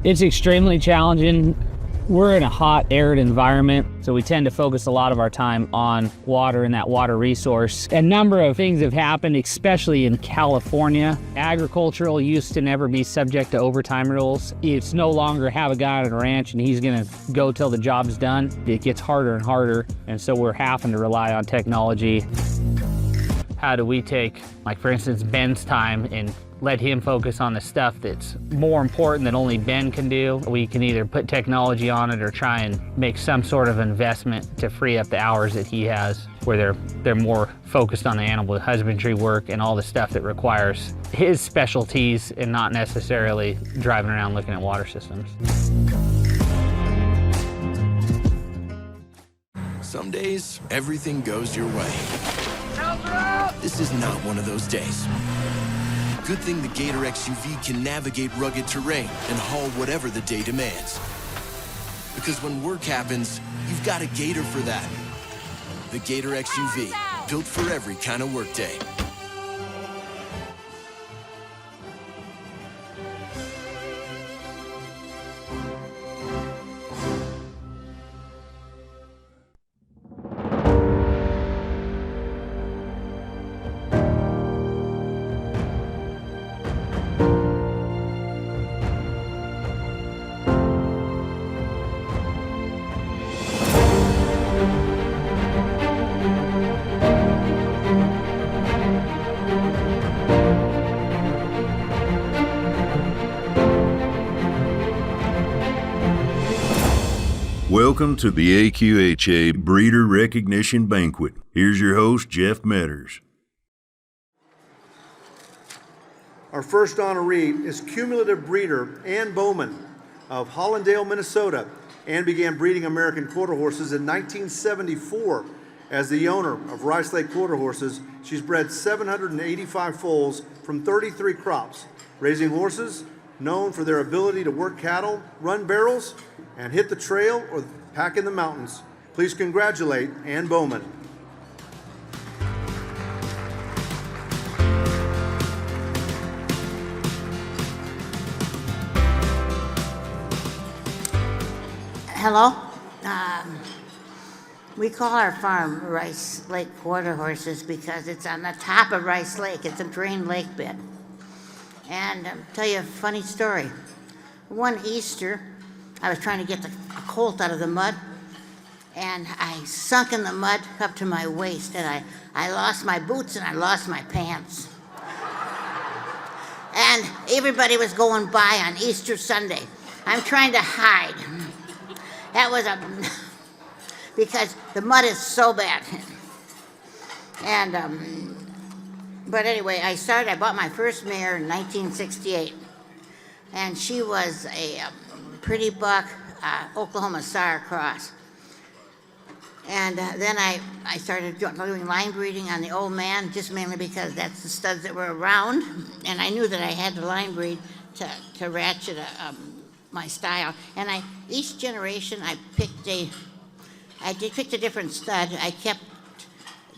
It's extremely challenging. We're in a hot, arid environment, so we tend to focus a lot of our time on water and that water resource. A number of things have happened, especially in California. Agricultural used to never be subject to overtime rules. It's no longer have a guy on a ranch and he's gonna go till the job's done. It gets harder and harder, and so we're having to rely on technology. How do we take, like for instance, Ben's time and let him focus on the stuff that's more important that only Ben can do? We can either put technology on it or try and make some sort of investment to free up the hours that he has, where they're more focused on the animal husbandry work and all the stuff that requires his specialties and not necessarily driving around looking at water systems. Some days, everything goes your way. This is not one of those days. Good thing the Gator XUV can navigate rugged terrain and haul whatever the day demands. Because when work happens, you've got a Gator for that. The Gator XUV, built for every kind of workday. Welcome to the AQHA Breeder Recognition Banquet. Here's your host, Jeff Metters. Our first honoree is Cumulative Breeder Ann Bowman of Hollandale, Minnesota. Ann began breeding American quarter horses in 1974. As the owner of Rice Lake Quarter Horses, she's bred 785 foals from 33 crops, raising horses known for their ability to work cattle, run barrels, and hit the trail or pack in the mountains. Please congratulate Ann Bowman. Hello. We call our farm Rice Lake Quarter Horses because it's on the top of Rice Lake. It's a drained lake bed. And I'll tell you a funny story. One Easter, I was trying to get a colt out of the mud, and I sunk in the mud up to my waist, and I lost my boots and I lost my pants. And everybody was going by on Easter Sunday. I'm trying to hide. That was because the mud is so bad. And, but anyway, I bought my first mare in 1968. And she was a pretty buck Oklahoma Star cross. And then I started doing line breeding on the old man, just mainly because that's the studs that were around. And I knew that I had to line breed to ratchet my style. And each generation I picked a different stud. I kept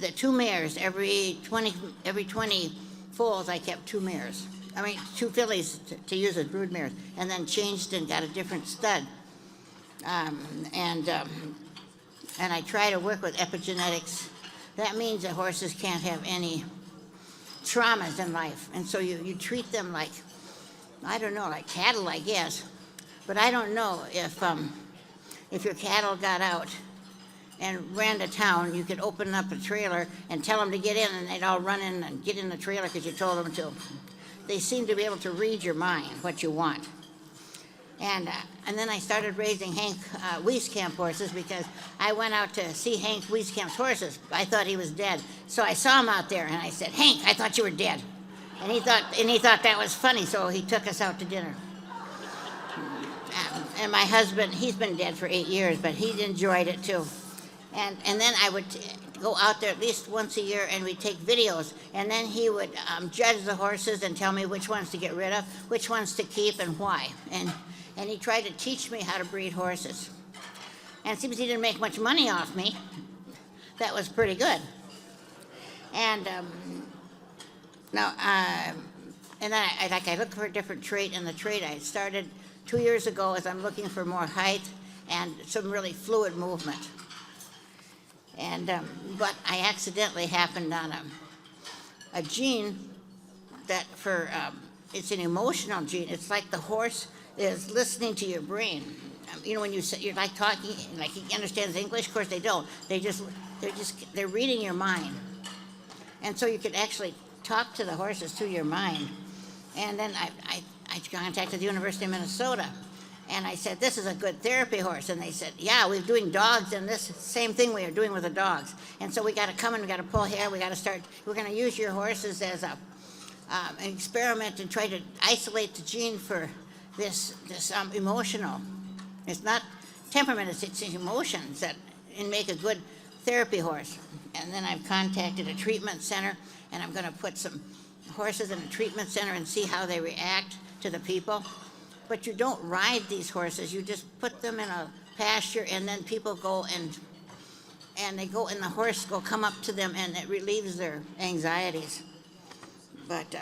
the two mares. Every 20 foals I kept two mares. I mean, two fillies to use as brood mares, and then changed and got a different stud. And I try to work with epigenetics. That means that horses can't have any traumas in life. And so you treat them like, I don't know, like cattle, I guess. But I don't know if your cattle got out and ran to town, you could open up a trailer and tell them to get in, and they'd all run in and get in the trailer because you told them to. They seem to be able to read your mind, what you want. And then I started raising Hank Wieskamp horses because I went out to see Hank Wieskamp's horses. I thought he was dead. So I saw him out there and I said, "Hank, I thought you were dead." And he thought that was funny, so he took us out to dinner. And my husband, he's been dead for 8 years, but he enjoyed it too. And then I would go out there at least once a year and we'd take videos, and then he would judge the horses and tell me which ones to get rid of, which ones to keep, and why. And he tried to teach me how to breed horses. And it seems he didn't make much money off me. That was pretty good. And and then I looked for a different trait, and the trait I started 2 years ago is I'm looking for more height and some really fluid movement. And, but I accidentally happened on a gene that it's an emotional gene. It's like the horse is listening to your brain. You know, when you're like talking, like he understands English. Of course they don't. They're reading your mind. And so you could actually talk to the horses through your mind. And then I contacted the University of Minnesota, and I said, this is a good therapy horse. And they said, yeah, we're doing dogs, and this same thing we are doing with the dogs. And so we got to come and we got to pull hair. We got to start. We're going to use your horses as an experiment and try to isolate the gene for this emotional. It's not temperament, it's emotions that and make a good therapy horse. And then I've contacted a treatment center, and I'm going to put some horses in a treatment center and see how they react to the people. But you don't ride these horses, you just put them in a pasture, and then people go and they go, and the horse will come up to them, and it relieves their anxieties. But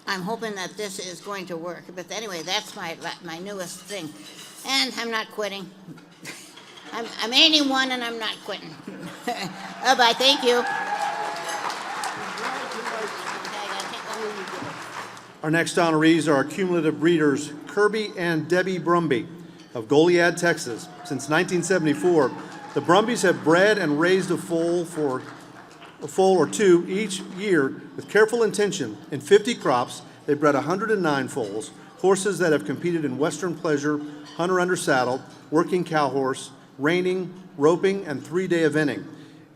I'm hoping that this is going to work. But anyway, that's my newest thing. And I'm not quitting. I'm 81 and I'm not quitting. Bye-bye, thank you. Our next honorees are our cumulative breeders, Kirby and Debby Brumby of Goliad, Texas. Since 1974, the Brumbies have bred and raised a foal or two each year with careful intention. In 50 crops, they bred 109 foals, horses that have competed in Western pleasure, hunter under saddle, working cow horse, reining, roping, and 3-day eventing.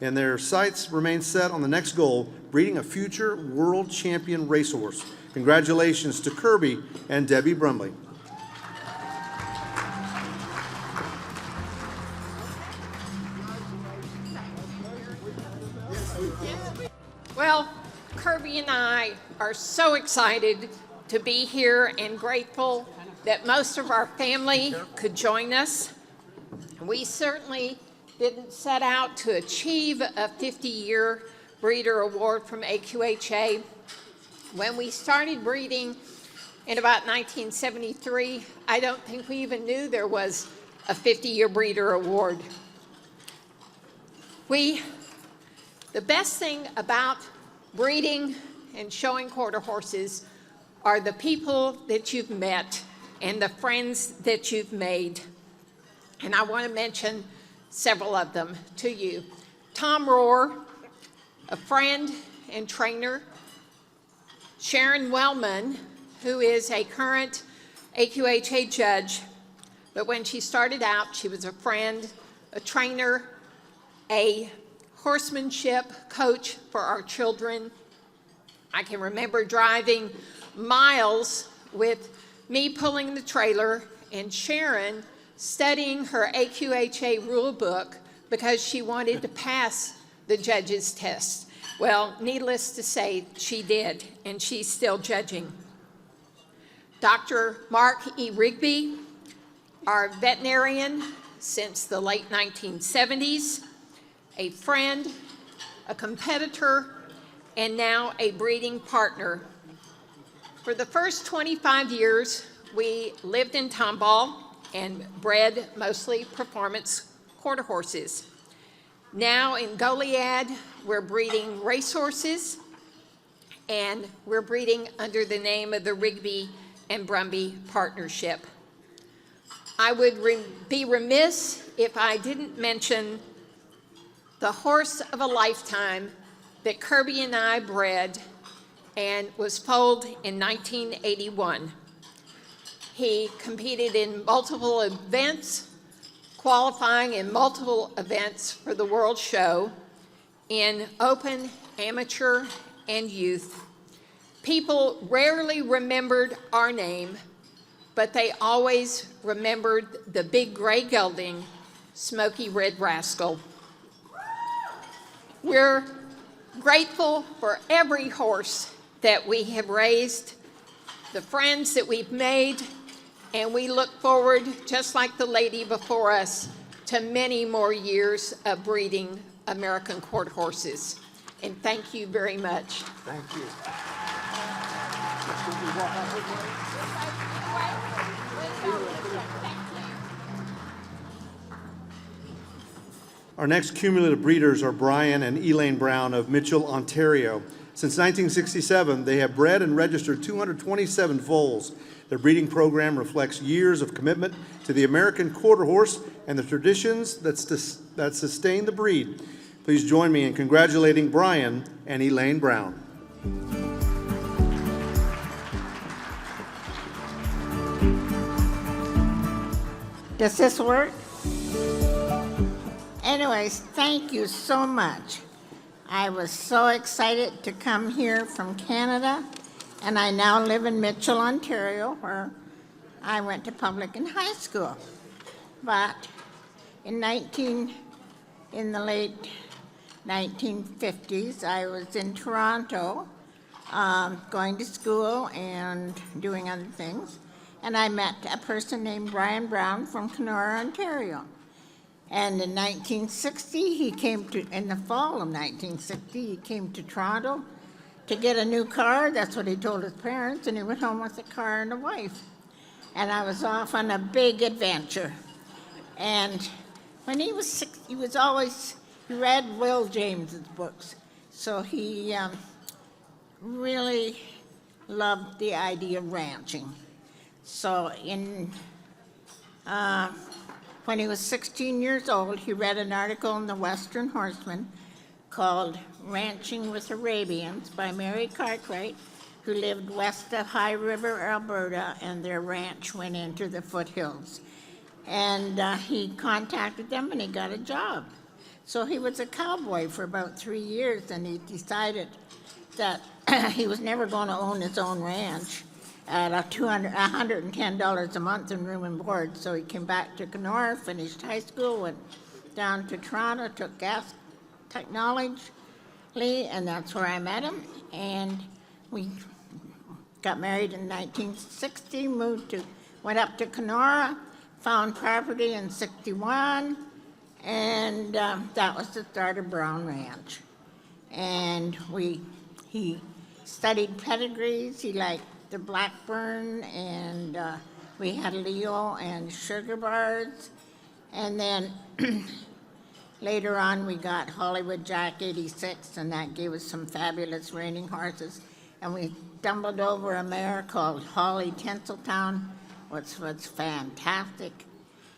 And their sights remain set on the next goal, breeding a future world champion racehorse. Congratulations to Kirby and Debby Brumby. Well, Kirby and I are so excited to be here and grateful that most of our family could join us. We certainly didn't set out to achieve a 50-year breeder award from AQHA. When we started breeding in about 1973, I don't think we even knew there was a 50-year breeder award. The best thing about breeding and showing quarter horses are the people that you've met and the friends that you've made. And I want to mention several of them to you. Tom Rohr, a friend and trainer. Sharon Wellman, who is a current AQHA judge, but when she started out, she was a friend, a trainer, a horsemanship coach for our children. I can remember driving miles with me pulling the trailer and Sharon studying her AQHA rule book because she wanted to pass the judge's test. Well, needless to say, she did, and she's still judging. Dr. Mark E. Rigby, our veterinarian since the late 1970s, a friend, a competitor, and now a breeding partner. For the first 25 years, we lived in Tomball and bred mostly performance quarter horses. Now in Goliad, we're breeding racehorses, and we're breeding under the name of the Rigby and Brumby Partnership. I would be remiss if I didn't mention the horse of a lifetime that Kirby and I bred and was foaled in 1981. He competed in multiple events, qualifying in multiple events for the World Show in open, amateur, and youth. People rarely remembered our name, but they always remembered the big gray gelding, Smoky Red Rascal. We're grateful for every horse that we have raised, the friends that we've made, and we look forward, just like the lady before us, to many more years of breeding American quarter horses. And thank you very much. Thank you. Our next cumulative breeders are Brian and Elaine Brown of Mitchell, Ontario. Since 1967, they have bred and registered 227 foals. Their breeding program reflects years of commitment to the American quarter horse and the traditions that sustain the breed. Please join me in congratulating Brian and Elaine Brown. Does this work? Anyways, thank you so much. I was so excited to come here from Canada, and I now live in Mitchell, Ontario, where I went to public and high school. But in the late 1950s, I was in Toronto, going to school and doing other things, and I met a person named Brian Brown from Kenora, Ontario. And in 1960, in the fall of 1960, he came to Toronto to get a new car. That's what he told his parents, and he went home with a car and a wife. And I was off on a big adventure. And when he was 6, he read Will James's books. So he really loved the idea of ranching. So when he was 16 years old, he read an article in the Western Horseman called Ranching with Arabians by Mary Cartwright, who lived west of High River, Alberta, and their ranch went into the foothills. And he contacted them and he got a job. So he was a cowboy for about 3 years, and he decided that he was never going to own his own ranch at $110 a month in room and board. So he came back to Kenora, finished high school, went down to Toronto, took gas technology, and that's where I met him. And we got married in 1960, went up to Kenora, found property in 61, and that was the start of Brown Ranch. And he studied pedigrees. He liked the Blackburn, and we had Leo and Sugar Bars. And then later on we got Hollywood Jack 86, and that gave us some fabulous reining horses. And we stumbled over a mare called Holly Tinseltown, which was fantastic.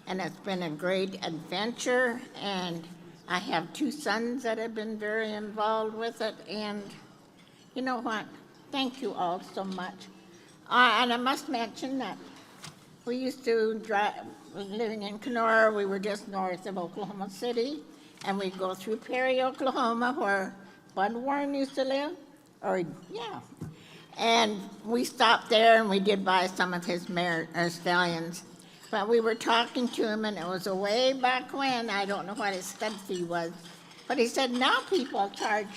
And it's been a great adventure, and I have 2 sons that have been very involved with it. And you know what? Thank you all so much. And I must mention that we used to drive, living in Kenora, we were just north of Oklahoma City, and we'd go through Perry, Oklahoma, where Bud Warren used to live, and we stopped there and we did buy some of his stallions. But we were talking to him, and it was a way back when, I don't know what his stud fee was, but he said, now people charge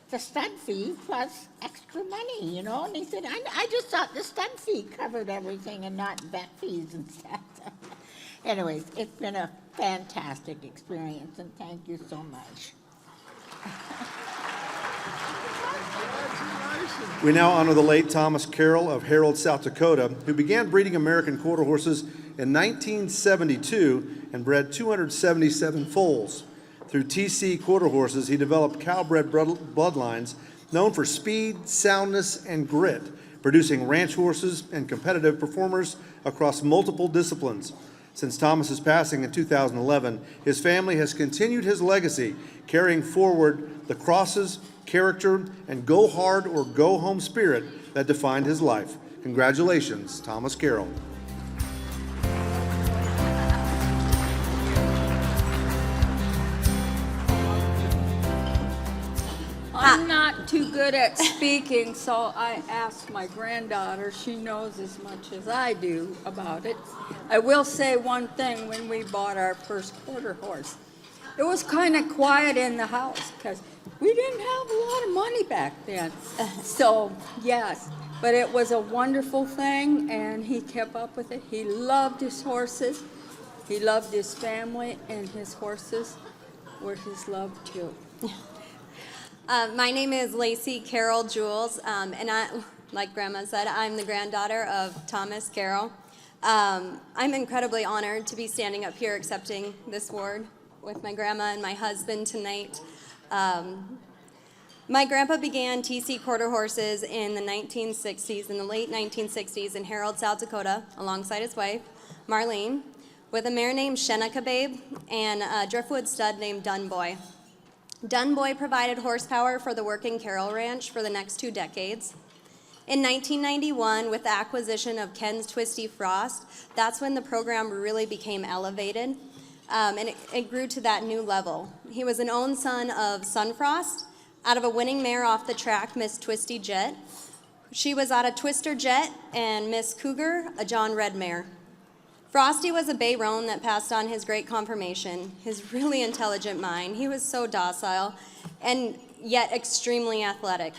the stud fee plus extra money, and he said, I just thought the stud fee covered everything and not vet fees and stuff. Anyways, it's been a fantastic experience, and thank you so much. We now honor the late Thomas Carroll of Harold, South Dakota, who began breeding American quarter horses in 1972 and bred 277 foals. Through TC quarter horses, he developed cowbred bloodlines known for speed, soundness, and grit, producing ranch horses and competitive performers across multiple disciplines. Since Thomas's passing in 2011, his family has continued his legacy, carrying forward the crosses, character, and go hard or go home spirit that defined his life. Congratulations, Thomas Carroll. I'm not too good at speaking, so I asked my granddaughter. She knows as much as I do about it. I will say one thing. When we bought our first quarter horse, it was kind of quiet in the house because we didn't have a lot of money back then. So, yes, but it was a wonderful thing, and he kept up with it. He loved his horses. He loved his family, and his horses were his love, too. My name is Lacey Carroll Jules, and Like Grandma said, I'm the granddaughter of Thomas Carroll. I'm incredibly honored to be standing up here accepting this award with my grandma and my husband tonight. My grandpa began TC quarter horses in the 1960s, in the late 1960s in Harold, South Dakota, alongside his wife, Marlene, with a mare named Shenica Babe and a driftwood stud named Dunboy. Dunboy provided horsepower for the working Carroll Ranch for the next 2 decades. In 1991, with the acquisition of Ken's Twisty Frost, that's when the program really became elevated, and it grew to that new level. He was an own son of Sunfrost, out of a winning mare off the track, Miss Twisty Jet. She was out of Twister Jet, and Miss Cougar, a John Red mare. Frosty was a bay roan that passed on his great conformation, his really intelligent mind. He was so docile and yet extremely athletic,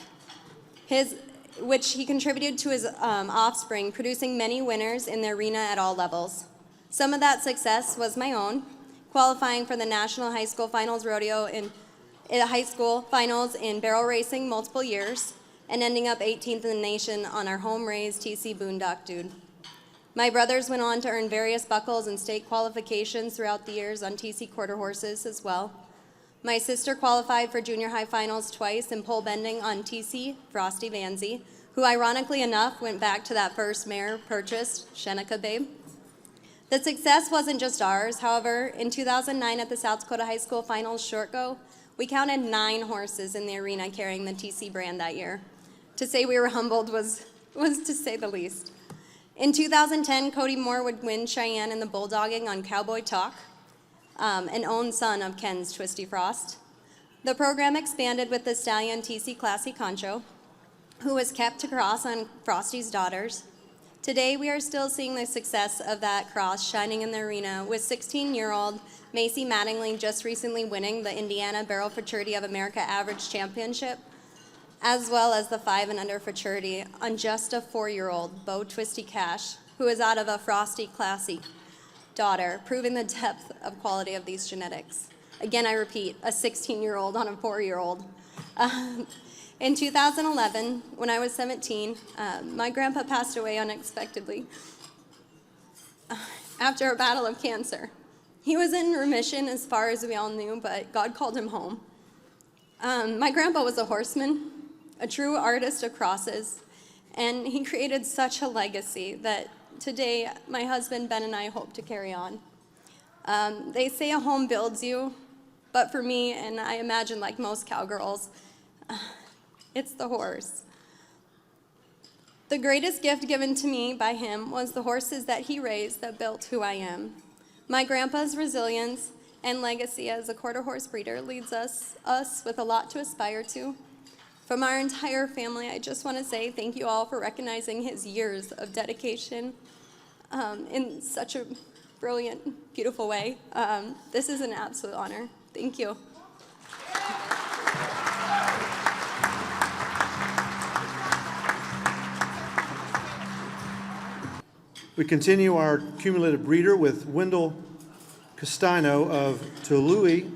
which he contributed to his offspring, producing many winners in the arena at all levels. Some of that success was my own, qualifying for the National High School Finals Rodeo in high school finals in barrel racing multiple years, and ending up 18th in the nation on our home-raised TC Boondock Dude. My brothers went on to earn various buckles and state qualifications throughout the years on TC quarter horses as well. My sister qualified for junior high finals twice in pole bending on TC Frosty Vanzy, who ironically enough went back to that first mare purchased, Shenica Babe. The success wasn't just ours. However, in 2009 at the South Dakota High School Finals Short Go, we counted 9 horses in the arena carrying the TC brand that year. To say we were humbled was to say the least. In 2010, Cody Moore would win Cheyenne in the bulldogging on Cowboy Talk, an own son of Ken's Twisty Frost. The program expanded with the stallion TC Classy Concho, who was kept to cross on Frosty's daughters. Today, we are still seeing the success of that cross shining in the arena, with 16-year-old Macy Mattingly just recently winning the Indiana Barrel Futurity of America Average Championship, as well as the 5 and under futurity on just a 4-year-old Bo Twisty Cash, who is out of a Frosty Classy daughter, proving the depth of quality of these genetics. Again, I repeat, a 16-year-old on a 4-year-old. In 2011, when I was 17, my grandpa passed away unexpectedly after a battle of cancer. He was in remission as far as we all knew, but God called him home. My grandpa was a horseman, a true artist of crosses, and he created such a legacy that today my husband Ben and I hope to carry on. They say a home builds you, but for me, and I imagine like most cowgirls, it's the horse. The greatest gift given to me by him was the horses that he raised that built who I am. My grandpa's resilience and legacy as a quarter horse breeder leads us with a lot to aspire to. From our entire family, I just want to say thank you all for recognizing his years of dedication in such a brilliant, beautiful way. This is an absolute honor. Thank you. We continue our cumulative breeder with Wendell Castagno of Tuelu,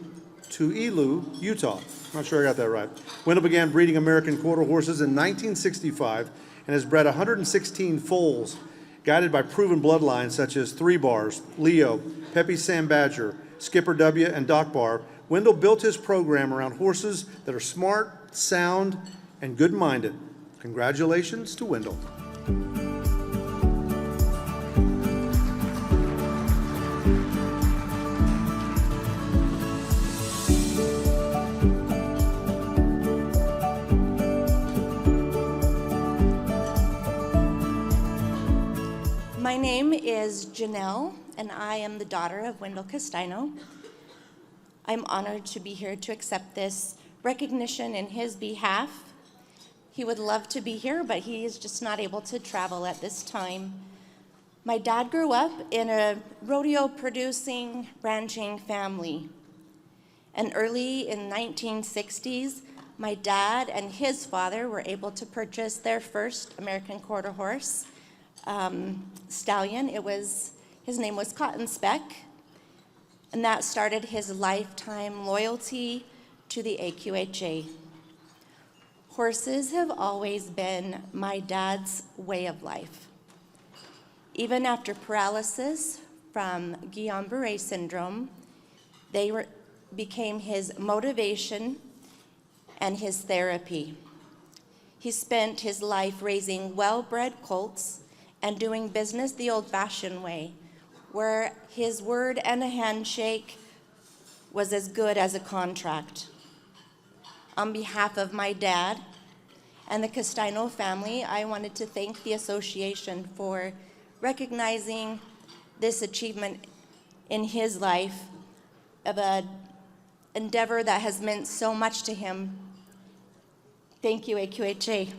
Utah. I'm not sure I got that right. Wendell began breeding American quarter horses in 1965 and has bred 116 foals, guided by proven bloodlines such as 3 Bars, Leo, Pepe Sam Badger, Skipper W, and Doc Bar. Wendell built his program around horses that are smart, sound, and good-minded. Congratulations to Wendell. My name is Janelle, and I am the daughter of Wendell Castagno. I'm honored to be here to accept this recognition in his behalf. He would love to be here, but he is just not able to travel at this time. My dad grew up in a rodeo-producing, ranching family. And early in the 1960s, my dad and his father were able to purchase their first American quarter horse stallion. His name was Cotton Speck, and that started his lifetime loyalty to the AQHA. Horses have always been my dad's way of life. Even after paralysis from Guillain-Barré syndrome, they became his motivation and his therapy. He spent his life raising well-bred colts and doing business the old-fashioned way, where his word and a handshake was as good as a contract. On behalf of my dad and the Castagno family, I wanted to thank the association for recognizing this achievement in his life of an endeavor that has meant so much to him. Thank you, AQHA.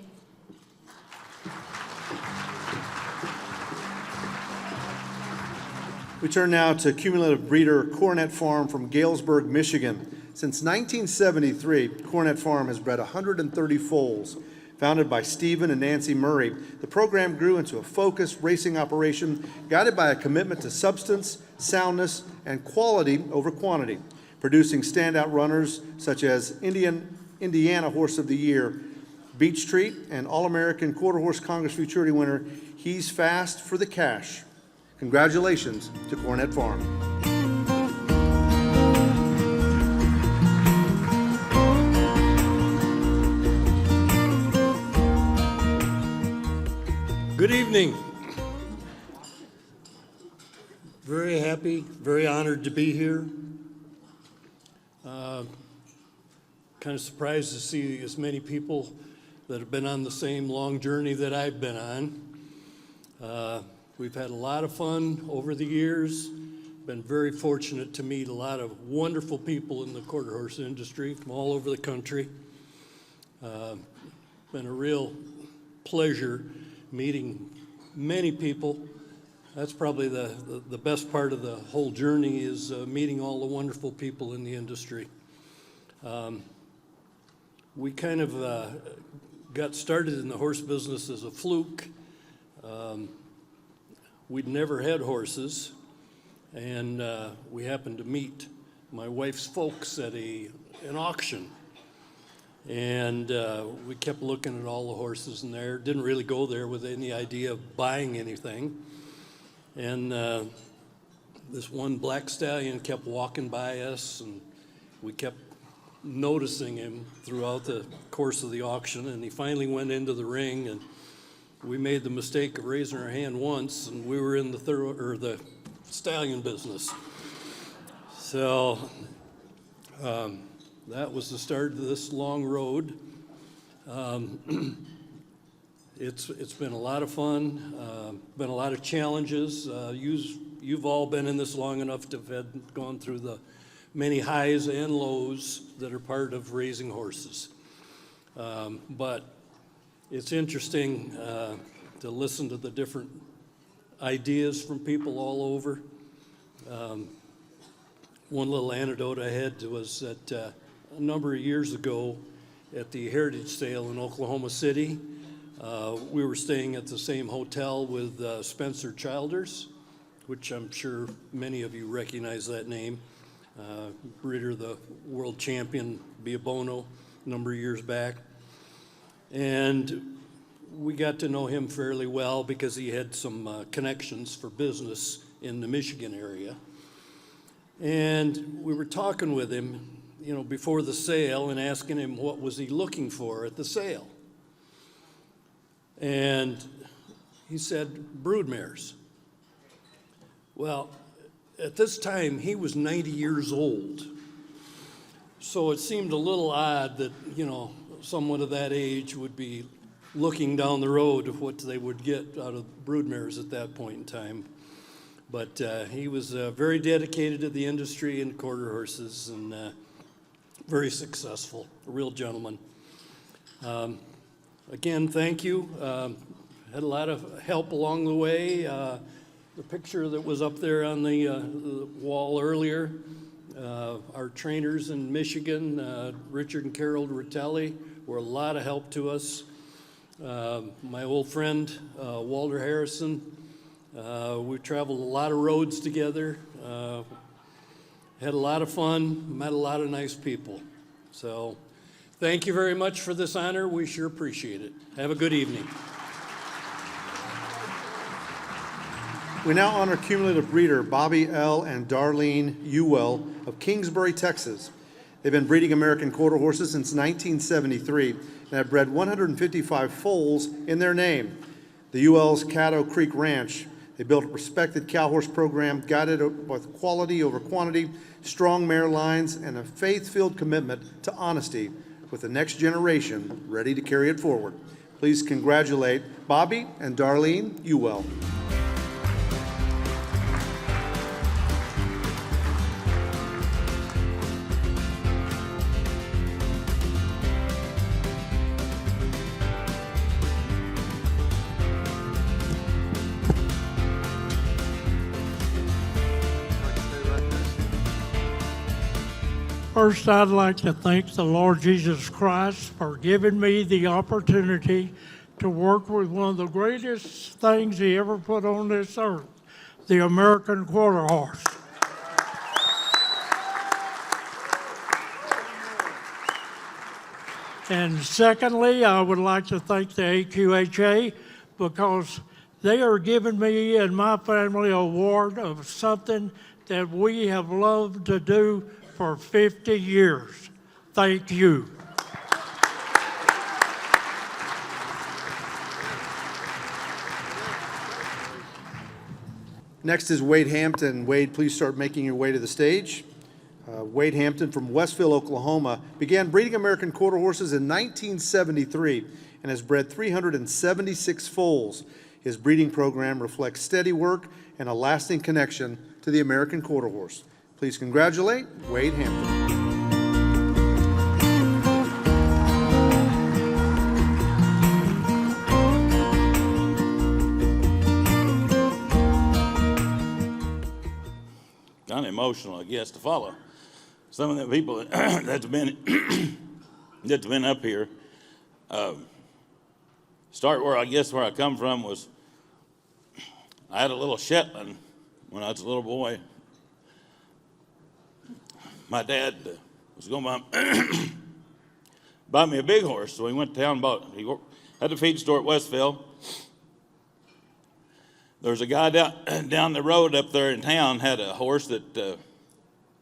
We turn now to cumulative breeder Coronet Farm from Galesburg, Michigan. Since 1973, Coronet Farm has bred 130 foals. Founded by Stephen and Nancy Murray, the program grew into a focused racing operation guided by a commitment to substance, soundness, and quality over quantity, producing standout runners such as Indiana Horse of the Year, Beach Treat, and All-American Quarter Horse Congress Futurity winner, He's Fast for the Cash. Congratulations to Coronet Farm. Good evening. Very happy, very honored to be here. Kind of surprised to see as many people that have been on the same long journey that I've been on. We've had a lot of fun over the years. Been very fortunate to meet a lot of wonderful people in the quarter horse industry from all over the country. Been a real pleasure meeting many people. That's probably the best part of the whole journey is meeting all the wonderful people in the industry. We kind of got started in the horse business as a fluke. We'd never had horses, and we happened to meet my wife's folks at an auction. And we kept looking at all the horses in there. Didn't really go there with any idea of buying anything. And this one black stallion kept walking by us, and we kept noticing him throughout the course of the auction. And he finally went into the ring, and we made the mistake of raising our hand once, and we were in the stallion business. So. That was the start of this long road. It's been a lot of fun, been a lot of challenges. You've all been in this long enough to have gone through the many highs and lows that are part of raising horses. But it's interesting to listen to the different ideas from people all over. One little anecdote I had was that a number of years ago at the Heritage Sale in Oklahoma City, we were staying at the same hotel with Spencer Childers, which I'm sure many of you recognize that name. Breeder, the world champion, Bono, a number of years back. And we got to know him fairly well because he had some connections for business in the Michigan area. And we were talking with him, before the sale and asking him what was he looking for at the sale. And he said, broodmares. Well, at this time, he was 90 years old. So it seemed a little odd that, someone of that age would be looking down the road of what they would get out of broodmares at that point in time. But he was very dedicated to the industry and quarter horses and very successful, a real gentleman. Again, thank you. Had a lot of help along the way. The picture that was up there on the wall earlier, our trainers in Michigan, Richard and Carroll Ritelli, were a lot of help to us. My old friend, Walter Harrison, we traveled a lot of roads together, had a lot of fun, met a lot of nice people. So Thank you very much for this honor. We sure appreciate it. Have a good evening. We now honor cumulative breeder Bobby L. and Darlene Ewell of Kingsbury, Texas. They've been breeding American quarter horses since 1973 and have bred 155 foals in their name. The Ewells' Caddo Creek Ranch. They built a respected cow horse program guided with quality over quantity, strong mare lines, and a faith-filled commitment to honesty with the next generation ready to carry it forward. Please congratulate Bobby and Darlene Ewell. First, I'd like to thank the Lord Jesus Christ for giving me the opportunity to work with one of the greatest things he ever put on this earth, the American quarter horse. And secondly, I would like to thank the AQHA because they are giving me and my family an award of something that we have loved to do for 50 years. Thank you. Next is Wade Hampton. Wade, please start making your way to the stage. Wade Hampton from Westville, Oklahoma, began breeding American quarter horses in 1973 and has bred 376 foals. His breeding program reflects steady work and a lasting connection to the American quarter horse. Please congratulate Wade Hampton. Kind of emotional, I guess, to follow some of the people that's been up here. Start where I come from was I had a little Shetland when I was a little boy. My dad was going to buy me a big horse, so he went to town and bought it. He had a feed store at Westville. There was a guy down the road up there in town had a horse that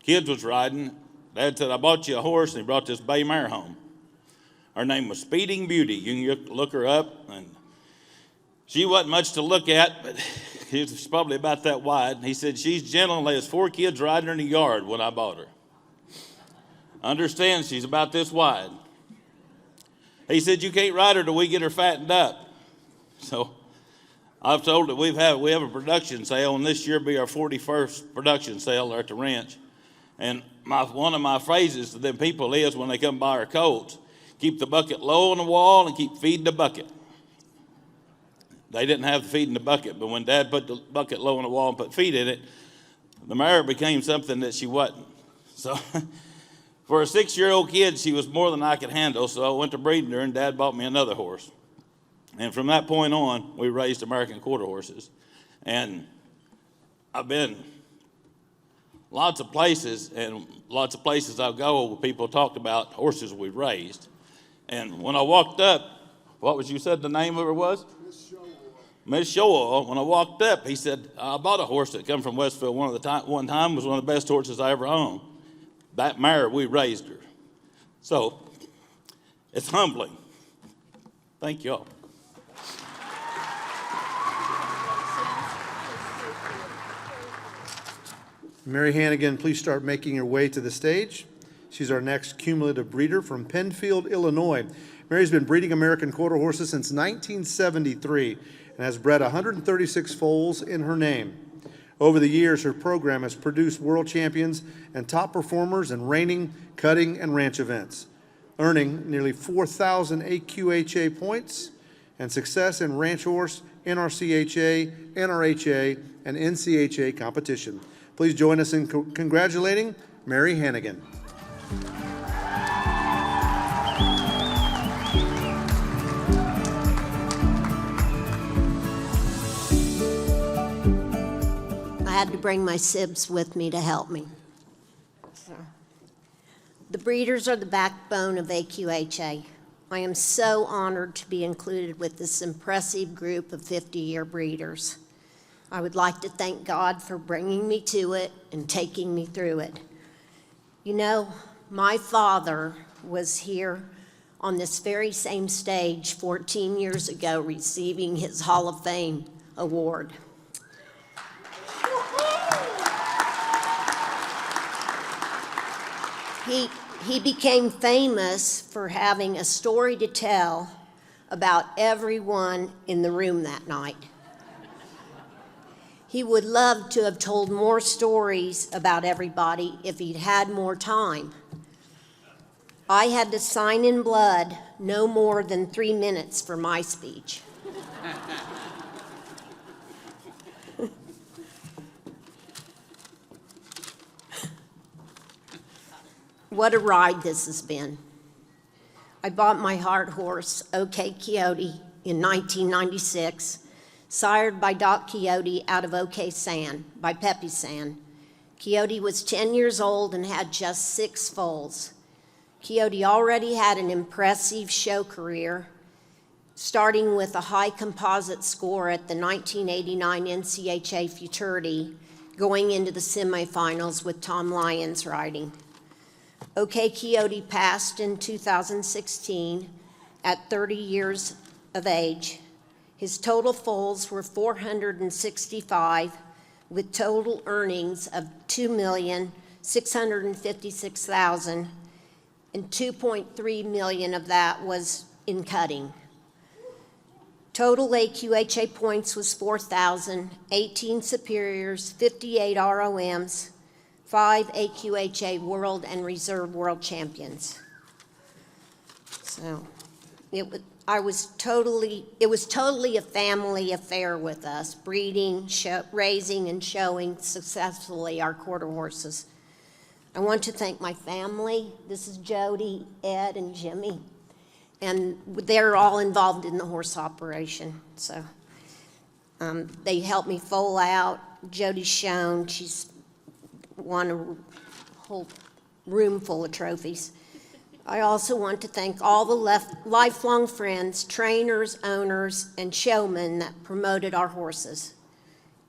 kids was riding. Dad said, "I bought you a horse," and he brought this bay mare home. Her name was Speeding Beauty. You can look her up, and she wasn't much to look at, but she was probably about that wide. And he said, "She's gentle, and there's 4 kids riding her in the yard when I bought her. Understand, she's about this wide." He said, "You can't ride her till we get her fattened up." So I've told that we have a production sale, and this year be our 41st production sale there at the ranch. And one of my phrases to them people is when they come buy our colts, keep the bucket low on the wall and keep feeding the bucket. They didn't have the feed in the bucket, but when Dad put the bucket low on the wall and put feed in it, the mare became something that she wasn't. So for a 6-year-old kid, she was more than I could handle, so I went to breeding her, and Dad bought me another horse. And from that point on, we raised American quarter horses. And I've been lots of places, and lots of places I'll go where people talked about horses we raised. And when I walked up, what was you said the name of her was? Miss Showell. When I walked up, he said, "I bought a horse that come from Westville one time, was one of the best horses I ever owned. That mare, we raised her." So it's humbling. Thank you all. Mary Hannagan, please start making your way to the stage. She's our next cumulative breeder from Penfield, Illinois. Mary's been breeding American quarter horses since 1973 and has bred 136 foals in her name. Over the years, her program has produced world champions and top performers in reining, cutting, and ranch events, earning nearly 4,000 AQHA points and success in ranch horse, NRCHA, NRHA, and NCHA competition. Please join us in congratulating Mary Hannagan. I had to bring my sibs with me to help me. So, The breeders are the backbone of AQHA. I am so honored to be included with this impressive group of 50-year breeders. I would like to thank God for bringing me to it and taking me through it. You know, my father was here on this very same stage 14 years ago receiving his Hall of Fame award. He became famous for having a story to tell about everyone in the room that night. He would love to have told more stories about everybody if he'd had more time. I had to sign in blood no more than 3 minutes for my speech. What a ride this has been. I bought my heart horse, OK Coyote, in 1996, sired by Doc Coyote out of OK San, by Pepe San. Coyote was 10 years old and had just 6 foals. Coyote already had an impressive show career, starting with a high composite score at the 1989 NCHA Futurity, going into the semifinals with Tom Lyons riding. OK Coyote passed in 2016 at 30 years of age. His total foals were 465, with total earnings of $2,656,000, and $2.3 million of that was in cutting. Total AQHA points was 4,000, 18 superiors, 58 ROMs, 5 AQHA World and Reserve World Champions. So it was totally a family affair with us, breeding, raising, and showing successfully our quarter horses. I want to thank my family. This is Jody, Ed, and Jimmy. And they're all involved in the horse operation. So they helped me foal out. Jody's shown. She's won a whole room full of trophies. I also want to thank all the lifelong friends, trainers, owners, and showmen that promoted our horses.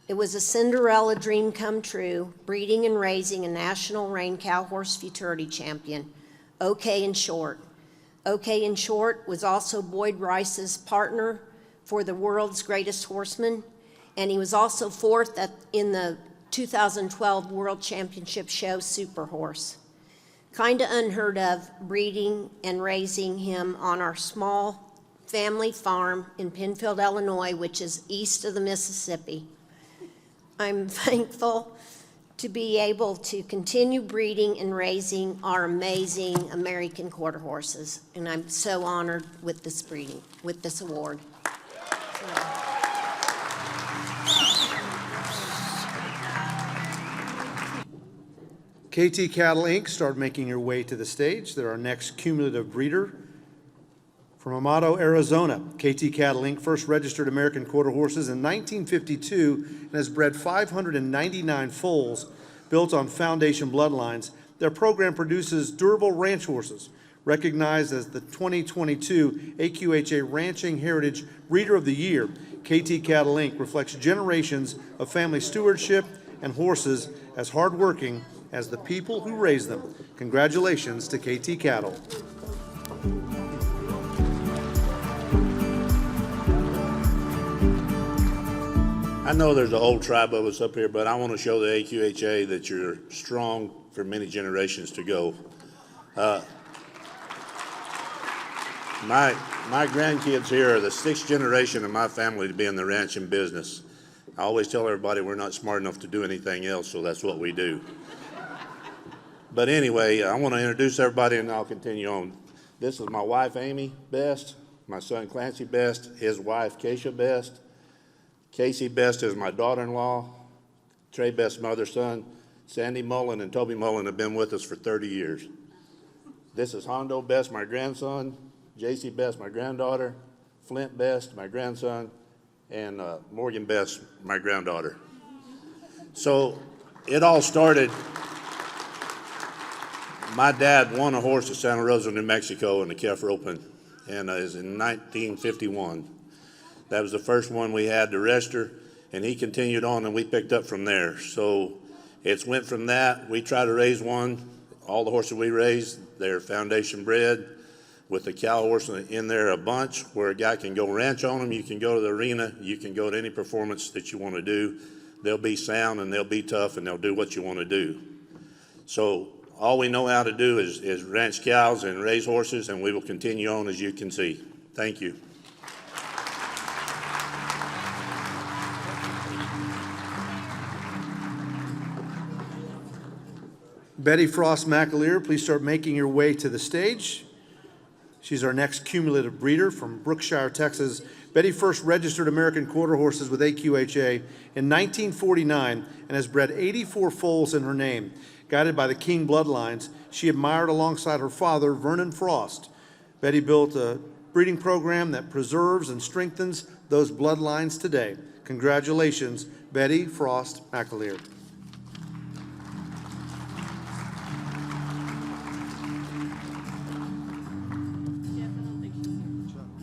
It was a Cinderella dream come true, breeding and raising a national rein cow horse futurity champion, OK in Short. OK in Short was also Boyd Rice's partner for the World's Greatest Horseman, and he was also fourth in the 2012 World Championship Show Super Horse. Kind of unheard of, breeding and raising him on our small family farm in Penfield, Illinois, which is east of the Mississippi. I'm thankful to be able to continue breeding and raising our amazing American quarter horses, and I'm so honored with this award. KT Cattle Inc. started making your way to the stage. They're our next cumulative breeder. From Amado, Arizona, KT Cattle Inc. first registered American quarter horses in 1952 and has bred 599 foals built on foundation bloodlines. Their program produces durable ranch horses, recognized as the 2022 AQHA Ranching Heritage Breeder of the Year. KT Cattle Inc. reflects generations of family stewardship and horses as hardworking as the people who raise them. Congratulations to KT Cattle. I know there's an old tribe of us up here, but I want to show the AQHA that you're strong for many generations to go. My grandkids here are the 6th generation of my family to be in the ranching business. I always tell everybody we're not smart enough to do anything else, so that's what we do. But anyway, I want to introduce everybody and I'll continue on. This is my wife, Amy Best, my son, Clancy Best, his wife, Keisha Best. Casey Best is my daughter-in-law. Trey Best's mother, son. Sandy Mullen and Toby Mullen have been with us for 30 years. This is Hondo Best, my grandson. JC Best, my granddaughter. Flint Best, my grandson. And Morgan Best, my granddaughter. So it all started My dad won a horse at Santa Rosa, New Mexico in the Calf Roping, and it was in 1951. That was the first one we had to register, and he continued on, and we picked up from there. So it's went from that. We try to raise one. All the horses we raise, they're foundation bred with the cow horse in there a bunch where a guy can go ranch on them. You can go to the arena. You can go to any performance that you want to do. They'll be sound and they'll be tough and they'll do what you want to do. So all we know how to do is ranch cows and raise horses, and we will continue on as you can see. Thank you. Betty Frost McAleer, please start making your way to the stage. She's our next cumulative breeder from Brookshire, Texas. Betty first registered American quarter horses with AQHA in 1949 and has bred 84 foals in her name. Guided by the King bloodlines, she admired alongside her father, Vernon Frost. Betty built a breeding program that preserves and strengthens those bloodlines today. Congratulations, Betty Frost McAleer.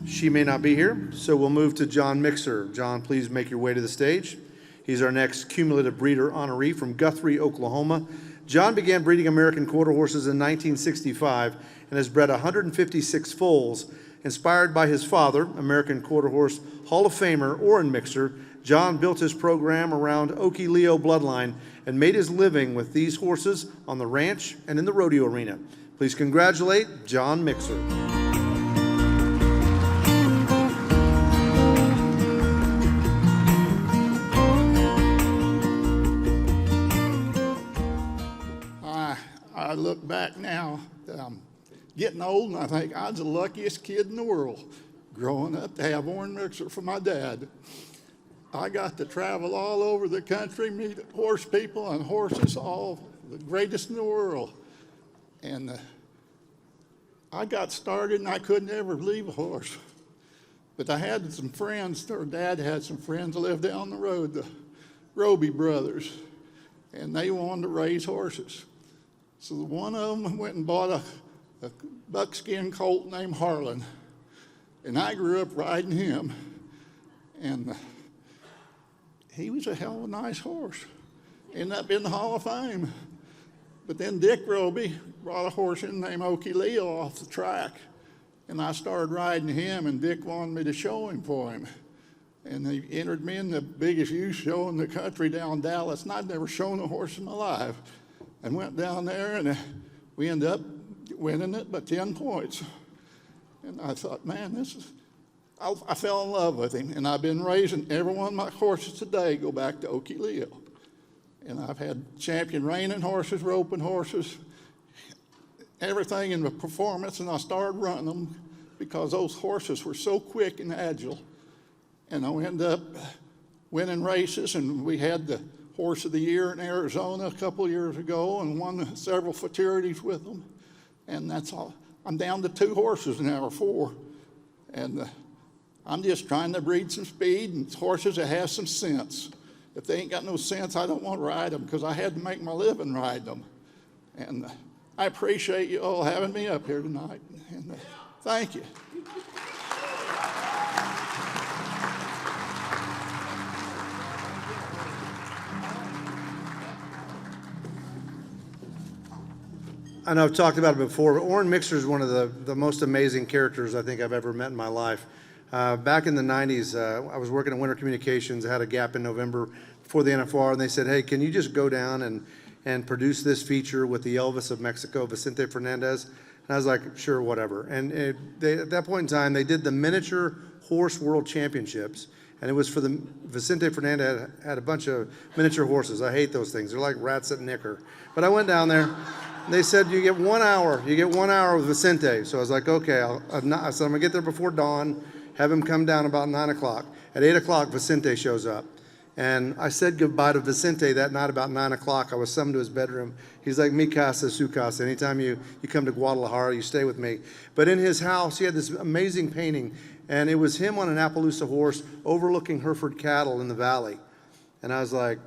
She may not be here, so we'll move to Jon Mixer. Jon, please make your way to the stage. He's our next cumulative breeder honoree from Guthrie, Oklahoma. Jon began breeding American quarter horses in 1965 and has bred 156 foals. Inspired by his father, American quarter horse Hall of Famer Orton Mixer, Jon built his program around Okie Leo bloodline and made his living with these horses on the ranch and in the rodeo arena. Please congratulate Jon Mixer. I look back now, getting old, and I think I was the luckiest kid in the world growing up to have Orton Mixer for my dad. I got to travel all over the country, meet horse people and horses, all the greatest in the world. And I got started, and I couldn't ever leave a horse. But I had some friends, or Dad had some friends that lived down the road, the Roby brothers, and they wanted to raise horses. So one of them went and bought a buckskin colt named Harlan, and I grew up riding him, and he was a hell of a nice horse. Ended up in the Hall of Fame. But then Dick Roby brought a horse in named Okie Leo off the track, and I started riding him, and Dick wanted me to show him for him. And he entered me in the biggest youth show in the country down in Dallas, and I'd never shown a horse in my life. And went down there, and we ended up winning it by 10 points. And I thought, man, I fell in love with him. And I've been raising every one of my horses today go back to Okie Leo. And I've had champion reining horses, roping horses, everything in the performance. And I started running them because those horses were so quick and agile. And I ended up winning races, and we had the Horse of the Year in Arizona a couple of years ago and won several fraternities with them. And that's all. I'm down to 2 horses now, or 4. And I'm just trying to breed some speed and horses that have some sense. If they ain't got no sense, I don't want to ride them because I had to make my living riding them. And I appreciate you all having me up here tonight. And thank you. I know I've talked about it before, but Orton Mixer is one of the most amazing characters I think I've ever met in my life. Back in the 90s, I was working at Winter Communications. I had a gap in November before the NFR, and they said, hey, can you just go down and produce this feature with the Elvis of Mexico, Vicente Fernandez? And I was like, sure, whatever. And at that point in time, they did the Miniature Horse World Championships, and it was for the Vicente Fernandez had a bunch of miniature horses. I hate those things. They're like rats at Knicker. But I went down there. They said, you get 1 hour. You get 1 hour with Vicente. So I was like, okay. I said, I'm going to get there before dawn, have him come down about 9 o'clock. At 8 o'clock, Vicente shows up. And I said goodbye to Vicente that night about 9 o'clock. I was summoned to his bedroom. He's like, mi casa, su casa. Anytime you come to Guadalajara, you stay with me. But in his house, he had this amazing painting. And it was him on an Appaloosa horse overlooking Hereford cattle in the valley. And I was like,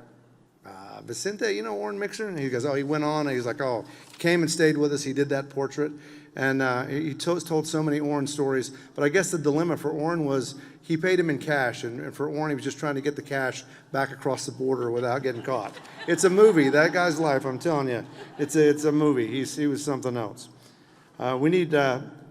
Vicente, you know Jon Mixer? And he goes, oh, he went on, and he's like, oh, he came and stayed with us. He did that portrait. And he told so many Orton stories. But I guess the dilemma for Orton was he paid him in cash. And for Orton, he was just trying to get the cash back across the border without getting caught. It's a movie. That guy's life, I'm telling you. It's a movie. He was something else. We need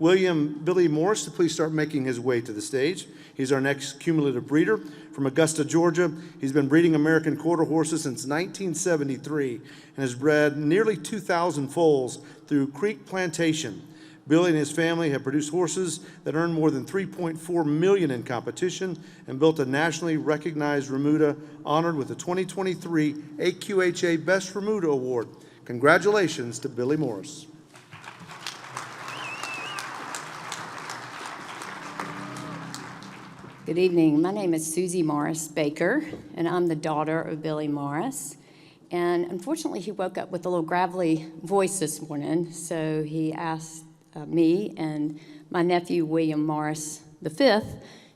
William Billy Morris to please start making his way to the stage. He's our next cumulative breeder from Augusta, Georgia. He's been breeding American quarter horses since 1973 and has bred nearly 2,000 foals through Creek Plantation. Billy and his family have produced horses that earned more than $3.4 million in competition and built a nationally recognized remuda honored with the 2023 AQHA Best Remuda Award. Congratulations to Billy Morris. Good evening. My name is Susie Morris Baker, and I'm the daughter of Billy Morris. And unfortunately, he woke up with a little gravelly voice this morning, so he asked me and my nephew, William Morris V,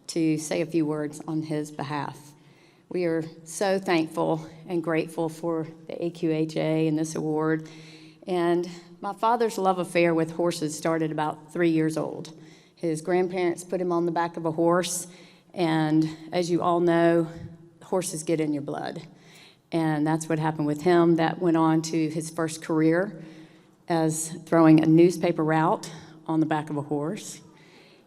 to say a few words on his behalf. We are so thankful and grateful for the AQHA and this award. And my father's love affair with horses started about 3 years old. His grandparents put him on the back of a horse, and as you all know, horses get in your blood. And that's what happened with him. That went on to his first career as throwing a newspaper route on the back of a horse.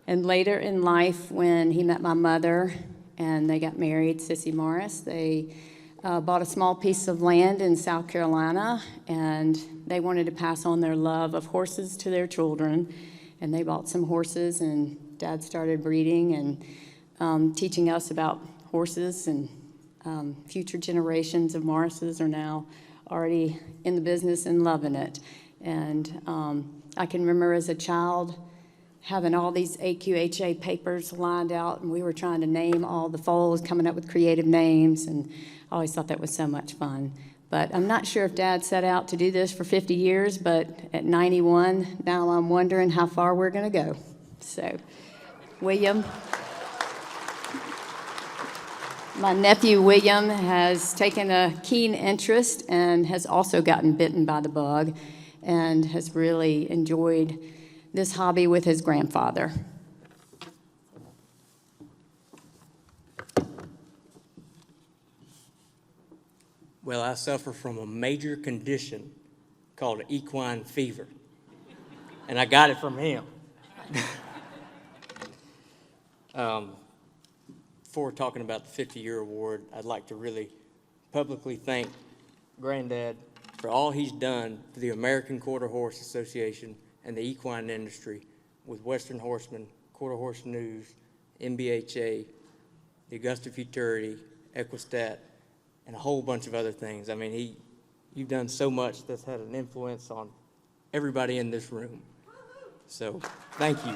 And later in life, when he met my mother and they got married, Sissy Morris, they bought a small piece of land in South Carolina, and they wanted to pass on their love of horses to their children. And they bought some horses, and Dad started breeding and teaching us about horses, and future generations of Morrises are now already in the business and loving it. And I can remember as a child having all these AQHA papers lined out, and we were trying to name all the foals, coming up with creative names, and I always thought that was so much fun. But I'm not sure if Dad set out to do this for 50 years, but at 91, now I'm wondering how far we're going to go. So, William. My nephew, William, has taken a keen interest and has also gotten bitten by the bug and has really enjoyed this hobby with his grandfather. Well, I suffer from a major condition called equine fever, and I got it from him. Before talking about the 50-year award, I'd like to really publicly thank Granddad for all he's done for the American Quarter Horse Association and the equine industry with Western Horseman, Quarter Horse News, MBHA, the Augusta Futurity, Equistat, and a whole bunch of other things. I mean, you've done so much that's had an influence on everybody in this room. So, thank you.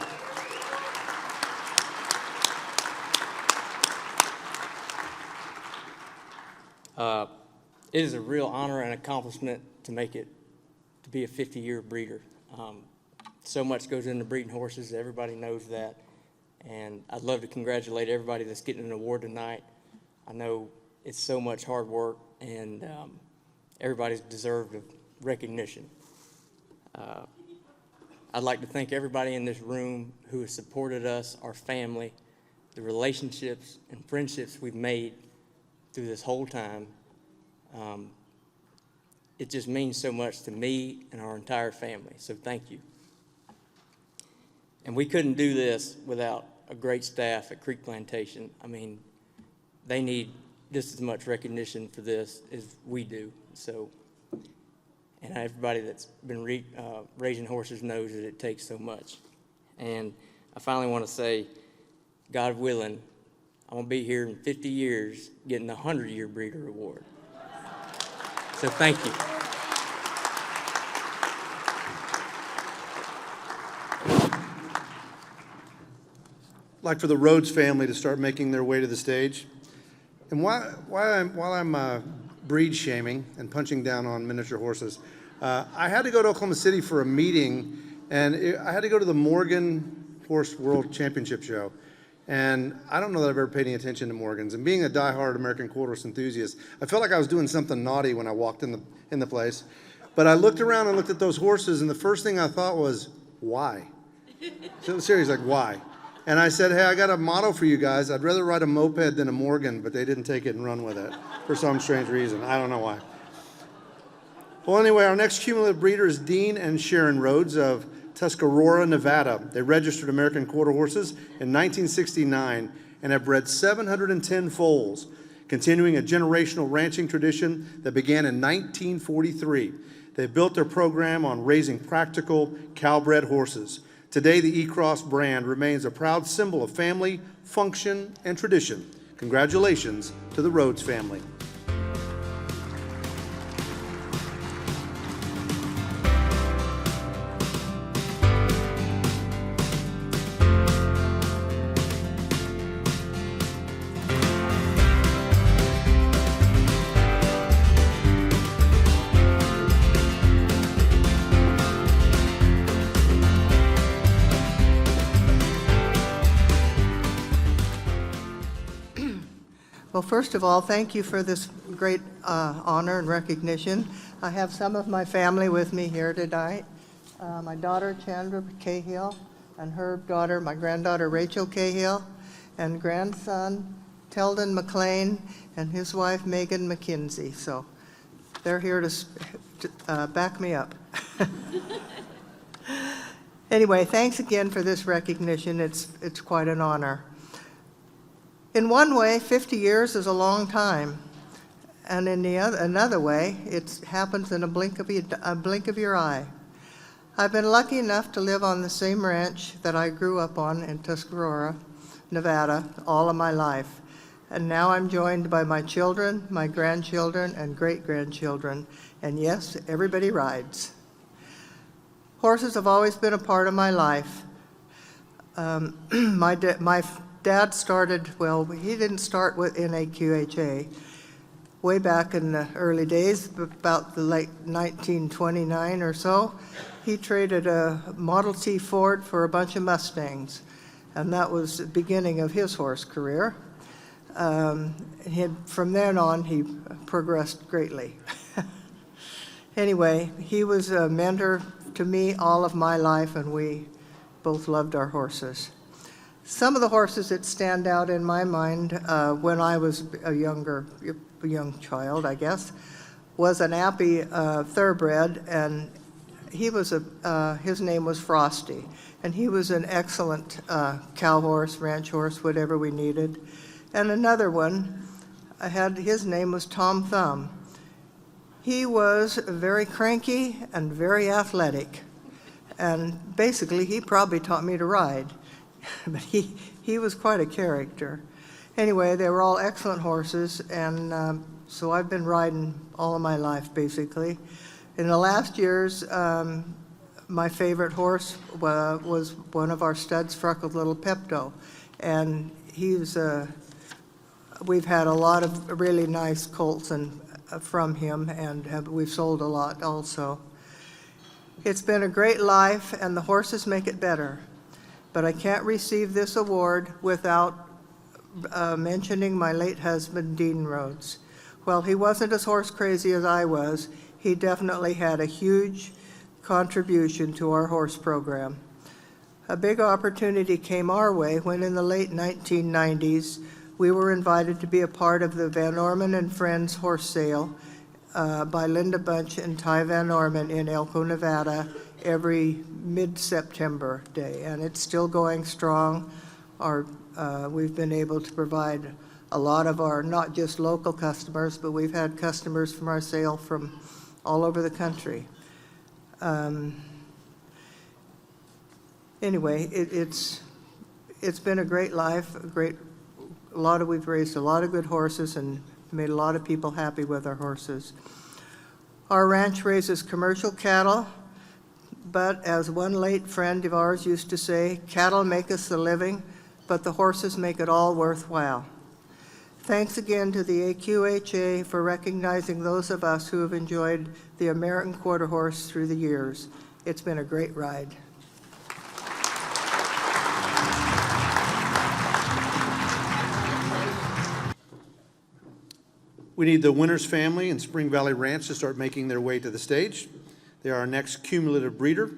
It is a real honor and accomplishment to make it, to be a 50-year breeder. So much goes into breeding horses, everybody knows that. And I'd love to congratulate everybody that's getting an award tonight. I know it's so much hard work, and everybody's deserved of recognition. I'd like to thank everybody in this room who has supported us, our family, the relationships and friendships we've made through this whole time. It just means so much to me and our entire family, so thank you. And we couldn't do this without a great staff at Creek Plantation. I mean, they need just as much recognition for this as we do. So, and everybody that's been raising horses knows that it takes so much. And I finally want to say, God willing, I'm going to be here in 50 years getting the 100-year breeder award. So thank you. I'd like for the Rhoads family to start making their way to the stage. And while I'm breed shaming and punching down on miniature horses, I had to go to Oklahoma City for a meeting, and I had to go to the Morgan Horse World Championship show. And I don't know that I've ever paid any attention to Morgans. And being a diehard American quarter horse enthusiast, I felt like I was doing something naughty when I walked in the place. But I looked around and looked at those horses, and the first thing I thought was, why? So serious, like, why? And I said, hey, I got a motto for you guys. I'd rather ride a moped than a Morgan, but they didn't take it and run with it for some strange reason. I don't know why. Well, anyway, our next cumulative breeder is Dean and Sharon Rhoads of Tuscarora, Nevada. They registered American quarter horses in 1969 and have bred 710 foals, continuing a generational ranching tradition that began in 1943. They built their program on raising practical cow-bred horses. Today, the E-Cross brand remains a proud symbol of family, function, and tradition. Congratulations to the Rhoads family. Well, first of all, thank you for this great honor and recognition. I have some of my family with me here tonight. My daughter, Chandra Cahill, and her daughter, my granddaughter, Rachel Cahill, and grandson, Teldon McLean, and his wife, Megan McKinsey. So they're here to back me up. Anyway, thanks again for this recognition. It's quite an honor. In one way, 50 years is a long time, and in another way, it happens in a blink of your eye. I've been lucky enough to live on the same ranch that I grew up on in Tuscarora, Nevada, all of my life, and now I'm joined by my children, my grandchildren, and great-grandchildren, and yes, everybody rides. Horses have always been a part of my life. My dad started, well, he didn't start in AQHA. Way back in the early days, about the late 1929 or so, he traded a Model T Ford for a bunch of Mustangs, and that was the beginning of his horse career. From then on, he progressed greatly. Anyway, he was a mentor to me all of my life, and we both loved our horses. Some of the horses that stand out in my mind when I was a young child, I guess, was an Appy thoroughbred, and he was his name was Frosty, and he was an excellent cow horse, ranch horse, whatever we needed. And another one, his name was Tom Thumb. He was very cranky and very athletic, and basically he probably taught me to ride. But he was quite a character. Anyway, they were all excellent horses, and so I've been riding all of my life, basically. In the last years, my favorite horse was one of our studs, Freckled Little Pepto, and we've had a lot of really nice colts from him, and we've sold a lot also. It's been a great life, and the horses make it better. But I can't receive this award without mentioning my late husband, Dean Rhoads. While he wasn't as horse crazy as I was, he definitely had a huge contribution to our horse program. A big opportunity came our way when in the late 1990s, we were invited to be a part of the Van Orman and Friends horse sale by Linda Bunch and Ty Van Orman in Elko, Nevada, every mid-September day, and it's still going strong. We've been able to provide a lot of our, not just local customers, but we've had customers from our sale from all over the country. Anyway, it's been a great life, we've raised a lot of good horses and made a lot of people happy with our horses. Our ranch raises commercial cattle, but as one late friend of ours used to say, cattle make us a living, but the horses make it all worthwhile. Thanks again to the AQHA for recognizing those of us who have enjoyed the American quarter horse through the years. It's been a great ride. We need the Winters family and Spring Valley Ranch to start making their way to the stage. They are our next cumulative breeder.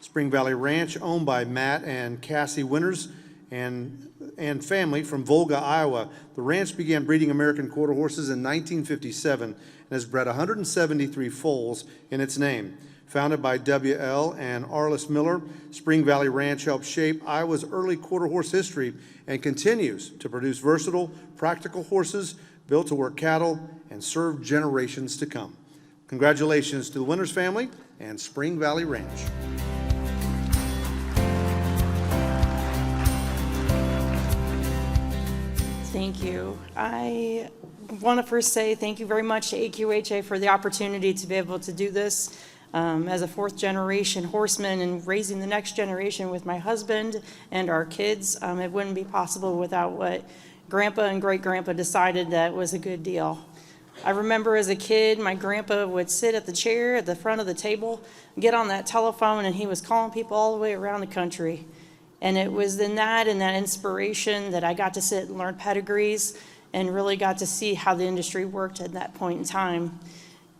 Spring Valley Ranch, owned by Matt and Cassie Winters and family from Volga, Iowa. The ranch began breeding American quarter horses in 1957 and has bred 173 foals in its name. Founded by W.L. and Arliss Miller, Spring Valley Ranch helped shape Iowa's early quarter horse history and continues to produce versatile, practical horses built to work cattle and serve generations to come. Congratulations to the Winters family and Spring Valley Ranch. Thank you. I want to first say thank you very much to AQHA for the opportunity to be able to do this. As a fourth generation horseman and raising the next generation with my husband and our kids, it wouldn't be possible without what Grandpa and great-grandpa decided that was a good deal. I remember as a kid, my grandpa would sit at the chair at the front of the table, get on that telephone, and he was calling people all the way around the country. And it was in that and that inspiration that I got to sit and learn pedigrees and really got to see how the industry worked at that point in time.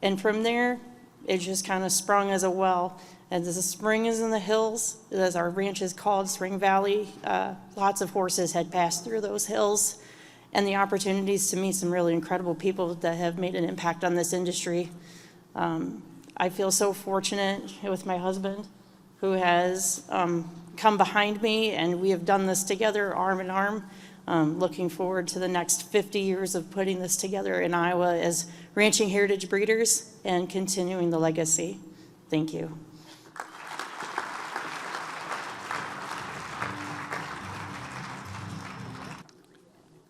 And from there, it just kind of sprung as a well. And as the spring is in the hills, as our ranch is called, Spring Valley, lots of horses had passed through those hills, and the opportunities to meet some really incredible people that have made an impact on this industry. I feel so fortunate with my husband, who has come behind me, and we have done this together, arm in arm. Looking forward to the next 50 years of putting this together in Iowa as Ranching Heritage Breeders and continuing the legacy. Thank you.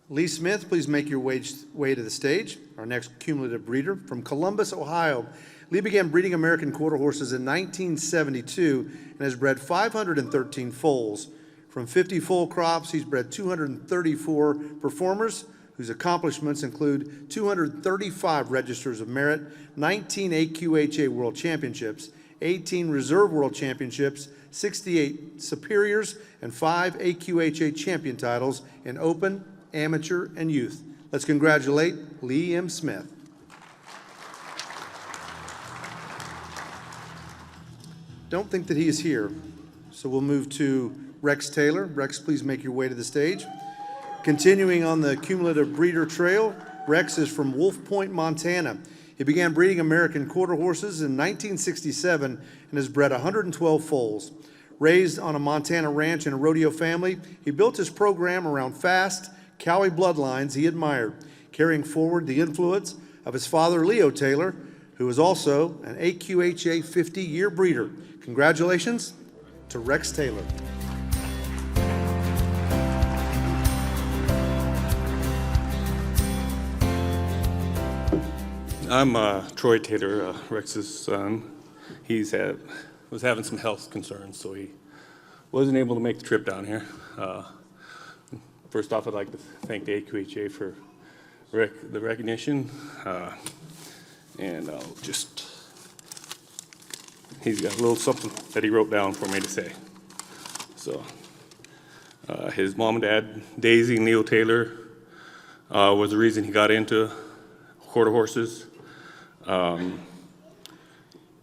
Lee Smith, please make your way to the stage. Our next cumulative breeder from Columbus, Ohio. Lee began breeding American quarter horses in 1972 and has bred 513 foals. From 50 foal crops, he's bred 234 performers, whose accomplishments include 235 registers of merit, 19 AQHA World Championships, 18 Reserve World Championships, 68 Superiors, and 5 AQHA champion titles in Open, Amateur, and Youth. Let's congratulate Lee M. Smith. Don't think that he is here, so we'll move to Rex Taylor. Rex, please make your way to the stage. Continuing on the cumulative breeder trail, Rex is from Wolf Point, Montana. He began breeding American quarter horses in 1967 and has bred 112 foals. Raised on a Montana ranch in a rodeo family, he built his program around fast, Cowie bloodlines he admired, carrying forward the influence of his father, Leo Taylor, who is also an AQHA 50-year breeder. Congratulations to Rex Taylor. I'm Troy Taylor, Rex's son. He's was having some health concerns, so he wasn't able to make the trip down here. First off, I'd like to thank the AQHA for the recognition, and I'll just, he's got a little something that he wrote down for me to say. So, his mom and dad, Daisy and Leo Taylor, was the reason he got into quarter horses. And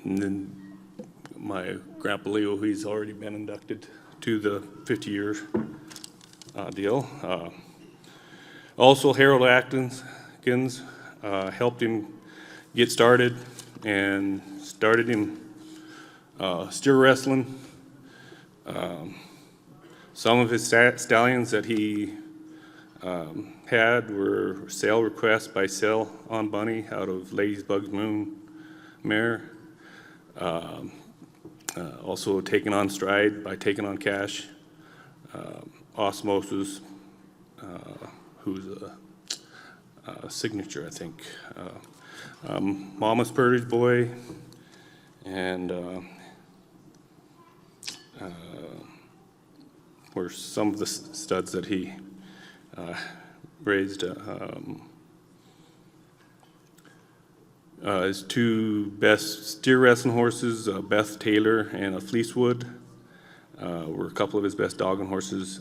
then my grandpa Leo, he's already been inducted to the 50-year deal. Also, Harold Atkins helped him get started and started him steer wrestling. Some of his stallions that he had were sale requests by Sale on Bunny out of Ladysbug's Moon Mare. Also taken on Stride by Taking on Cash. Osmosis, who's a signature, I think. Mama's Purdy's Boy, and were some of the studs that he raised. His two best steer wrestling horses, Beth Taylor and a Fleecewood, were a couple of his best dogging horses,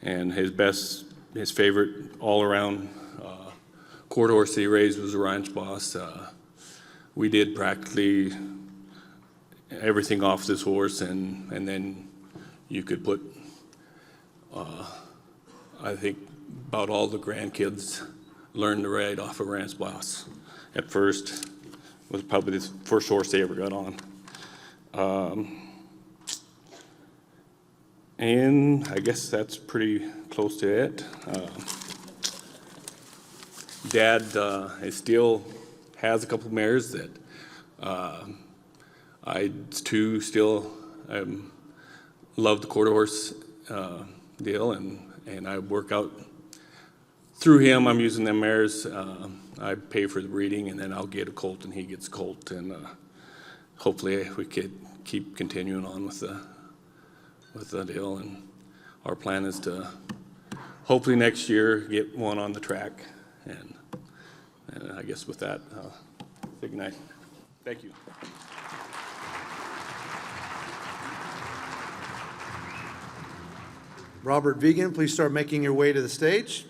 and his favorite all-around quarter horse that he raised was a ranch boss. We did practically everything off this horse, and then you could put, I think, about all the grandkids learned to ride off a ranch boss. At first, was probably the first horse they ever got on. And I guess that's pretty close to it. Dad still has a couple mares that I too still love the quarter horse deal, and I work out through him. I'm using them mares. I pay for the breeding, and then I'll get a colt, and he gets a colt, and hopefully we could keep continuing on with the deal. And our plan is to hopefully next year get one on the track, and I guess with that, say goodnight. Thank you. Robert Vigen, please start making your way to the stage.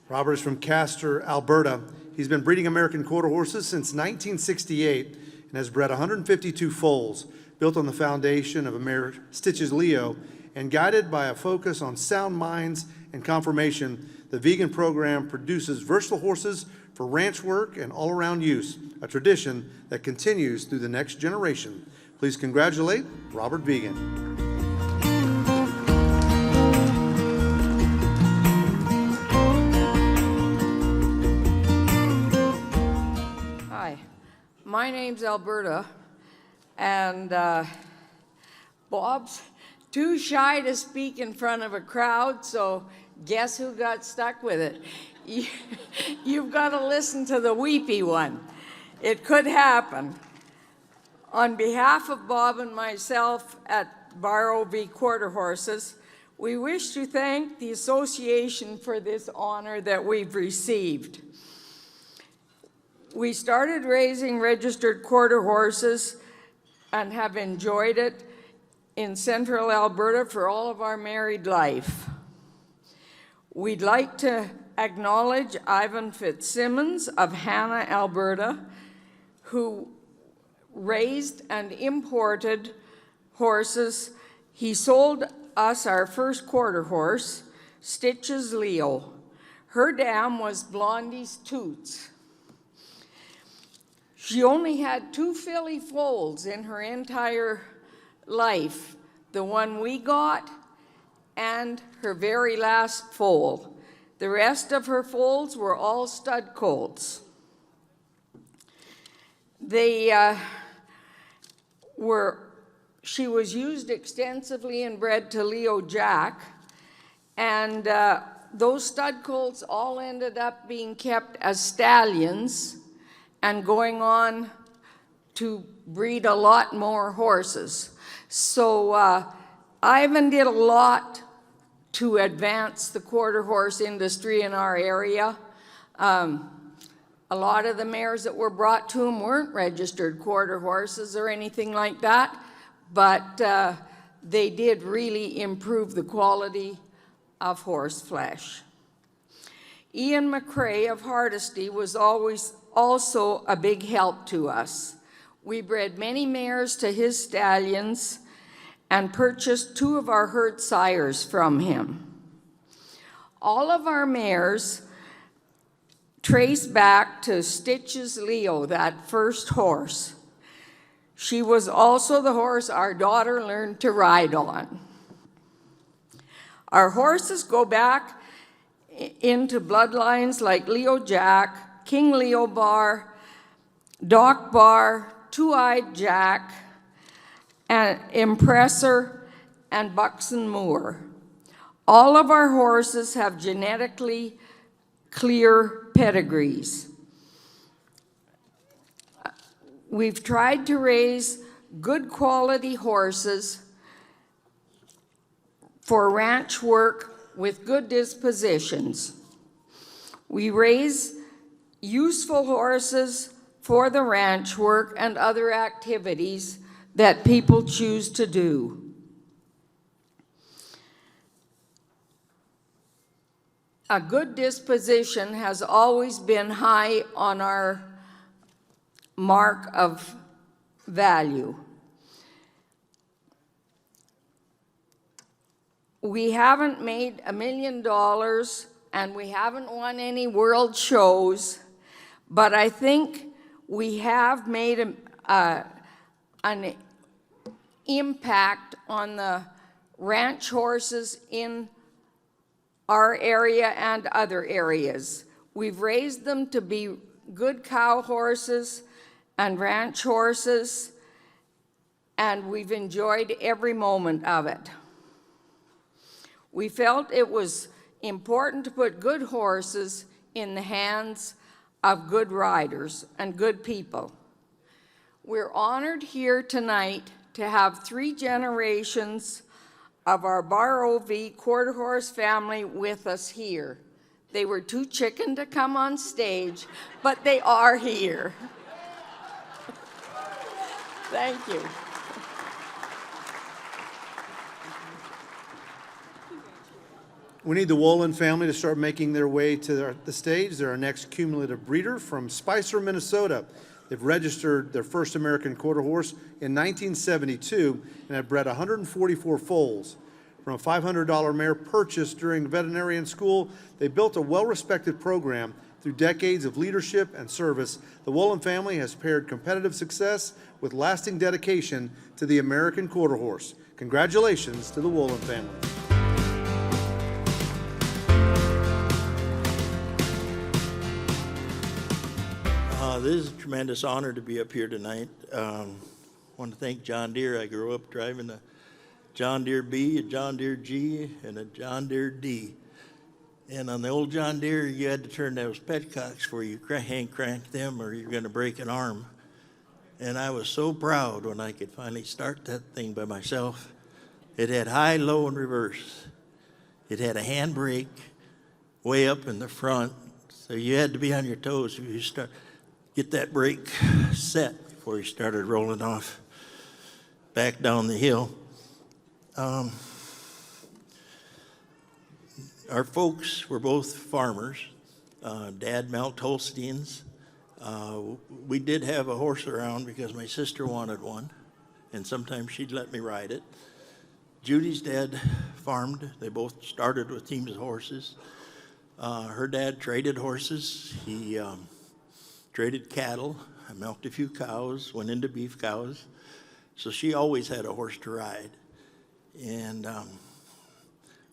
Robert is from Castor, Alberta. He's been breeding American quarter horses since 1968 and has bred 152 foals, built on the foundation of a mare Stitches Leo, and guided by a focus on sound minds and conformation. The Vigen program produces versatile horses for ranch work and all-around use, a tradition that continues through the next generation. Please congratulate Robert Vigen. Hi, my name's Alberta, and Bob's too shy to speak in front of a crowd, so guess who got stuck with it? You've got to listen to the weepy one. It could happen. On behalf of Bob and myself at Barrow v. Quarter Horses, we wish to thank the association for this honor that we've received. We started raising registered quarter horses and have enjoyed it in central Alberta for all of our married life. We'd like to acknowledge Ivan Fitzsimmons of Hanna, Alberta, who raised and imported horses. He sold us our first quarter horse, Stitches Leo. Her dam was Blondie's Toots. She only had 2 filly foals in her entire life, the one we got and her very last foal. The rest of her foals were all stud colts. She was used extensively and bred to Leo Jack, and those stud colts all ended up being kept as stallions and going on to breed a lot more horses. So Ivan did a lot to advance the quarter horse industry in our area. A lot of the mares that were brought to him weren't registered quarter horses or anything like that, but they did really improve the quality of horse flesh. Ian McRae of Hardisty was always also a big help to us. We bred many mares to his stallions and purchased 2 of our herd sires from him. All of our mares trace back to Stitches Leo, that first horse. She was also the horse our daughter learned to ride on. Our horses go back into bloodlines like Leo Jack, King Leo Bar, Doc Bar, Two-Eyed Jack, and Impressor, and Buxton Moor. All of our horses have genetically clear pedigrees. We've tried to raise good quality horses for ranch work with good dispositions. We raise useful horses for the ranch work and other activities that people choose to do. A good disposition has always been high on our mark of value. We haven't made $1 million and we haven't won any world shows, but I think we have made an impact on the ranch horses in our area and other areas. We've raised them to be good cow horses and ranch horses, and we've enjoyed every moment of it. We felt it was important to put good horses in the hands of good riders and good people. We're honored here tonight to have 3 generations of our Bar OV quarter horse family with us here. They were too chicken to come on stage, but they are here. Thank you. We need the Wohlin family to start making their way to the stage. They're our next cumulative breeder from Spicer, Minnesota. They've registered their first American quarter horse in 1972 and have bred 144 foals. From a $500 mare purchased during veterinarian school, they built a well-respected program through decades of leadership and service. The Wohlin family has paired competitive success with lasting dedication to the American quarter horse. Congratulations to the Wohlin family. This is a tremendous honor to be up here tonight. I want to thank John Deere. I grew up driving a John Deere B, a John Deere G, and a John Deere D. And on the old John Deere, you had to turn those petcocks where you hand crank them or you're going to break an arm. And I was so proud when I could finally start that thing by myself. It had high, low, and reverse. It had a handbrake way up in the front, so you had to be on your toes if you get that brake set before you started rolling off back down the hill. Our folks were both farmers. Dad milked Holsteins. We did have a horse around because my sister wanted one, and sometimes she'd let me ride it. Judy's dad farmed. They both started with teams of horses. Her dad traded horses. He traded cattle. I milked a few cows, went into beef cows. So she always had a horse to ride. And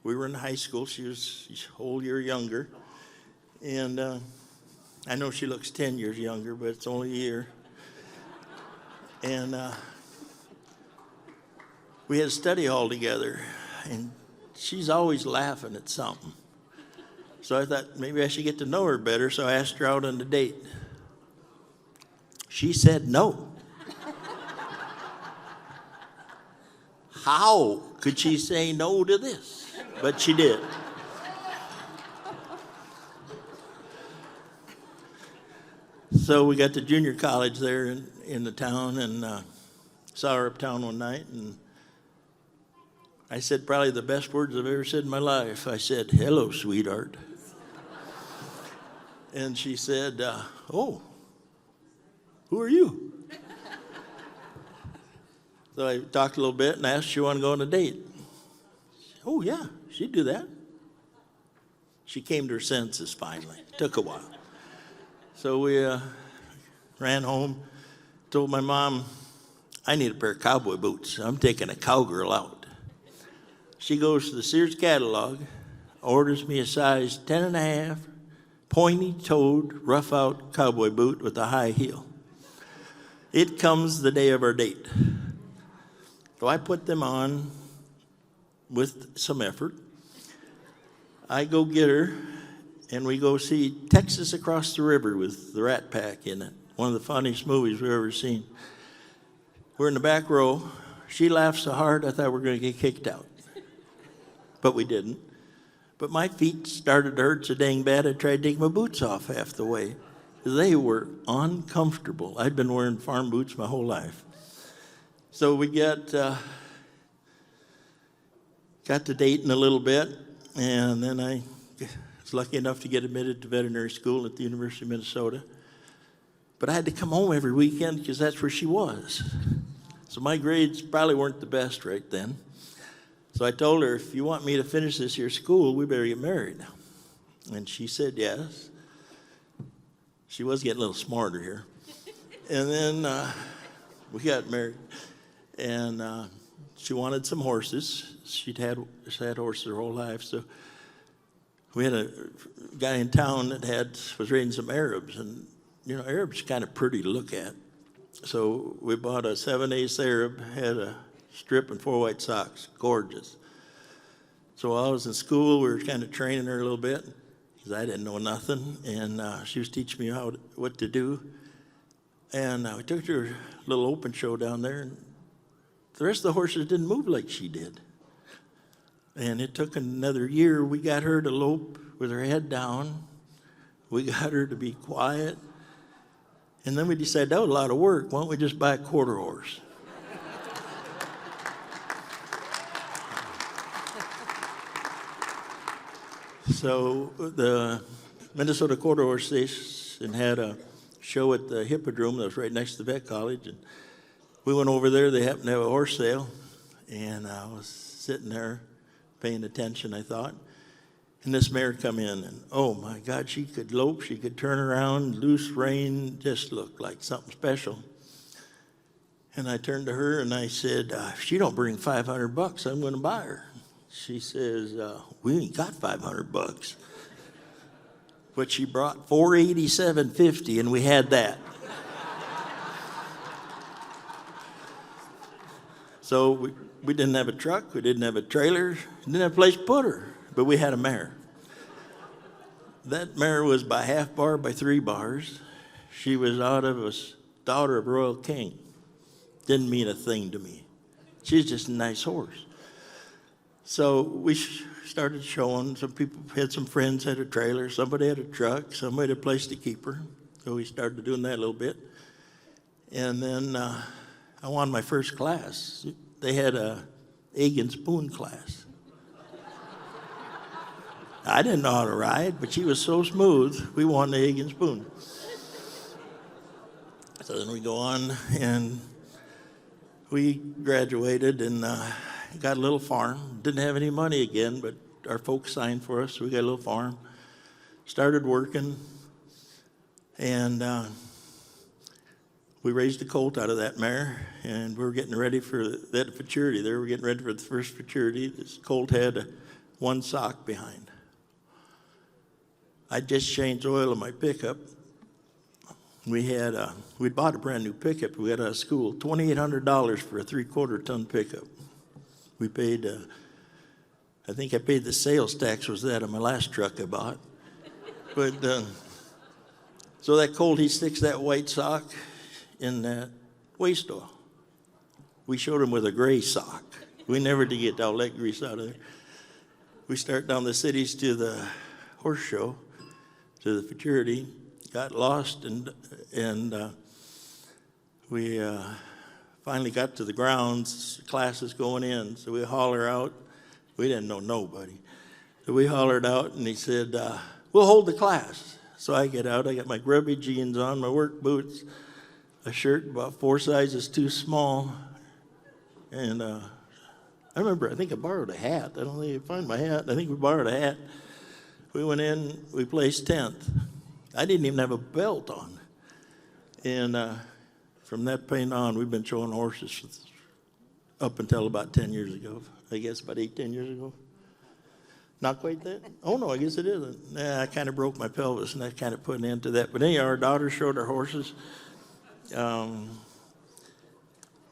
we were in high school. She's a whole year younger. And I know she looks 10 years younger, but it's only a year. And we had a study hall together, and she's always laughing at something. So I thought maybe I should get to know her better, so I asked her out on a date. She said no. How could she say no to this? But she did. So we got to junior college there in the town, and saw her uptown one night, and I said probably the best words I've ever said in my life. I said, "Hello, sweetheart." And she said, "Oh, who are you?" So I talked a little bit and asked if she wanted to go on a date. Oh, yeah, she'd do that. She came to her senses finally. It took a while. So we ran home, told my mom, I need a pair of cowboy boots. I'm taking a cowgirl out. She goes to the Sears catalog, orders me a size 10.5, pointy-toed, rough-out cowboy boot with a high heel. It comes the day of our date. So I put them on with some effort. I go get her, and we go see Texas Across the River with the Rat Pack in it. One of the funniest movies we've ever seen. We're in the back row. She laughed so hard I thought we were going to get kicked out. But we didn't. But my feet started to hurt so dang bad I tried to take my boots off half the way. They were uncomfortable. I'd been wearing farm boots my whole life. So we got to dating a little bit, and then I was was lucky enough to get admitted to veterinary school at the University of Minnesota. But I had to come home every weekend because that's where she was. So my grades probably weren't the best right then. So I told her, if you want me to finish this year school, we better get married. And she said yes. She was getting a little smarter here. And then we got married. And she wanted some horses. She's had horses her whole life. So we had a guy in town that was raising some Arabs. And, you know, Arabs kind of pretty to look at. So we bought a 7/8 Arab, had a strip and 4 white socks, gorgeous. So while I was in school, we were kind of training her a little bit because I didn't know nothing, and she was teaching me what to do. And we took her to a little open show down there, and the rest of the horses didn't move like she did. And it took another year. We got her to lope with her head down. We got her to be quiet. And then we decided that was a lot of work. Why don't we just buy a quarter horse? So the Minnesota Quarter Horse Station had a show at the Hippodrome that was right next to the vet college. And we went over there. They happened to have a horse sale. And I was sitting there paying attention, I thought. And this mare come in, and oh my God, she could lope, she could turn around, loose rein, just looked like something special. And I turned to her and I said, if she don't bring $500, I'm going to buy her. She says, we ain't got $500. But she brought $487.50, and we had that. So we didn't have a truck, we didn't have a trailer, we didn't have a place to put her. But we had a mare. That mare was by half bar by 3 bars. She was out of a daughter of Royal King. Didn't mean a thing to me. She's just a nice horse. So we started showing. Some people had some friends had a trailer. Somebody had a truck. Somebody had a place to keep her. So we started doing that a little bit. And then I won my first class. They had a egg and spoon class. I didn't know how to ride, but she was so smooth, we won the egg and spoon. So then we go on, and we graduated and got a little farm. Didn't have any money again, but our folks signed for us, so we got a little farm. Started working, and we raised a colt out of that mare, and we were getting ready for that futurity there. We were getting ready for the first futurity. This colt had 1 sock behind. I just changed oil in my pickup. We'd bought a brand new pickup. We got out of school, $2,800 for a 3/4 ton pickup. We paid, I think I paid the sales tax was that on my last truck I bought. But, so that colt, he sticks that white sock in that waste oil. We showed him with a gray sock. We never did get all that grease out of there. We start down the cities to the horse show, to the futurity, got lost, and we finally got to the grounds, classes going in, so we holler out. We didn't know nobody. So we hollered out, and he said, we'll hold the class. So I get out, I got my grubby jeans on, my work boots, a shirt about 4 sizes too small, and I remember, I think I borrowed a hat. I don't think I can find my hat. I think we borrowed a hat. We went in, we placed 10th. I didn't even have a belt on. And from that point on, we've been showing horses up until about 10 years ago. I guess about 8, 10 years ago. Not quite that? Oh, no, I guess it isn't. I kind of broke my pelvis, and that kind of put an end to that. But anyhow, our daughter showed our horses.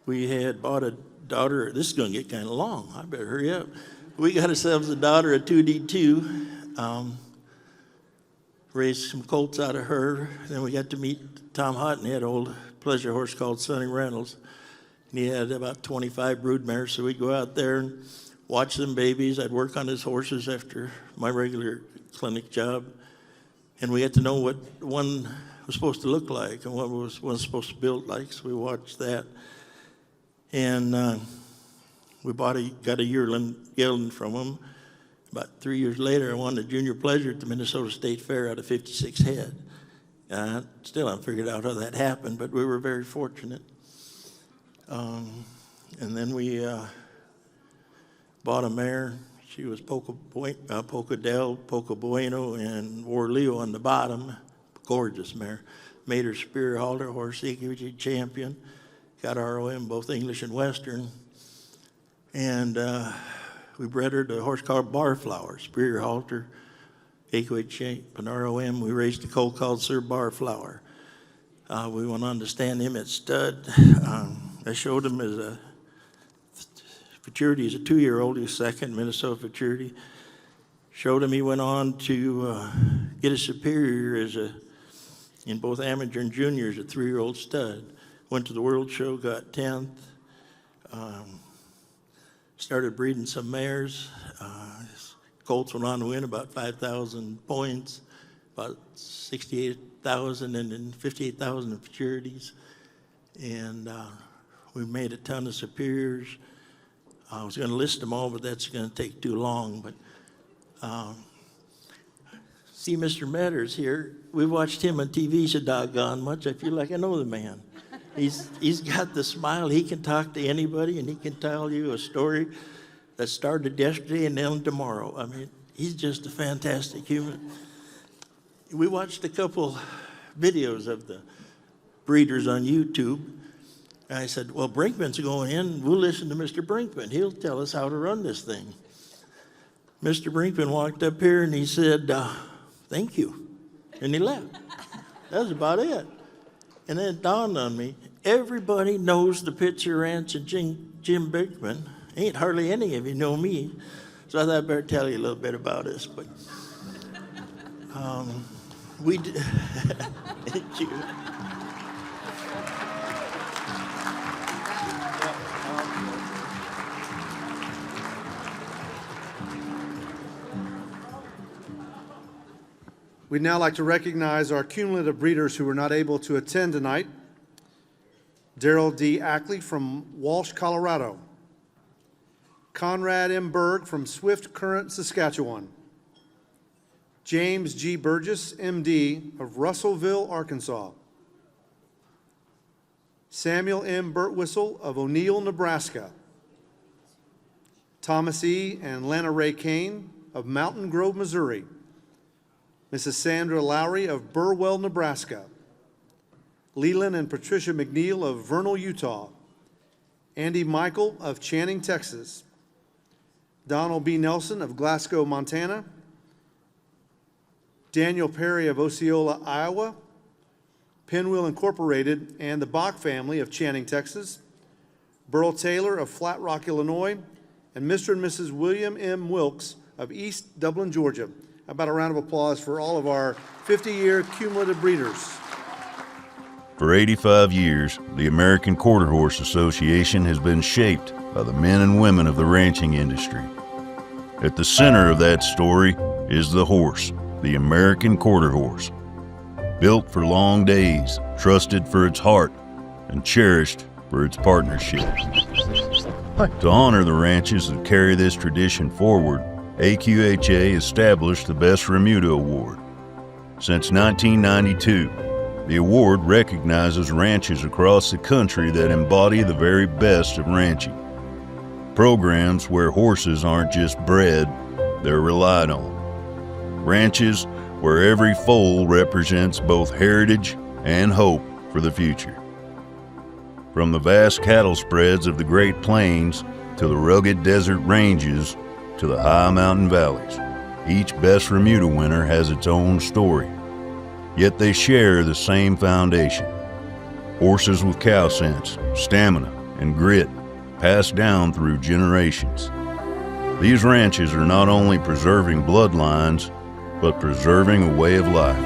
We had bought a daughter. This is going to get kind of long. I better hurry up. We got ourselves a daughter, a 2D2. Raised some colts out of her. Then we got to meet Tom Houghton. He had an old pleasure horse called Sonny Reynolds. And he had about 25 brood mares, so we'd go out there and watch them babies. I'd work on his horses after my regular clinic job. And we had to know what one was supposed to look like and what one was supposed to build like, so we watched that. And we got a yearling gelding from him. About 3 years later, I won the junior pleasure at the Minnesota State Fair out of 56 head. Still haven't figured out how that happened, but we were very fortunate. And then we bought a mare. She was Poca Del, Poca Bueno, and wore Leo on the bottom. Gorgeous mare. Made her spear halter, horse EQHA champion. Got ROM, both English and Western. And we bred her to a horse called Barflower, spear halter, EQHA, and ROM. We raised a colt called Sir Barflower. We went on to stand him at stud. I showed him as a futurity as a 2-year-old. He was second Minnesota futurity. Showed him he went on to get a superior in both amateur and juniors, a 3-year-old stud. Went to the World Show, got 10th. Started breeding some mares. His colts went on to win about 5,000 points, about 68,000 and then 58,000 in futurities. And we made a ton of superiors. I was going to list them all, but that's going to take too long. But see Mr. Metters here. We watched him on TV so doggone much. I feel like I know the man. He's got the smile. He can talk to anybody, and he can tell you a story that started yesterday and ended tomorrow. I mean, he's just a fantastic human. We watched a couple videos of the breeders on YouTube. And I said, well, Brinkman's going in. We'll listen to Mr. Brinkman. He'll tell us how to run this thing. Mr. Brinkman walked up here and he said, thank you. And he left. That was about it. And then it dawned on me, everybody knows the Pitcher Ranch and Jim Brinkman. Ain't hardly any of you know me. So I thought I'd better tell you a little bit about us. But we did. Thank you. We'd now like to recognize our cumulative breeders who were not able to attend tonight. Darrell D. Ackley from Walsh, Colorado. Conrad M. Berg from Swift Current, Saskatchewan. James G. Burgess, M.D. of Russellville, Arkansas. Samuel M. Burtwhistle of O'Neill, Nebraska. Thomas E. and Lana Ray Kane of Mountain Grove, Missouri. Mrs. Sandra Lowry of Burwell, Nebraska. Leland and Patricia McNeil of Vernal, Utah. Andy Michael of Channing, Texas. Donald B. Nelson of Glasgow, Montana. Daniel Perry of Osceola, Iowa. Pinwheel Incorporated and the Bach family of Channing, Texas. Burl Taylor of Flat Rock, Illinois. And Mr. and Mrs. William M. Wilkes of East Dublin, Georgia. How about a round of applause for all of our 50-year cumulative breeders. For 85 years, the American Quarter Horse Association has been shaped by the men and women of the ranching industry. At the center of that story is the horse, the American Quarter Horse. Built for long days, trusted for its heart, and cherished for its partnership. To honor the ranches that carry this tradition forward, AQHA established the Best Remuda Award. Since 1992, the award recognizes ranches across the country that embody the very best of ranching. Programs where horses aren't just bred, they're relied on. Ranches where every foal represents both heritage and hope for the future. From the vast cattle spreads of the Great Plains to the rugged desert ranges to the high mountain valleys, each Best Remuda winner has its own story. Yet they share the same foundation. Horses with cow sense, stamina, and grit passed down through generations. These ranches are not only preserving bloodlines, but preserving a way of life.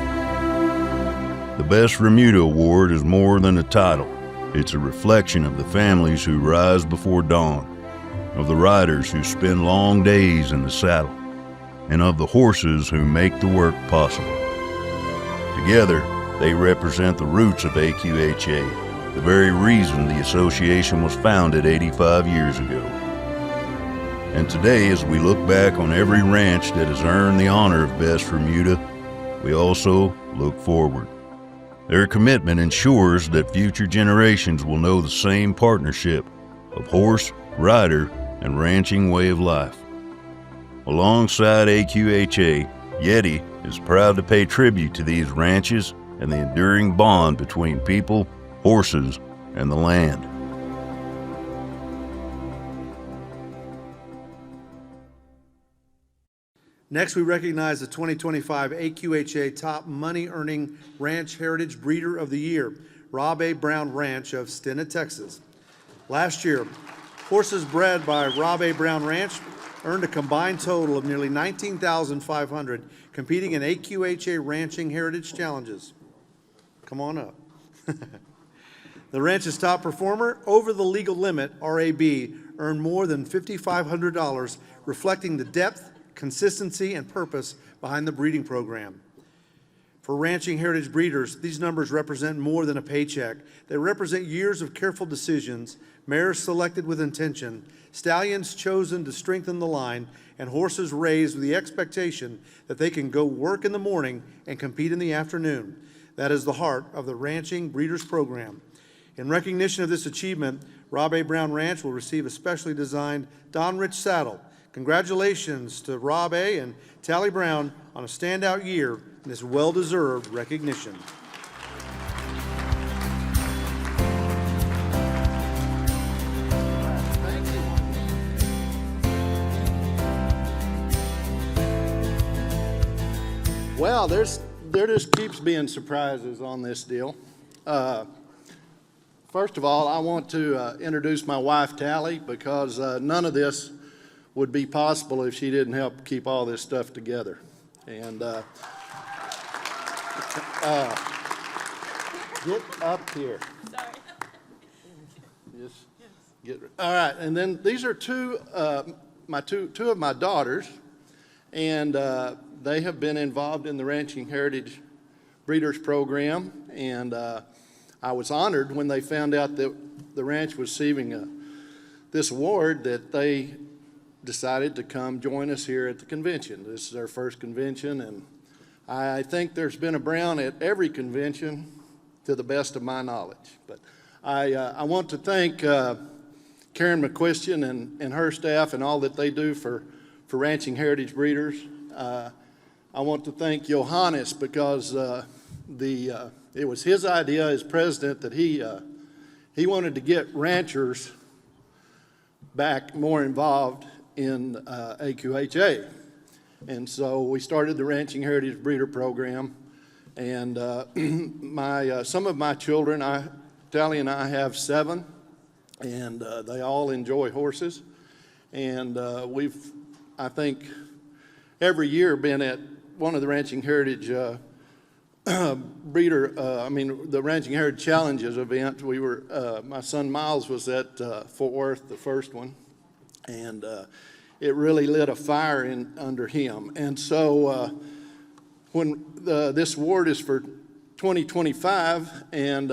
The Best Remuda Award is more than a title. It's a reflection of the families who rise before dawn, of the riders who spend long days in the saddle, and of the horses who make the work possible. Together, they represent the roots of AQHA, the very reason the association was founded 85 years ago. And today, as we look back on every ranch that has earned the honor of Best Bermuda, we also look forward. Their commitment ensures that future generations will know the same partnership of horse, rider, and ranching way of life. Alongside AQHA, Yeti is proud to pay tribute to these ranches and the enduring bond between people, horses, and the land. Next, we recognize the 2025 AQHA Top Money Earning Ranch Heritage Breeder of the Year, Rob A. Brown Ranch of Stenna, Texas. Last year, horses bred by Rob A. Brown Ranch earned a combined total of nearly $19,500 competing in AQHA Ranching Heritage Challenges. Come on up. The ranch's top performer, Over the Legal Limit, RAB, earned more than $5,500, reflecting the depth, consistency, and purpose behind the breeding program. For ranching heritage breeders, these numbers represent more than a paycheck. They represent years of careful decisions, mares selected with intention, stallions chosen to strengthen the line, and horses raised with the expectation that they can go work in the morning and compete in the afternoon. That is the heart of the Ranching Breeders Program. In recognition of this achievement, Rob A. Brown Ranch will receive a specially designed Don Rich saddle. Congratulations to Rob A. and Tally Brown on a standout year in this well-deserved recognition. Well, there just keeps being surprises on this deal. First of all, I want to introduce my wife, Tally, because none of this would be possible if she didn't help keep all this stuff together. And get up here. Sorry. Just get. All right, and then these are two of my daughters, and they have been involved in the Ranching Heritage Breeders Program, and I was honored when they found out that the ranch was receiving this award that they decided to come join us here at the convention. This is their first convention, and I think there's been a Brown at every convention to the best of my knowledge. But I want to thank Karen McQuistion and her staff and all that they do for Ranching Heritage Breeders. I want to thank Johannes because it was his idea as president that he wanted to get ranchers back more involved in AQHA. And so we started the Ranching Heritage Breeder Program. And some of my children, Tally and I have 7, and they all enjoy horses. And we've, I think, every year been at one of the Ranching Heritage the Ranching Heritage Challenges event. We were, my son Miles was at Fort Worth, the first one, and it really lit a fire under him. And so when this award is for 2025, and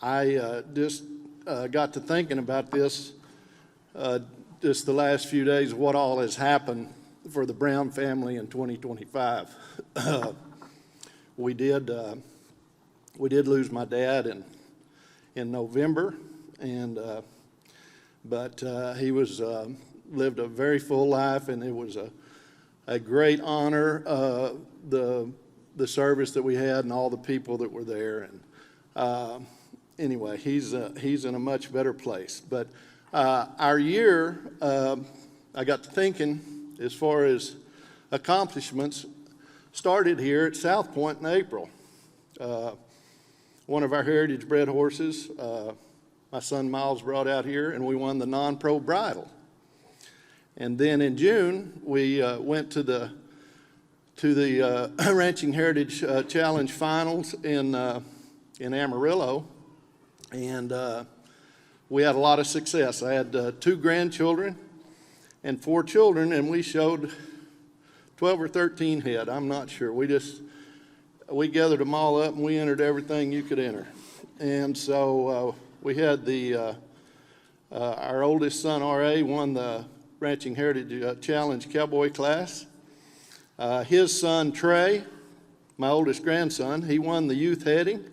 I just got to thinking about this just the last few days, what all has happened for the Brown family in 2025. We did lose my dad in November, and but he was lived a very full life, and it was a great honor, the service that we had and all the people that were there. And anyway, he's in a much better place. But our year, I got to thinking as far as accomplishments, started here at South Point in April. One of our heritage bred horses, my son Miles brought out here, and we won the non-pro bridle. And then in June, we went to the Ranching Heritage Challenge Finals in Amarillo, and we had a lot of success. I had 2 grandchildren and 4 children, and we showed 12 or 13 head, I'm not sure. We we gathered them all up and we entered everything you could enter. And so we had our oldest son, R.A., won the Ranching Heritage Challenge Cowboy class. His son, Trey, my oldest grandson, he won the youth heading,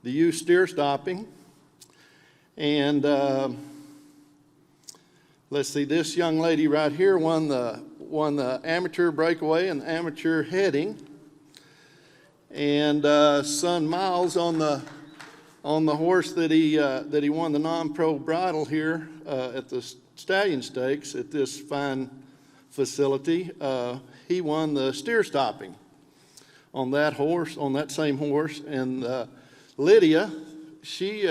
the youth steer stopping, and let's see, this young lady right here won the amateur breakaway and amateur heading, and son Miles on the horse that he won the non-pro bridle here at the Stallion Stakes at this fine facility. He won the steer stopping on that horse, on that same horse, and Lydia, she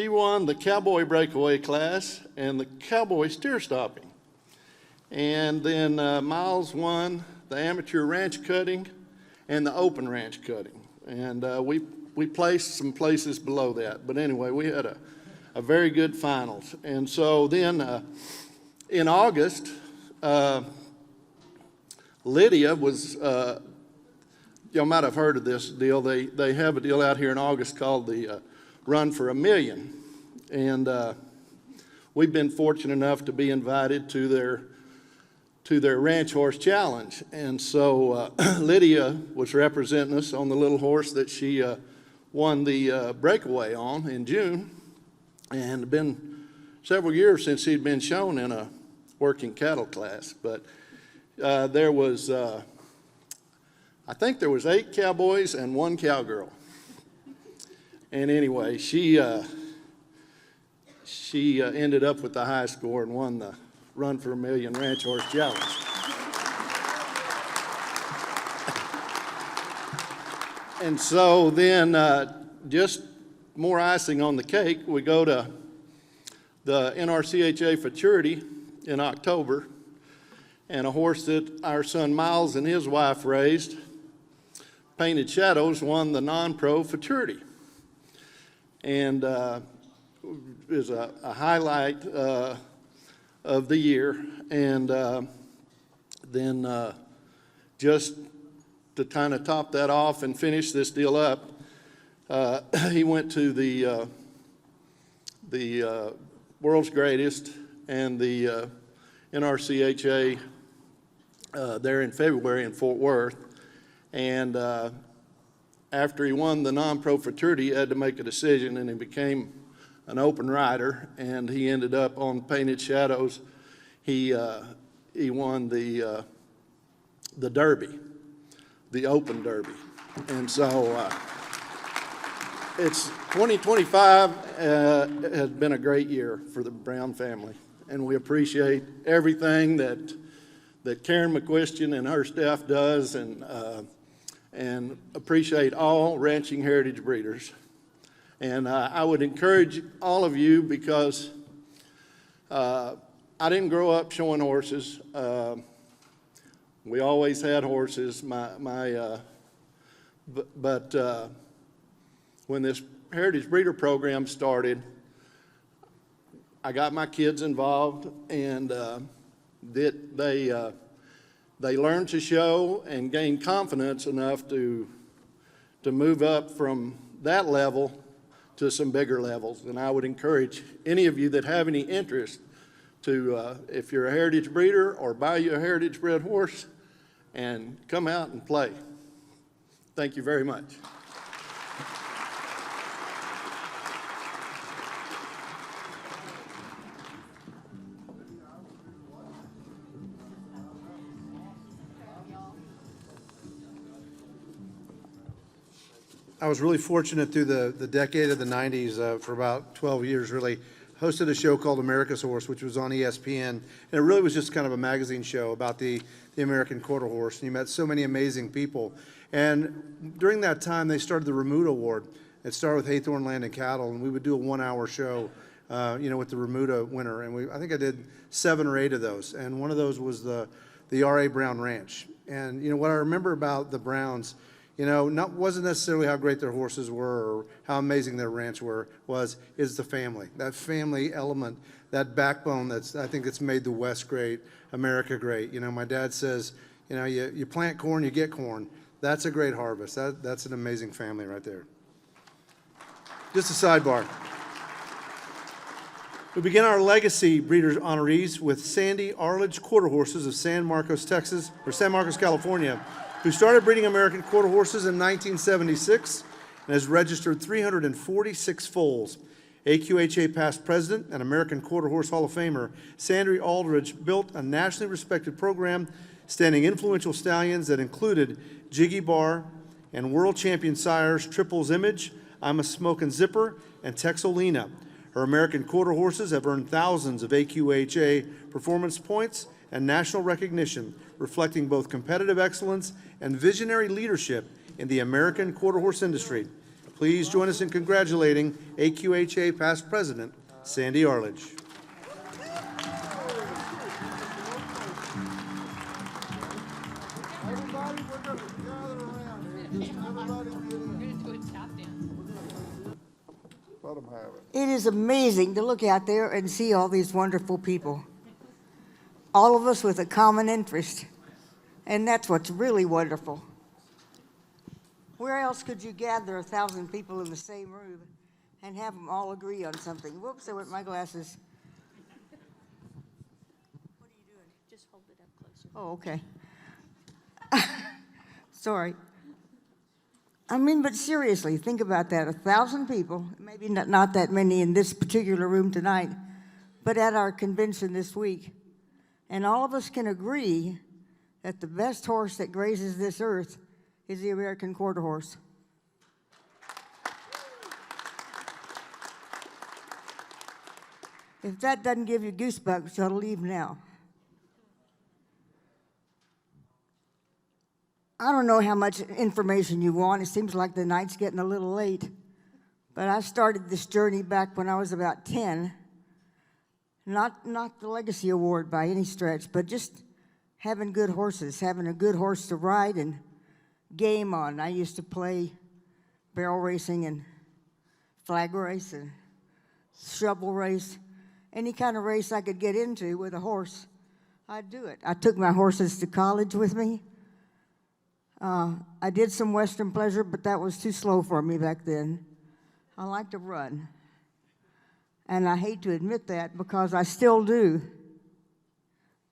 won the cowboy breakaway class and the cowboy steer stopping. And then Miles won the amateur ranch cutting and the open ranch cutting. And we placed some places below that. But anyway, we had a very good finals. And so then in August, Lydia was, y'all might have heard of this deal. They have a deal out here in August called the Run for $1 Million. And we've been fortunate enough to be invited to their Ranch Horse Challenge. And so Lydia was representing us on the little horse that she won the breakaway on in June. And it's been several years since he'd been shown in a working cattle class. But there was, I think there was 8 cowboys and 1 cowgirl. And anyway, she ended up with the high score and won the Run for $1 Million Ranch Horse Challenge. And so then, just more icing on the cake, we go to the NRCHA Futurity in October, and a horse that our son Miles and his wife raised, Painted Shadows, won the non-pro Futurity. And is a highlight of the year. And then just to kind of top that off and finish this deal up, he went to the World's Greatest and the NRCHA there in February in Fort Worth. And after he won the non-pro Futurity, he had to make a decision, and he became an open rider, and he ended up on Painted Shadows. He won the Derby, the Open Derby. And so it's 2025 has been a great year for the Brown family, and we appreciate everything that Karen McQuistion and her staff does, and appreciate all ranching heritage breeders. And I would encourage all of you, because I didn't grow up showing horses. We always had horses. But when this Heritage Breeder program started, I got my kids involved, and they learned to show and gain confidence enough to move up from that level to some bigger levels. And I would encourage any of you that have any interest to, if you're a heritage breeder, or buy you a heritage bred horse and come out and play. Thank you very much. I was really fortunate through the decade of the 90s, for about 12 years really, hosted a show called America's Horse, which was on ESPN. And it really was just kind of a magazine show about the American Quarter Horse. And you met so many amazing people. And during that time, they started the Remuda Award. It started with Haythorne Land and Cattle, and we would do a 1-hour show, with the Remuda winner. And I think I did 7 or 8 of those. And one of those was the R.A. Brown Ranch. And, what I remember about the Browns, wasn't necessarily how great their horses were or how amazing their ranch is the family. That family element, that backbone I think it's made the West great, America great. My dad says, you plant corn, you get corn. That's a great harvest. That's an amazing family right there. Just a sidebar. We begin our legacy breeders honorees with Sandy Arledge quarter horses of San Marcos, California, who started breeding American quarter horses in 1976 and has registered 346 foals. AQHA past president and American Quarter Horse Hall of Famer Sandy Arledge built a nationally respected program standing influential stallions that included Jiggy Bar and world champion sires Triples Image, I'm a Smokin' Zipper, and Texolina. Her American quarter horses have earned thousands of AQHA performance points and national recognition, reflecting both competitive excellence and visionary leadership in the American quarter horse industry. Please join us in congratulating AQHA past president, Sandy Arledge. It is amazing to look out there and see all these wonderful people. All of us with a common interest. And that's what's really wonderful. Where else could you gather 1,000 people in the same room and have them all agree on something? Whoops, I went my glasses. What are you doing? Just hold it up closer. Oh, okay. Sorry. I mean, but seriously, think about that. 1,000 people, maybe not that many in this particular room tonight, but at our convention this week. And all of us can agree that the best horse that grazes this earth is the American quarter horse. If that doesn't give you goosebumps, you'll leave now. I don't know how much information you want. It seems like the night's getting a little late. But I started this journey back when I was about 10. Not the Legacy Award by any stretch, but just having good horses, having a good horse to ride and game on. I used to play barrel racing and flag race and shovel race. Any kind of race I could get into with a horse, I'd do it. I took my horses to college with me. I did some Western pleasure, but that was too slow for me back then. I like to run. And I hate to admit that because I still do.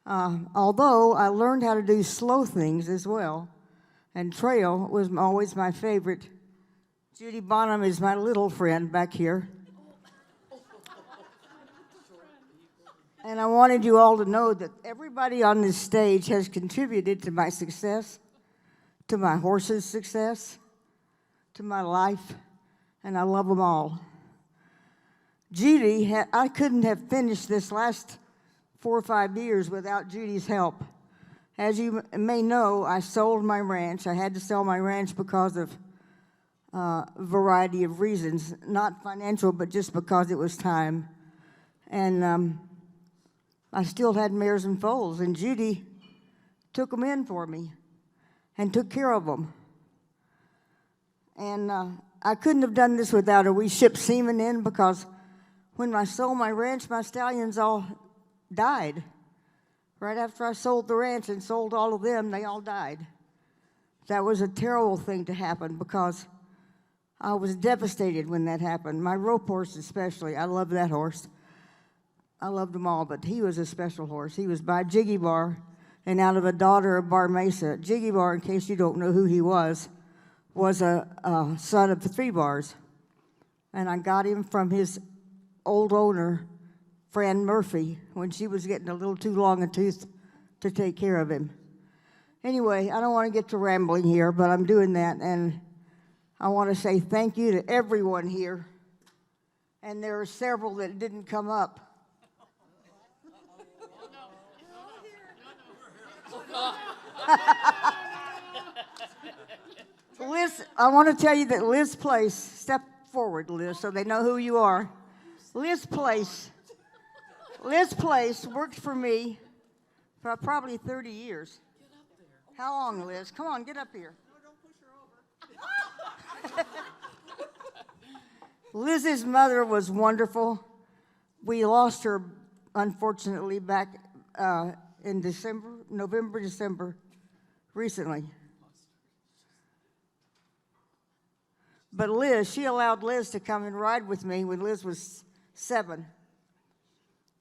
Although I learned how to do slow things as well. And trail was always my favorite. Judy Bonham is my little friend back here. And I wanted you all to know that everybody on this stage has contributed to my success, to my horse's success, to my life, and I love them all. Judy, I couldn't have finished this last 4 or 5 years without Judy's help. As you may know, I sold my ranch. I had to sell my ranch because of a variety of reasons, not financial, but just because it was time. And I still had mares and foals, and Judy took them in for me and took care of them. And I couldn't have done this without her. We shipped semen in because when I sold my ranch, my stallions all died. Right after I sold the ranch and sold all of them, they all died. That was a terrible thing to happen because I was devastated when that happened. My rope horse especially. I love that horse. I loved them all, but he was a special horse. He was by Jiggy Bar and out of a daughter of Bar Mesa. Jiggy Bar, in case you don't know who he was a son of the 3 Bars. And I got him from his old owner, Fran Murphy, when she was getting a little too long a tooth to take care of him. Anyway, I don't want to get to rambling here, but I'm doing that, and I want to say thank you to everyone here. And there are several that didn't come up. Liz, I want to tell you that Liz Place, step forward, Liz, so they know who you are. Liz Place worked for me for probably 30 years. How long, Liz? Come on, get up here. No, don't push her over. Liz's mother was wonderful. We lost her, unfortunately, back in November, December, recently. But Liz, she allowed Liz to come and ride with me when Liz was 7.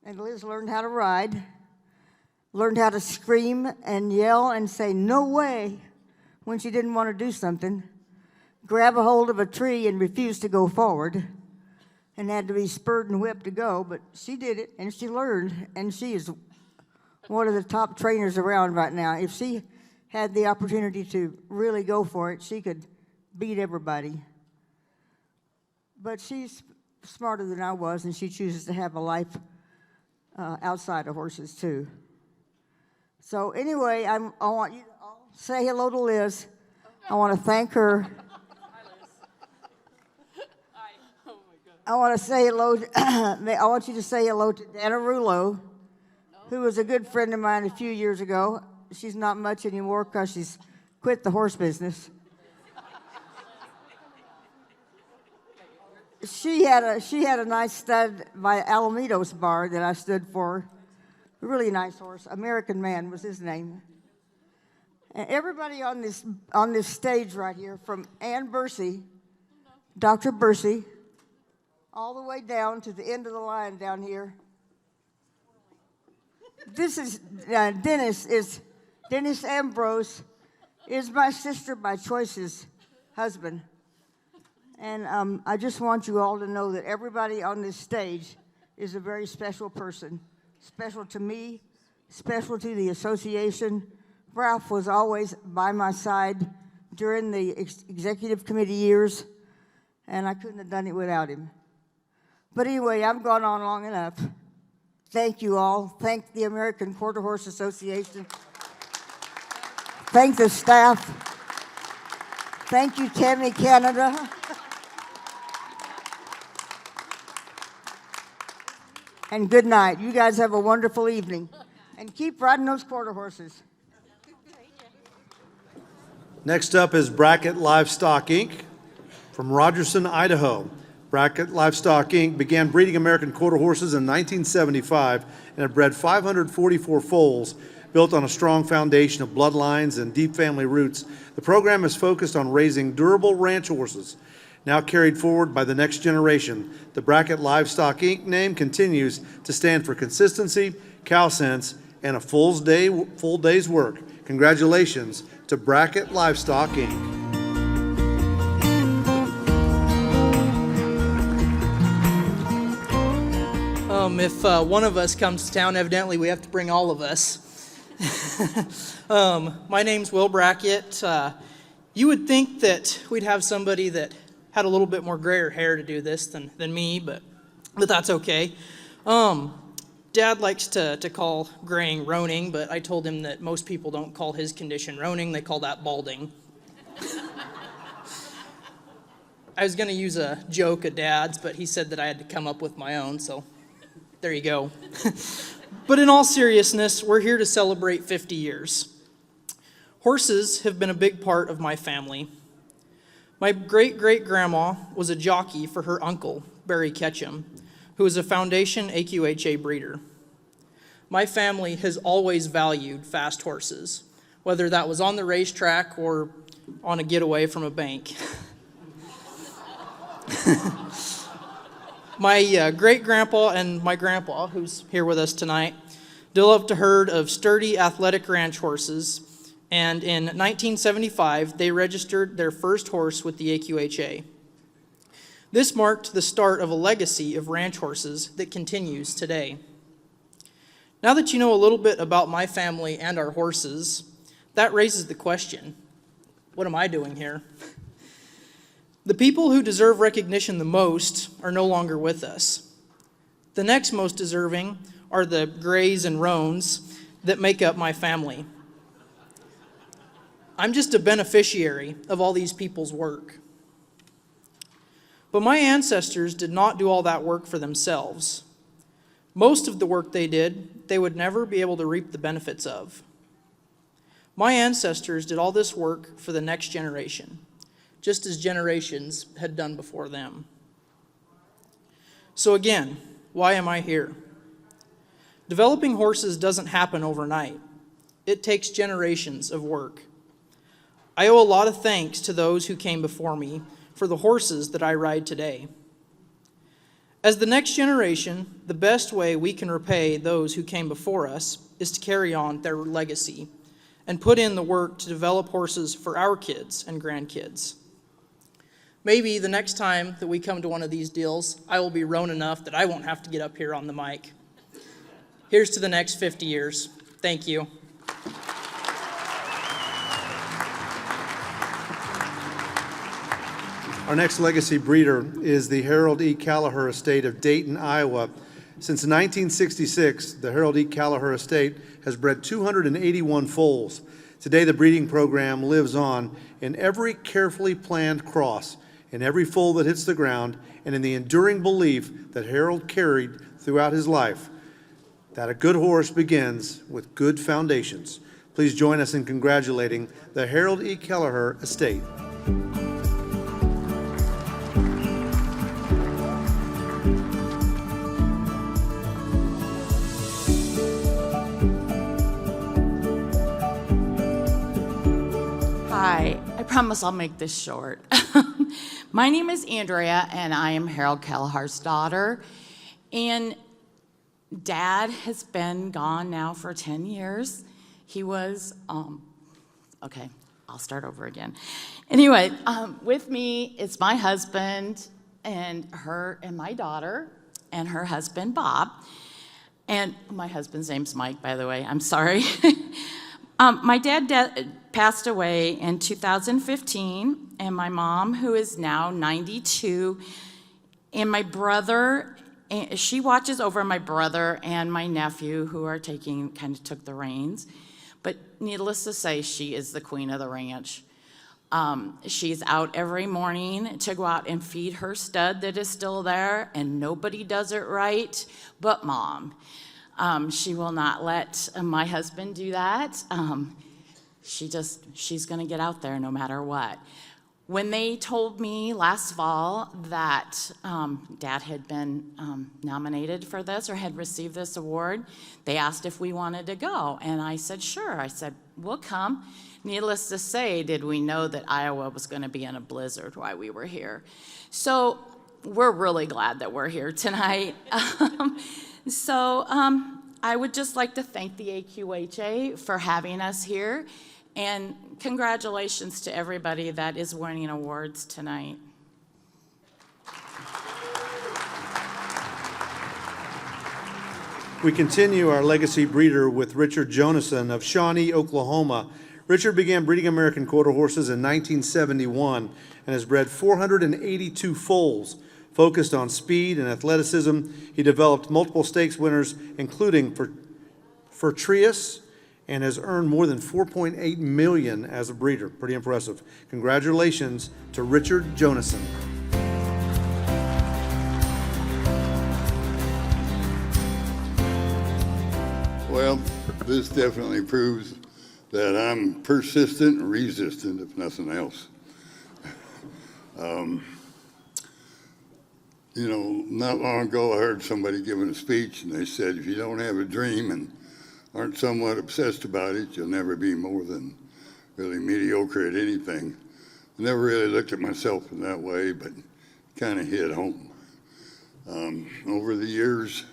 And Liz learned how to ride, learned how to scream and yell and say, "No way," when she didn't want to do something, grab a hold of a tree and refuse to go forward, and had to be spurred and whipped to go. But she did it, and she learned, and she is one of the top trainers around right now. If she had the opportunity to really go for it, she could beat everybody. But she's smarter than I was, and she chooses to have a life outside of horses, too. So anyway, I want you to all say hello to Liz. I want to thank her. I want to say hello. I want you to say hello to Dana Rulo, who was a good friend of mine a few years ago. She's not much anymore because she's quit the horse business. She had a nice stud by Alamitos Bar that I stood for. A really nice horse. American Man was his name. And everybody on this stage right here, from Ann Bursey, Dr. Bursey, all the way down to the end of the line down here. This is Dennis Ambrose is my sister by choice's husband. And I just want you all to know that everybody on this stage is a very special person. Special to me, special to the association. Ralph was always by my side during the executive committee years, and I couldn't have done it without him. But anyway, I've gone on long enough. Thank you all. Thank the American Quarter Horse Association. Thank the staff. Thank you, Tammy Canada. And good night. You guys have a wonderful evening. And keep riding those quarter horses. Next up is Brackett Livestock Inc. from Rogerson, Idaho. Brackett Livestock Inc. began breeding American quarter horses in 1975 and have bred 544 foals built on a strong foundation of bloodlines and deep family roots. The program is focused on raising durable ranch horses, now carried forward by the next generation. The Brackett Livestock Inc. name continues to stand for consistency, cow sense, and a full day's work. Congratulations to Brackett Livestock Inc. If one of us comes to town, evidently we have to bring all of us. My name's Will Brackett. You would think that we'd have somebody that had a little bit more grayer hair to do this than me, but that's okay. Dad likes to call graying roaning, but I told him that most people don't call his condition roaning, they call that balding. I was going to use a joke of Dad's, but he said that I had to come up with my own, so there you go. But in all seriousness, we're here to celebrate 50 years. Horses have been a big part of my family. My great-great-grandma was a jockey for her uncle, Barry Ketchum, who was a Foundation AQHA breeder. My family has always valued fast horses, whether that was on the racetrack or on a getaway from a bank. My great-grandpa and my grandpa, who's here with us tonight, developed a herd of sturdy athletic ranch horses, and in 1975, they registered their first horse with the AQHA. This marked the start of a legacy of ranch horses that continues today. Now that you know a little bit about my family and our horses, that raises the question, what am I doing here? The people who deserve recognition the most are no longer with us. The next most deserving are the Grays and Roans that make up my family. I'm just a beneficiary of all these people's work. But my ancestors did not do all that work for themselves. Most of the work they did, they would never be able to reap the benefits of. My ancestors did all this work for the next generation, just as generations had done before them. So again, why am I here? Developing horses doesn't happen overnight. It takes generations of work. I owe a lot of thanks to those who came before me for the horses that I ride today. As the next generation, the best way we can repay those who came before us is to carry on their legacy and put in the work to develop horses for our kids and grandkids. Maybe the next time that we come to one of these deals, I will be roan enough that I won't have to get up here on the mic. Here's to the next 50 years. Thank you. Our next legacy breeder is the Harold E. Kalahar Estate of Dayton, Iowa. Since 1966, the Harold E. Kalahar Estate has bred 281 foals. Today, the breeding program lives on in every carefully planned cross, in every foal that hits the ground, and in the enduring belief that Harold carried throughout his life, that a good horse begins with good foundations. Please join us in congratulating the Harold E. Kalahar Estate. Hi, I promise I'll make this short. My name is Andrea, and I am Harold Kalahar's daughter. And Dad has been gone now for 10 years. He was, okay, I'll start over again. Anyway, with me is my husband and my daughter and her husband, Bob. And my husband's name's Mike, by the way, I'm sorry. My dad passed away in 2015, and my mom, who is now 92, and my brother, she watches over my brother and my nephew, who are kind of took the reins. But needless to say, she is the queen of the ranch. She's out every morning to go out and feed her stud that is still there, and nobody does it right but Mom. She will not let my husband do that. She's gonna get out there no matter what. When they told me last fall that Dad had been nominated for this or had received this award, they asked if we wanted to go, and I said, sure. I said, we'll come. Needless to say, did we know that Iowa was gonna be in a blizzard while we were here. So we're really glad that we're here tonight. I would just like to thank the AQHA for having us here, and congratulations to everybody that is winning awards tonight. We continue our legacy breeder with Richard Joneson of Shawnee, Oklahoma. Richard began breeding American quarter horses in 1971 and has bred 482 foals. Focused on speed and athleticism, he developed multiple stakes winners, including for Trias, and has earned more than $4.8 million as a breeder. Pretty impressive. Congratulations to Richard Joneson. Well, this definitely proves that I'm persistent and resistant, if nothing else. You know, not long ago I heard somebody giving a speech, and they said, if you don't have a dream and aren't somewhat obsessed about it, you'll never be more than really mediocre at anything. I never really looked at myself in that way, but kind of hit home. Over the years,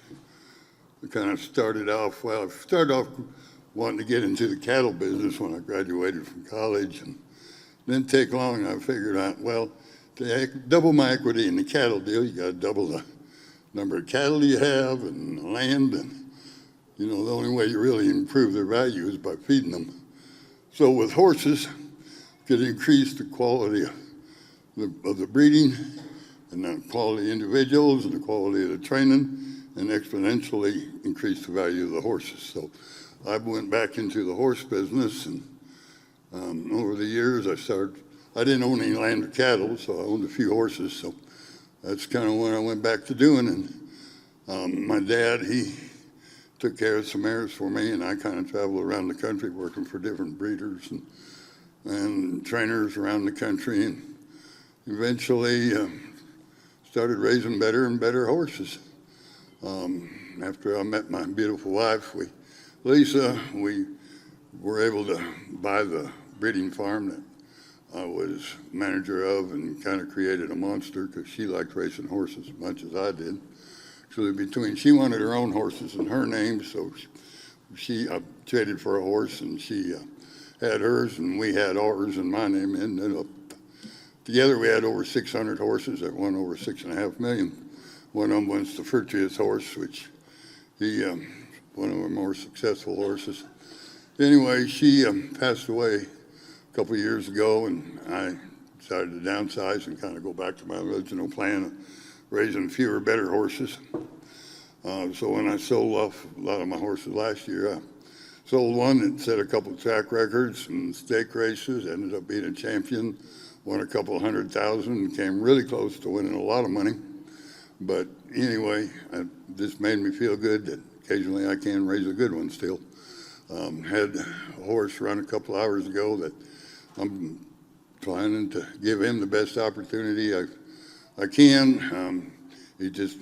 I kind of started off wanting to get into the cattle business when I graduated from college, and didn't take long. I figured out, well, to double my equity in the cattle deal, you got to double the number of cattle you have and the land, and you know, the only way you really improve their value is by feeding them. So with horses, could increase the quality of the breeding and the quality of individuals and the quality of the training, and exponentially increase the value of the horses. So I went back into the horse business, and over the years I didn't own any land or cattle, so I owned a few horses, so that's kind of what I went back to doing. And my dad, he took care of some mares for me, and I kind of traveled around the country working for different breeders and trainers around the country, and eventually started raising better and better horses. After I met my beautiful wife, Lisa, we were able to buy the breeding farm that I was manager of and kind of created a monster because she liked racing horses as much as I did. So she wanted her own horses in her name, so she traded for a horse, and she had hers, and we had ours in my name. And together we had over 600 horses that won over $6.5 million. One of them was the Virtuous horse, which one of our more successful horses. Anyway, she passed away a couple of years ago, and I decided to downsize and kind of go back to my original plan of raising fewer, better horses. So when I sold off a lot of my horses last year, I sold one that set a couple of track records and stake races, ended up being a champion, won a couple of $100,000, and came really close to winning a lot of money. But anyway, this made me feel good that occasionally I can raise a good one still. Had a horse run a couple hours ago that I'm planning to give him the best opportunity I can. He just,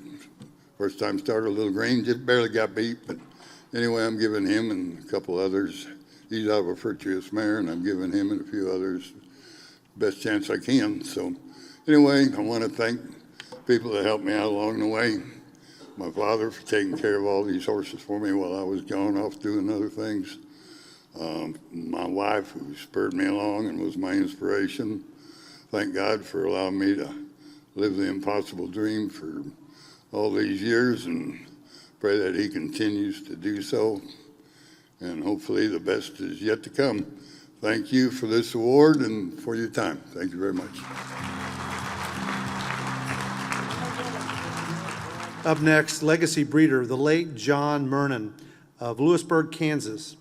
first time starter, a little green, just barely got beat. But anyway, I'm giving him and a couple others, he's out of a Virtuous mare, and I'm giving him and a few others the best chance I can. So anyway, I want to thank people that helped me out along the way. My father for taking care of all these horses for me while I was gone off doing other things. My wife, who spurred me along and was my inspiration. Thank God for allowing me to live the impossible dream for all these years, and pray that he continues to do so. And hopefully the best is yet to come. Thank you for this award and for your time. Thank you very much. Up next, legacy breeder, the late Jon Murnane of Lewisburg, Kansas.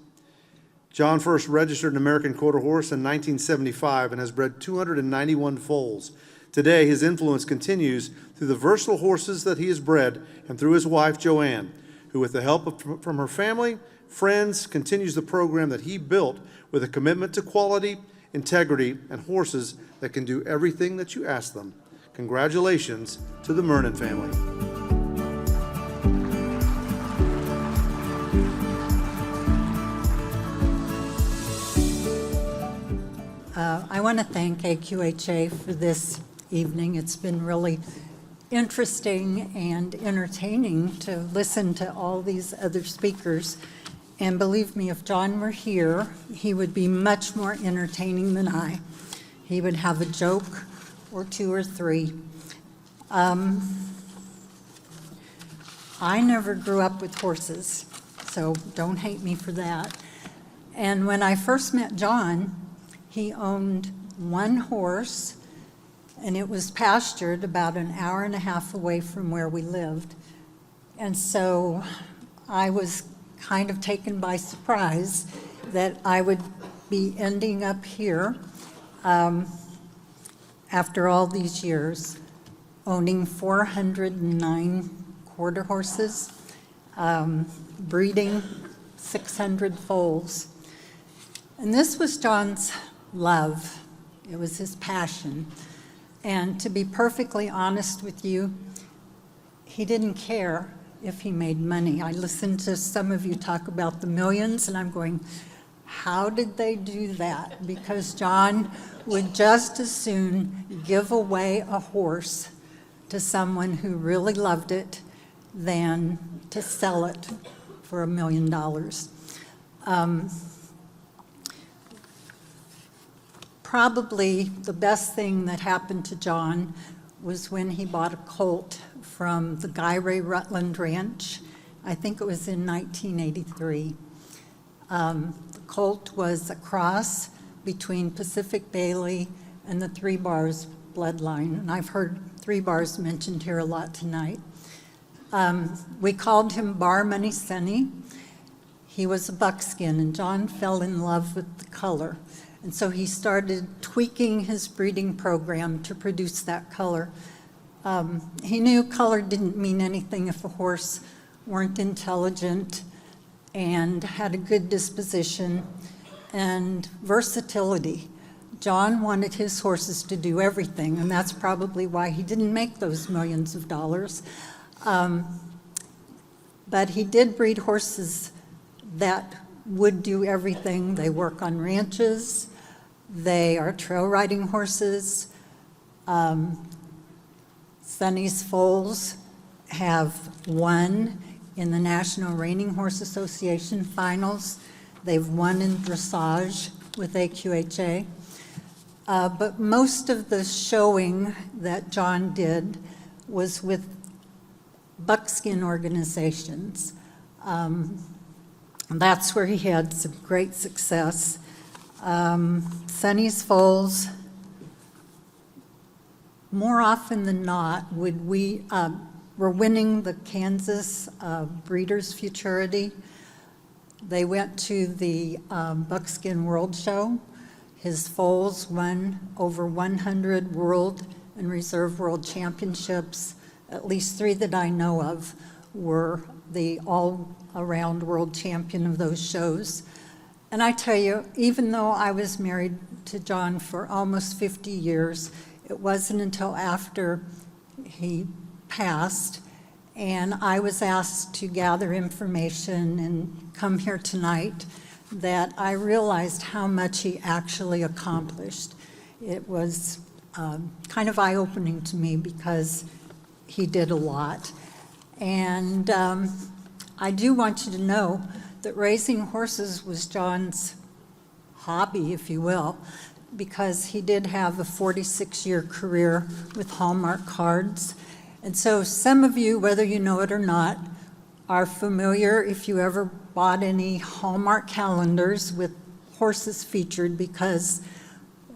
Jon first registered an American Quarter Horse in 1975 and has bred 291 foals. Today, his influence continues through the versatile horses that he has bred and through his wife, Joanne, who, with the help from her family, friends, continues the program that he built with a commitment to quality, integrity, and horses that can do everything that you ask them. Congratulations to the Murnane family. I want to thank AQHA for this evening. It's been really interesting and entertaining to listen to all these other speakers. And believe me, if Jon were here, he would be much more entertaining than I. He would have a joke or two or three. I never grew up with horses, so don't hate me for that. And when I first met Jon, he owned one horse, and it was pastured about an hour and a half away from where we lived. And so I was kind of taken by surprise that I would be ending up here after all these years, owning 409 quarter horses, breeding 600 foals. And this was Jon's love. It was his passion. And to be perfectly honest with you, he didn't care if he made money. I listened to some of you talk about the millions, and I'm going, how did they do that? Because Jon would just as soon give away a horse to someone who really loved it than to sell it for $1 million. Probably the best thing that happened to Jon was when he bought a colt from the Guy Ray Rutland Ranch. I think it was in 1983. The colt was a cross between Pacific Bailey and the Three Bars bloodline, and I've heard Three Bars mentioned here a lot tonight. We called him Bar Money Sonny. He was a buckskin, and Jon fell in love with the color. And so he started tweaking his breeding program to produce that color. He knew color didn't mean anything if a horse weren't intelligent and had a good disposition and versatility. Jon wanted his horses to do everything, and that's probably why he didn't make those millions of dollars. But he did breed horses that would do everything. They work on ranches. They are trail riding horses. Sonny's foals have won in the National Reining Horse Association finals. They've won in dressage with AQHA. But most of the showing that Jon did was with buckskin organizations. That's where he had some great success. Sonny's foals, more often than not, were winning the Kansas Breeders Futurity. They went to the Buckskin World Show. His foals won over 100 World and Reserve World Championships. At least 3 that I know of were the all-around world champion of those shows. And I tell you, even though I was married to Jon for almost 50 years, it wasn't until after he passed and I was asked to gather information and come here tonight that I realized how much he actually accomplished. It was kind of eye-opening to me because he did a lot. And I do want you to know that raising horses was Jon's hobby, if you will, because he did have a 46-year career with Hallmark cards. And so some of you, whether you know it or not, are familiar if you ever bought any Hallmark calendars with horses featured, because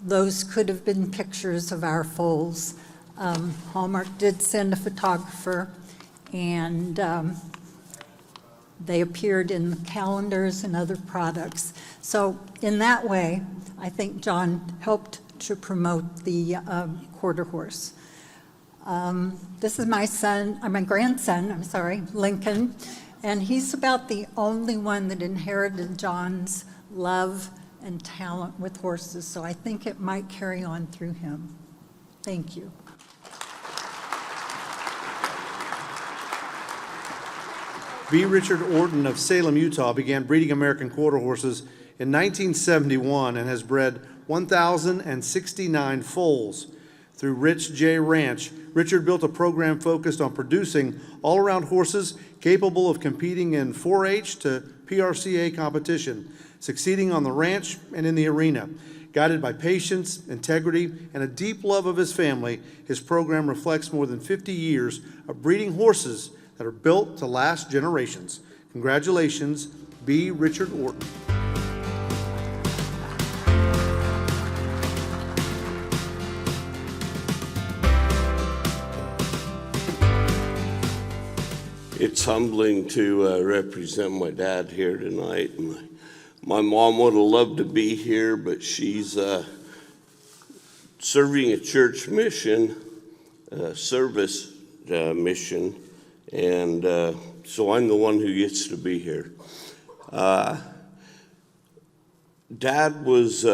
those could have been pictures of our foals. Hallmark did send a photographer, and they appeared in the calendars and other products. So in that way, I think Jon helped to promote the quarter horse. This is my grandson, Lincoln, and he's about the only one that inherited Jon's love and talent with horses, so I think it might carry on through him. Thank you. B. Richard Orton of Salem, Utah began breeding American quarter horses in 1971 and has bred 1,069 foals. Through Rich J. Ranch, Richard built a program focused on producing all-around horses capable of competing in 4-H to PRCA competition, succeeding on the ranch and in the arena. Guided by patience, integrity, and a deep love of his family, his program reflects more than 50 years of breeding horses that are built to last generations. Congratulations, B. Richard Orton. It's humbling to represent my dad here tonight. My mom would have loved to be here, but she's serving a church mission, service mission, and so I'm the one who gets to be here. Dad was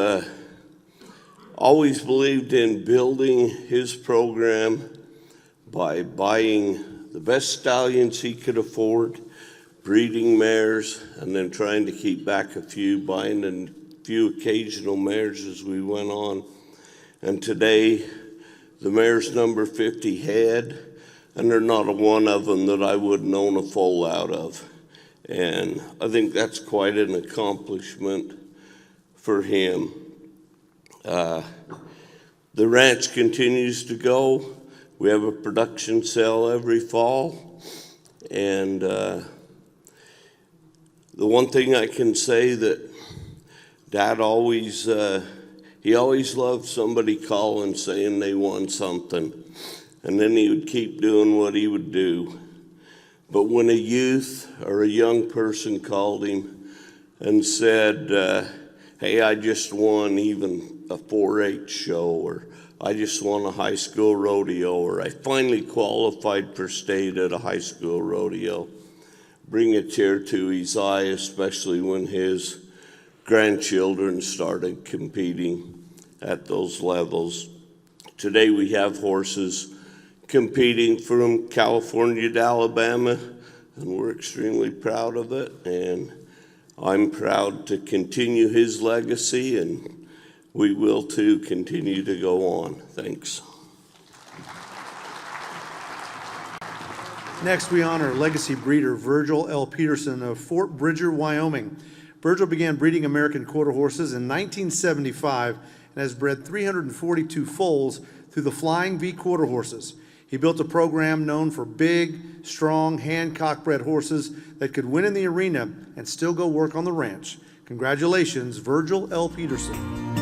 always believed in building his program by buying the best stallions he could afford, breeding mares, and then trying to keep back a few, buying a few occasional mares as we went on. And today, the mares number 50 head, and there's not a one of them that I wouldn't own a foal out of. And I think that's quite an accomplishment for him. The ranch continues to go. We have a production sale every fall, and the one thing I can say that Dad always, he always loved somebody calling saying they won something, and then he would keep doing what he would do. But when a youth or a young person called him and said, hey, I just won even a 4-H show, or I just won a high school rodeo, or I finally qualified for state at a high school rodeo, bring a tear to his eye, especially when his grandchildren started competing at those levels. Today we have horses competing from California to Alabama, and we're extremely proud of it, and I'm proud to continue his legacy, and we will too continue to go on. Thanks. Next, we honor legacy breeder Virgil L. Peterson of Fort Bridger, Wyoming. Virgil began breeding American quarter horses in 1975 and has bred 342 foals through the Flying V quarter horses. He built a program known for big, strong, Hancock-bred horses that could win in the arena and still go work on the ranch. Congratulations, Virgil L. Peterson.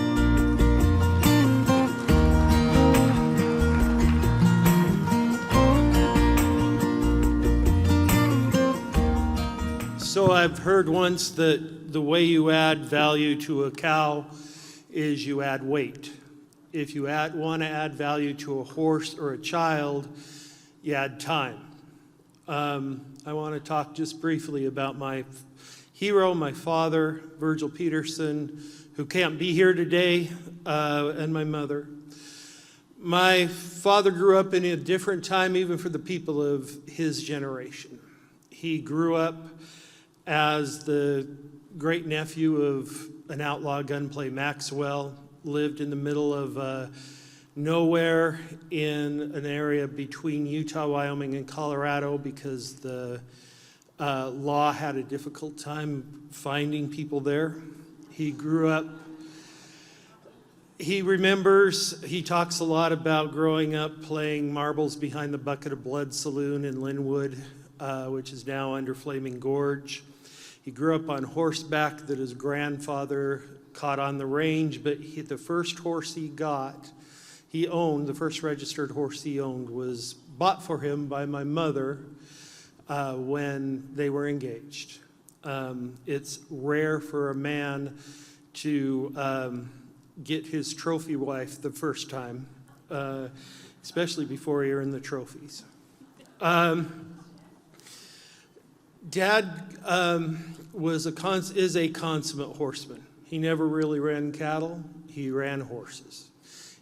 So I've heard once that the way you add value to a cow is you add weight. If you want to add value to a horse or a child, you add time. I want to talk just briefly about my hero, my father, Virgil Peterson, who can't be here today, and my mother. My father grew up in a different time even for the people of his generation. He grew up as the great nephew of an outlaw gunplay, Maxwell, lived in the middle of nowhere in an area between Utah, Wyoming, and Colorado because the law had a difficult time finding people there. He grew up, he remembers, he talks a lot about growing up playing marbles behind the Bucket of Blood Saloon in Linwood, which is now under Flaming Gorge. He grew up on horseback that his grandfather caught on the range, but the first horse he owned, the first registered horse he owned was bought for him by my mother when they were engaged. It's rare for a man to get his trophy wife the first time, especially before he earned the trophies. Dad is a consummate horseman. He never really ran cattle, he ran horses.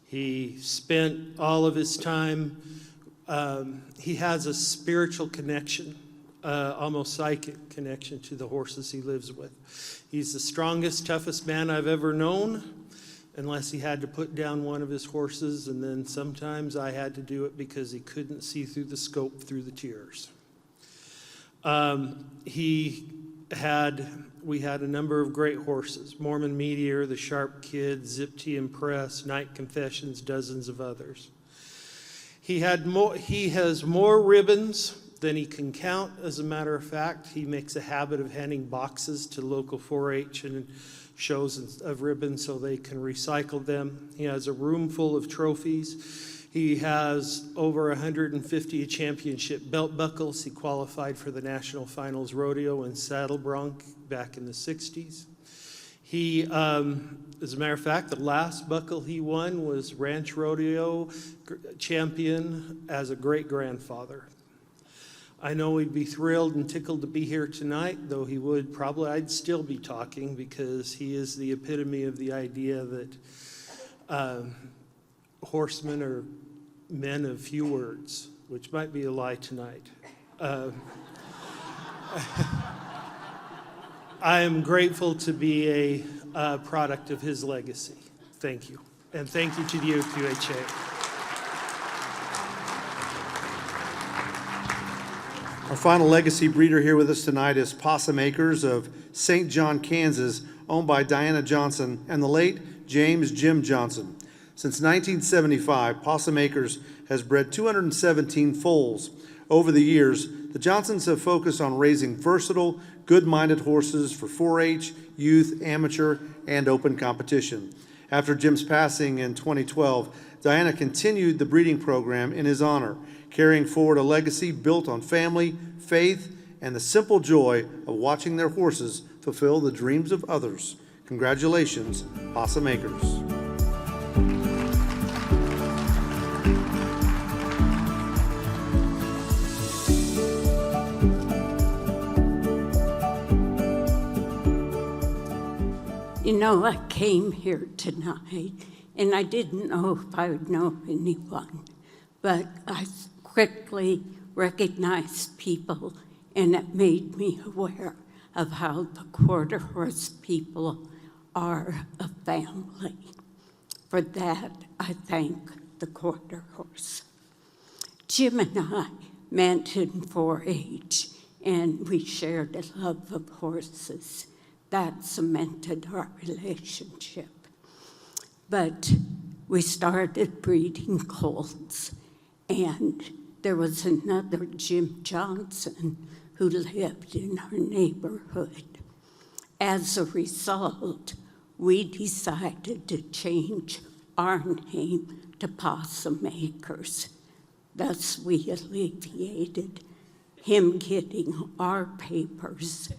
He spent all of his time, he has a spiritual connection, almost psychic connection to the horses he lives with. He's the strongest, toughest man I've ever known, unless he had to put down one of his horses, and then sometimes I had to do it because he couldn't see through the scope through the tears. We had a number of great horses, Mormon Meteor, the Sharp Kid, Zip T Impress, Night Confessions, dozens of others. He has more ribbons than he can count. As a matter of fact, he makes a habit of handing boxes to local 4-H and shows of ribbons so they can recycle them. He has a room full of trophies. He has over 150 championship belt buckles. He qualified for the National Finals Rodeo in Saddle Bronc back in the 60s. He, as a matter of fact, the last buckle he won was Ranch Rodeo champion as a great-grandfather. I know he'd be thrilled and tickled to be here tonight, though he would probably, I'd still be talking because he is the epitome of the idea that horsemen are men of few words, which might be a lie tonight. I am grateful to be a product of his legacy. Thank you. And thank you to the AQHA. Our final legacy breeder here with us tonight is Possum Acres of St. John, Kansas, owned by Diana Johnson and the late James Jim Johnson. Since 1975, Possum Acres has bred 217 foals. Over the years, the Johnsons have focused on raising versatile, good-minded horses for 4-H, youth, amateur, and open competition. After Jim's passing in 2012, Diana continued the breeding program in his honor, carrying forward a legacy built on family, faith, and the simple joy of watching their horses fulfill the dreams of others. Congratulations, Possum Acres. You know, I came here tonight, and I didn't know if I would know anyone, but I quickly recognized people, and it made me aware of how the quarter horse people are a family. For that, I thank the quarter horse. Jim and I met in 4-H, and we shared a love of horses. That cemented our relationship. But we started breeding colts, and there was another Jim Johnson who lived in our neighborhood. As a result, we decided to change our name to Possum Acres. Thus, we alleviated him getting our papers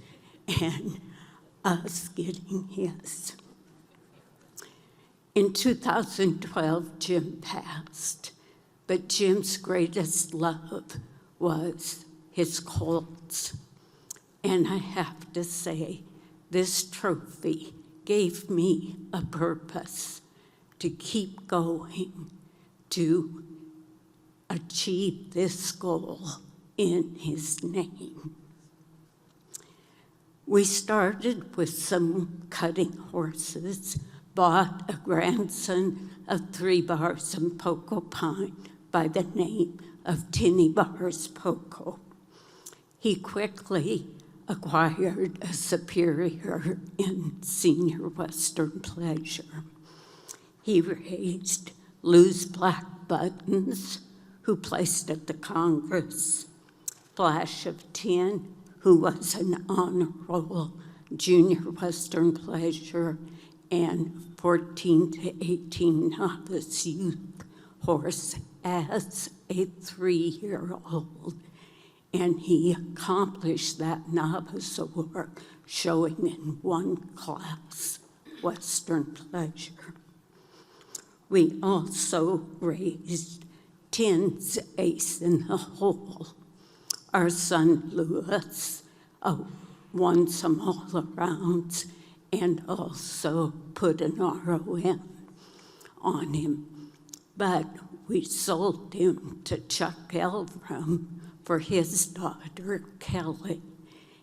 and us getting his. In 2012, Jim passed, but Jim's greatest love was his colts. And I have to say, this trophy gave me a purpose to keep going, to achieve this goal in his name. We started with some cutting horses, bought a grandson of 3 Bars and Poco Pine by the name of Tinny Bars Poco. He quickly acquired a superior in Senior Western Pleasure. He raised Lou's Black Buttons, who placed at the Congress, Flash of Tin, who was an honor roll Junior Western Pleasure and 14 to 18 novice youth horse as a 3-year-old. And he accomplished that novice award showing in 1 class, Western Pleasure. We also raised Tin's Ace in the Hole. Our son Lewis won some all-arounds and also put an ROM on him. But we sold him to Chuck Elram for his daughter, Kelly.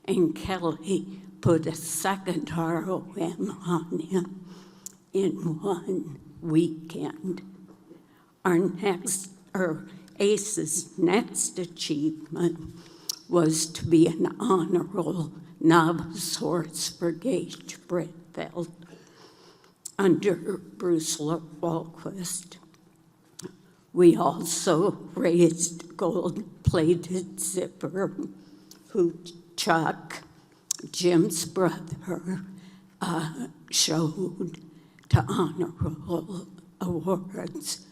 And Kelly put a second ROM on him in 1 weekend. Ace's next achievement was to be an honor roll novice horse for Gage Britfeld under Bruce Walquist. We also raised gold-plated Zipper, who Chuck, Jim's brother, showed to honor roll awards.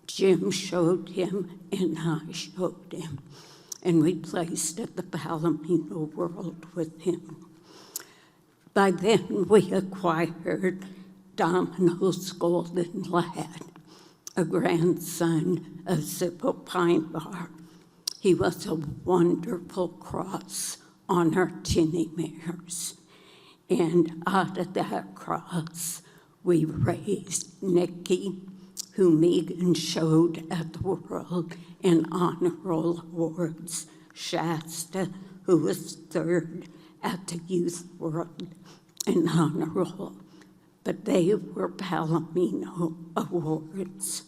Jim showed him and I showed him, and we placed at the Palomino World with him. By then, we acquired Domino's Golden Lad, a grandson of Zippo Pine Bar. He was a wonderful cross on our tinny mares. And out of that cross, we raised Nikki, who Megan showed at the World and Honor Roll Awards, Shasta, who was 3rd at the Youth World and Honor Roll, but they were Palomino Awards.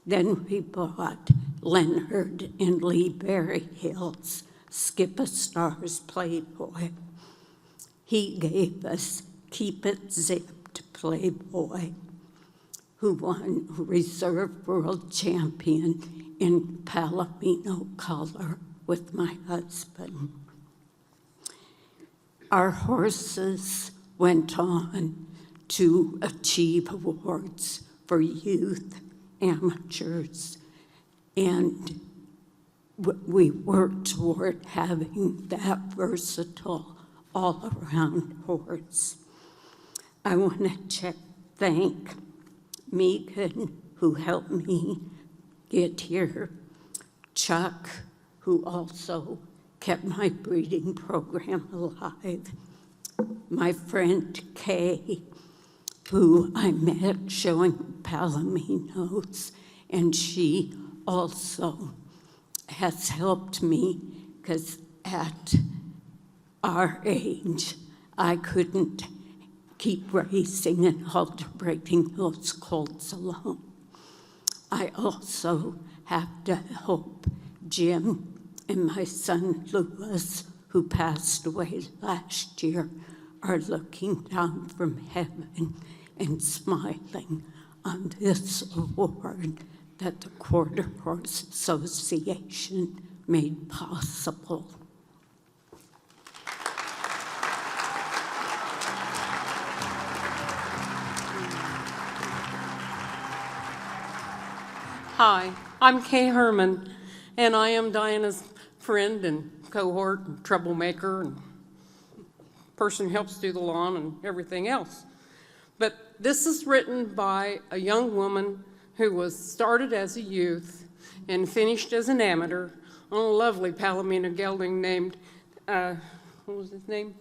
Then we bought Leonard and Lee Berryhill's Skip a Star's Playboy. He gave us Keep It Zipped Playboy, who won Reserve World Champion in Palomino color with my husband. Our horses went on to achieve awards for youth, amateurs, and we worked toward having that versatile, all-around horse. I want to thank Megan, who helped me get here, Chuck, who also kept my breeding program alive, my friend Kay, who I met showing Palominos, and she also has helped me because at our age, I couldn't keep raising and halter-breeding those colts alone. I also have to hope Jim and my son Louis, who passed away last year, are looking down from heaven and smiling on this award that the Quarter Horse Association made possible. Hi, I'm Kay Herman, and I am Diana's friend and cohort and troublemaker and person who helps do the lawn and everything else. But this is written by a young woman who was started as a youth and finished as an amateur on a lovely Palomino gelding named, what was his name?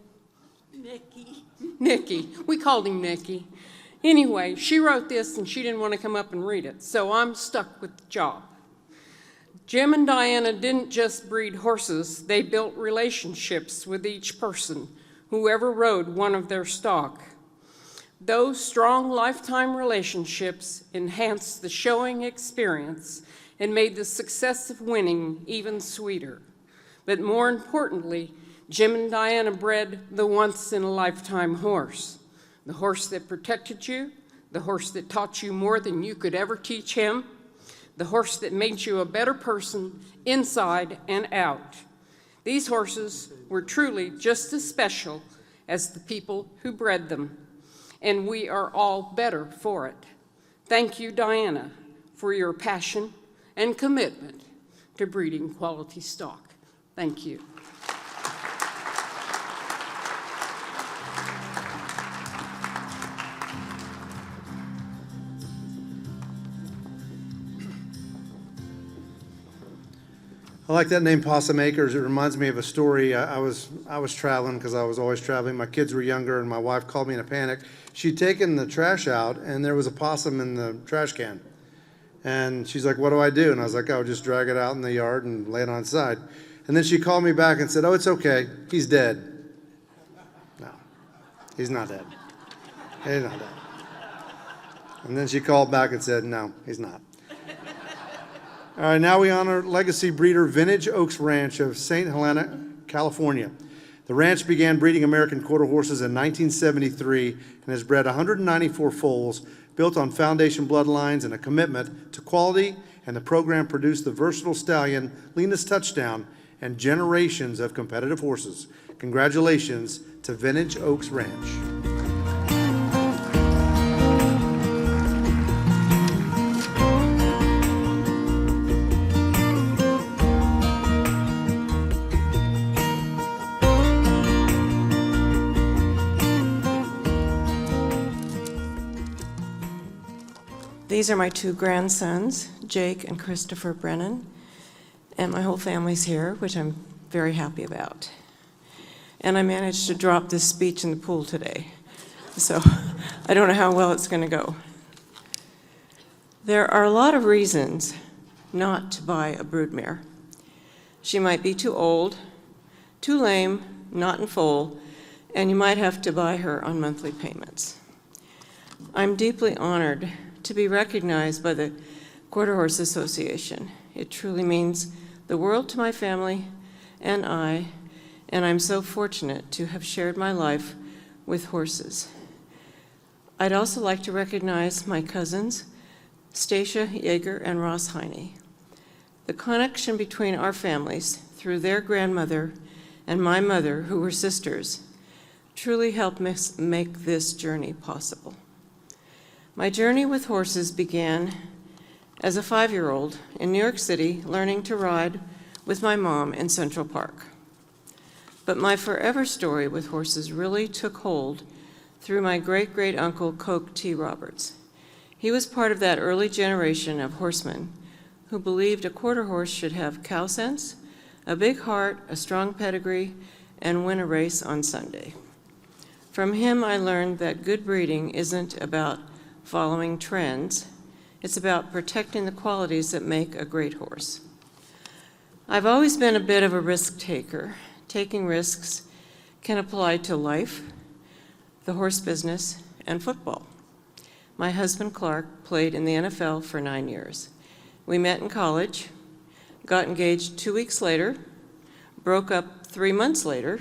Nicky. We called him Nicky. Anyway, she wrote this and she didn't want to come up and read it, so I'm stuck with the job. Jim and Diana didn't just breed horses, they built relationships with each person, whoever rode one of their stock. Those strong lifetime relationships enhanced the showing experience and made the success of winning even sweeter. But more importantly, Jim and Diana bred the once-in-a-lifetime horse. The horse that protected you, the horse that taught you more than you could ever teach him, the horse that made you a better person inside and out. These horses were truly just as special as the people who bred them, and we are all better for it. Thank you, Diana, for your passion and commitment to breeding quality stock. Thank you. I like that name, Possum Acres. It reminds me of a story. I was traveling because I was always traveling. My kids were younger, and my wife called me in a panic. She'd taken the trash out, and there was a possum in the trash can. And she's like, "What do I do?" And I was like, "Oh, just drag it out in the yard and lay it on its side." And then she called me back and said, "Oh, it's okay. He's dead." No, he's not dead. He's not dead. And then she called back and said, "No, he's not." All right, now we honor legacy breeder Vintage Oaks Ranch of St. Helena, California. The ranch began breeding American quarter horses in 1973 and has bred 194 foals built on foundation bloodlines and a commitment to quality, and the program produced the versatile stallion Lena's Touchdown and generations of competitive horses. Congratulations to Vintage Oaks Ranch. These are my two grandsons, Jake and Christopher Brennan, and my whole family's here, which I'm very happy about. And I managed to drop this speech in the pool today, so I don't know how well it's going to go. There are a lot of reasons not to buy a broodmare. She might be too old, too lame, not in foal, and you might have to buy her on monthly payments. I'm deeply honored to be recognized by the Quarter Horse Association. It truly means the world to my family and I'm so fortunate to have shared my life with horses. I'd also like to recognize my cousins, Stacia Yeager and Ross Heine. The connection between our families through their grandmother and my mother, who were sisters, truly helped make this journey possible. My journey with horses began as a 5-year-old in New York City, learning to ride with my mom in Central Park. But my forever story with horses really took hold through my great-great-uncle, Coke T. Roberts. He was part of that early generation of horsemen who believed a quarter horse should have cow sense, a big heart, a strong pedigree, and win a race on Sunday. From him, I learned that good breeding isn't about following trends. It's about protecting the qualities that make a great horse. I've always been a bit of a risk taker. Taking risks can apply to life, the horse business, and football. My husband, Clark, played in the NFL for 9 years. We met in college, got engaged 2 weeks later, broke up 3 months later,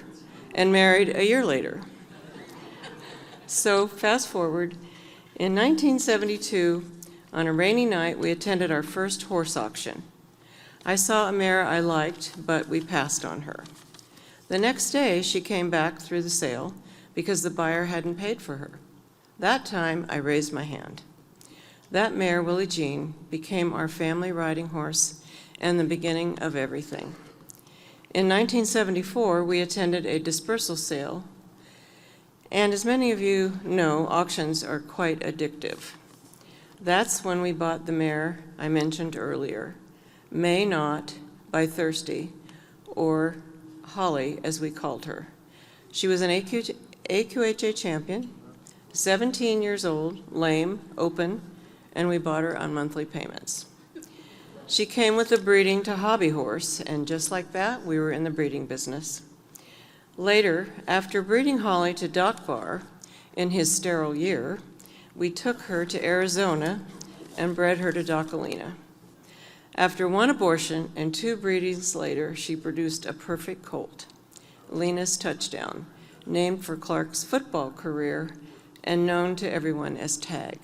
and married a year later. So fast forward, in 1972, on a rainy night, we attended our first horse auction. I saw a mare I liked, but we passed on her. The next day, she came back through the sale because the buyer hadn't paid for her. That time, I raised my hand. That mare, Willie Jean, became our family riding horse and the beginning of everything. In 1974, we attended a dispersal sale, and as many of you know, auctions are quite addictive. That's when we bought the mare I mentioned earlier, May Not by Thirsty, or Holly, as we called her. She was an AQHA champion, 17 years old, lame, open, and we bought her on monthly payments. She came with a breeding to hobby horse, and just like that, we were in the breeding business. Later, after breeding Holly to Doc Bar in his sterile year, we took her to Arizona and bred her to Doc Alina. After 1 abortion and 2 breedings later, she produced a perfect colt, Lena's Touchdown, named for Clark's football career and known to everyone as Tag.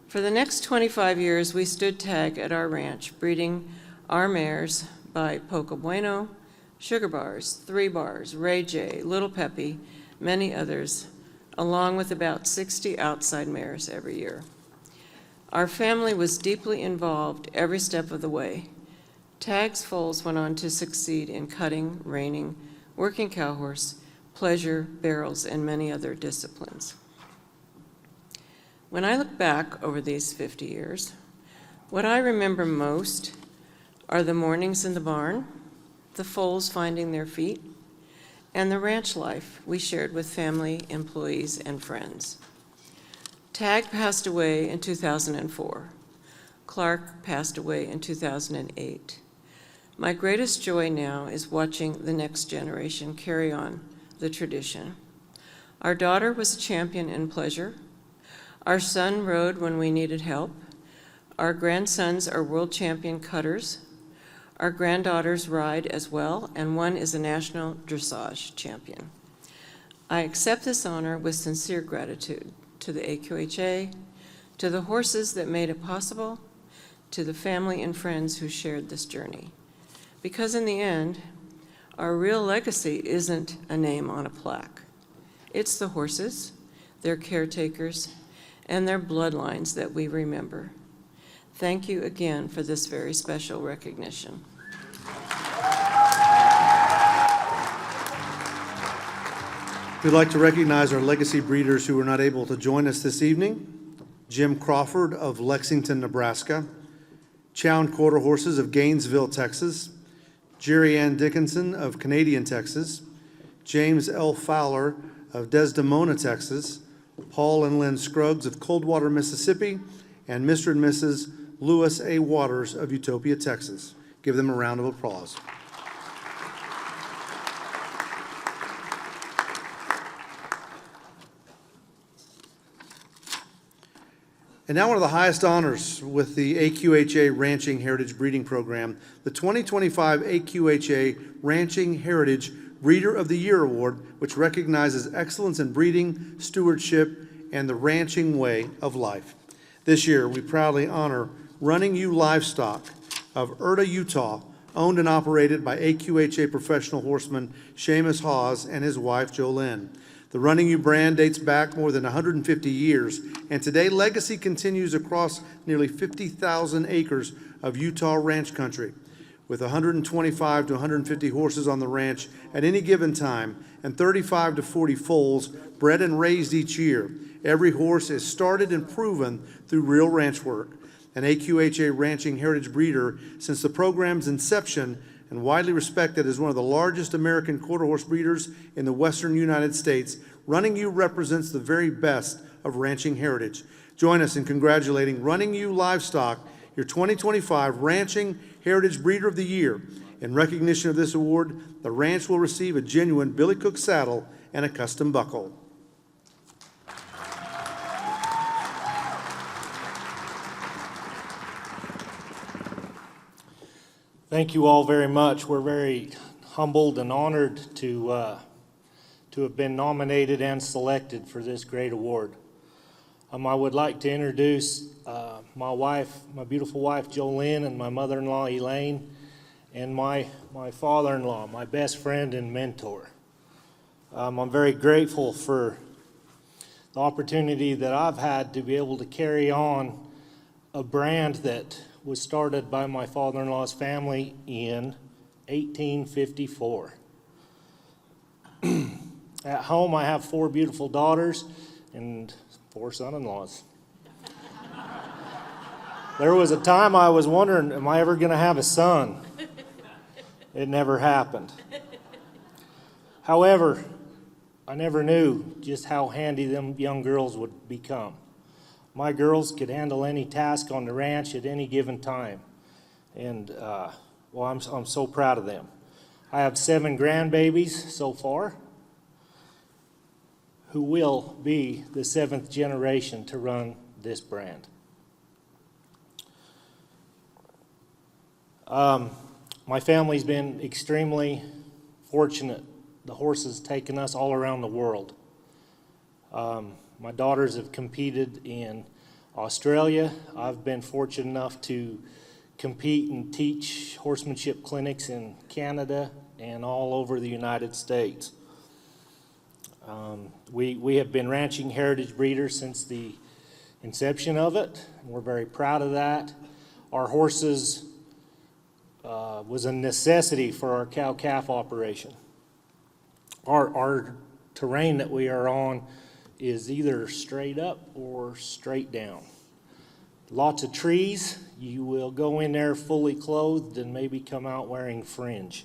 For the next 25 years, we stood tag at our ranch, breeding our mares by Poco Bueno, Sugar Bars, 3 Bars, Ray J, Little Peppy, many others, along with about 60 outside mares every year. Our family was deeply involved every step of the way. Tag's foals went on to succeed in cutting, reining, working cow horse, pleasure, barrels, and many other disciplines. When I look back over these 50 years, what I remember most are the mornings in the barn, the foals finding their feet, and the ranch life we shared with family, employees, and friends. Tag passed away in 2004. Clark passed away in 2008. My greatest joy now is watching the next generation carry on the tradition. Our daughter was a champion in pleasure. Our son rode when we needed help. Our grandsons are world champion cutters. Our granddaughters ride as well, and one is a national dressage champion. I accept this honor with sincere gratitude to the AQHA, to the horses that made it possible, to the family and friends who shared this journey. Because in the end, our real legacy isn't a name on a plaque. It's the horses, their caretakers, and their bloodlines that we remember. Thank you again for this very special recognition. We'd like to recognize our legacy breeders who were not able to join us this evening. Jim Crawford of Lexington, Nebraska. Chown Quarter Horses of Gainesville, Texas. Jerry Ann Dickinson of Canadian, Texas. James L. Fowler of Desdemona, Texas. Paul and Lynn Scruggs of Coldwater, Mississippi, and Mr. and Mrs. Lewis A. Waters of Utopia, Texas. Give them a round of applause. And now one of the highest honors with the AQHA Ranching Heritage Breeding Program, the 2025 AQHA Ranching Heritage Breeder of the Year Award, which recognizes excellence in breeding, stewardship, and the ranching way of life. This year, we proudly honor Running You Livestock of Erta, Utah, owned and operated by AQHA professional horseman Seamus Hawes and his wife, Jolynn. The Running You brand dates back more than 150 years, and today legacy continues across nearly 50,000 acres of Utah ranch country. With 125 to 150 horses on the ranch at any given time and 35 to 40 foals bred and raised each year, every horse is started and proven through real ranch work. An AQHA Ranching Heritage Breeder since the program's inception and widely respected as one of the largest American quarter horse breeders in the western United States, Running You represents the very best of ranching heritage. Join us in congratulating Running You Livestock, your 2025 Ranching Heritage Breeder of the Year. In recognition of this award, the ranch will receive a genuine Billy Cook saddle and a custom buckle. Thank you all very much. We're very humbled and honored to have been nominated and selected for this great award. I would like to introduce my wife, my beautiful wife, Jolene, and my mother-in-law, Elaine, and my father-in-law, my best friend and mentor. I'm very grateful for the opportunity that I've had to be able to carry on a brand that was started by my father-in-law's family in 1854. At home, I have 4 beautiful daughters and 4 son-in-laws. There was a time I was wondering, am I ever going to have a son? It never happened. However, I never knew just how handy them young girls would become. My girls could handle any task on the ranch at any given time. And, well, I'm so proud of them. I have 7 grandbabies so far who will be the 7th generation to run this brand. My family's been extremely fortunate. The horses taken us all around the world. My daughters have competed in Australia. I've been fortunate enough to compete and teach horsemanship clinics in Canada and all over the United States. We have been ranching heritage breeders since the inception of it, and we're very proud of that. Our horses was a necessity for our cow-calf operation. Our terrain that we are on is either straight up or straight down. Lots of trees. You will go in there fully clothed and maybe come out wearing fringe.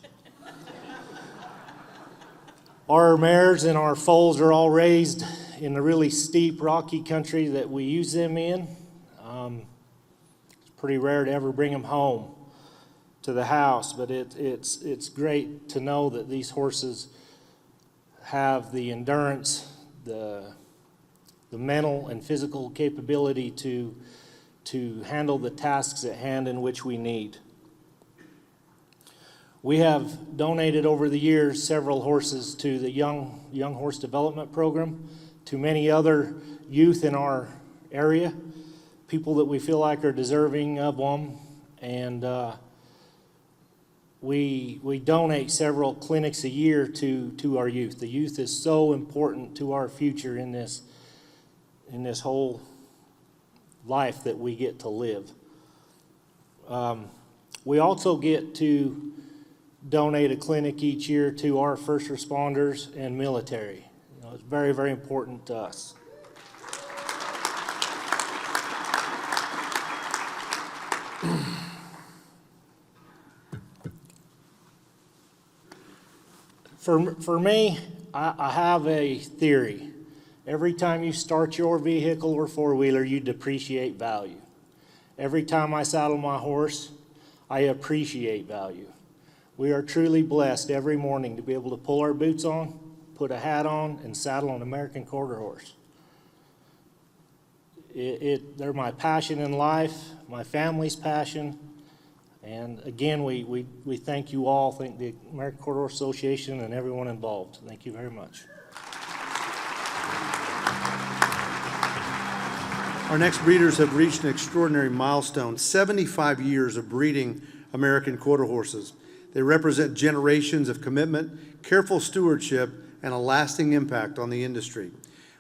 Our mares and our foals are all raised in the really steep, rocky country that we use them in. It's pretty rare to ever bring them home to the house, but it's great to know that these horses have the endurance, the mental and physical capability to handle the tasks at hand in which we need. We have donated over the years several horses to the Young Horse Development Program, to many other youth in our area, people that we feel like are deserving of them, and we donate several clinics a year to our youth. The youth is so important to our future in this whole life that we get to live. We also get to donate a clinic each year to our first responders and military. It's very, very important to us. For me, I have a theory. Every time you start your vehicle or four-wheeler, you depreciate value. Every time I saddle my horse, I appreciate value. We are truly blessed every morning to be able to pull our boots on, put a hat on, and saddle an American quarter horse. They're my passion in life, my family's passion. And again, we thank you all, thank the American Quarter Horse Association and everyone involved. Thank you very much. Our next breeders have reached an extraordinary milestone, 75 years of breeding American quarter horses. They represent generations of commitment, careful stewardship, and a lasting impact on the industry.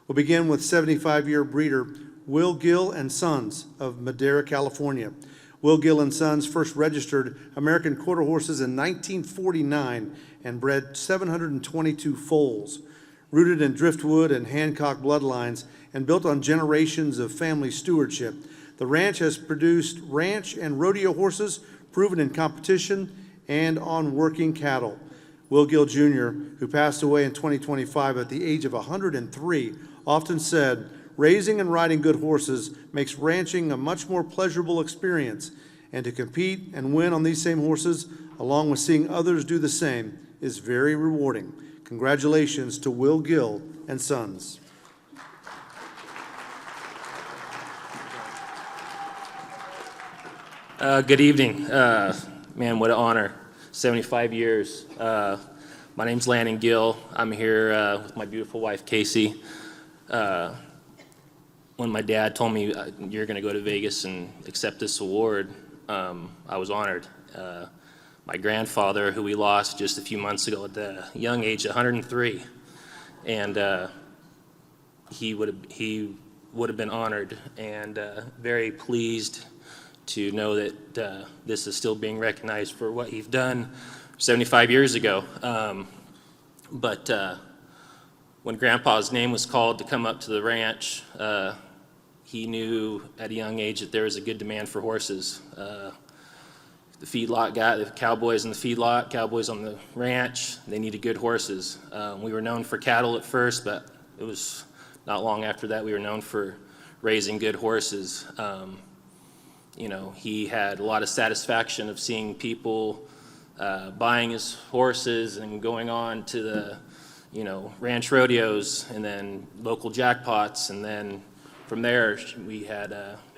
We'll begin with 75-year breeder Will Gill and Sons of Madera, California. Will Gill and Sons first registered American quarter horses in 1949 and bred 722 foals. Rooted in Driftwood and Hancock bloodlines and built on generations of family stewardship, the ranch has produced ranch and rodeo horses proven in competition and on working cattle. Will Gill Jr., who passed away in 2025 at the age of 103, often said, "Raising and riding good horses makes ranching a much more pleasurable experience, and to compete and win on these same horses, along with seeing others do the same, is very rewarding." Congratulations to Will Gill and Sons. Good evening. Man, what an honor. 75 years. My name's Landon Gill. I'm here with my beautiful wife, Casey. When my dad told me, you're going to go to Vegas and accept this award, I was honored. My grandfather, who we lost just a few months ago at the young age of 103, and he would have been honored and very pleased to know that this is still being recognized for what he's done 75 years ago. But when Grandpa's name was called to come up to the ranch, he knew at a young age that there was a good demand for horses. The feedlot guy, the cowboys in the feedlot, cowboys on the ranch, they needed good horses. We were known for cattle at first, but it was not long after that we were known for raising good horses. You know, he had a lot of satisfaction of seeing people buying his horses and going on to the, you know, ranch rodeos and then local jackpots. And then from there, we had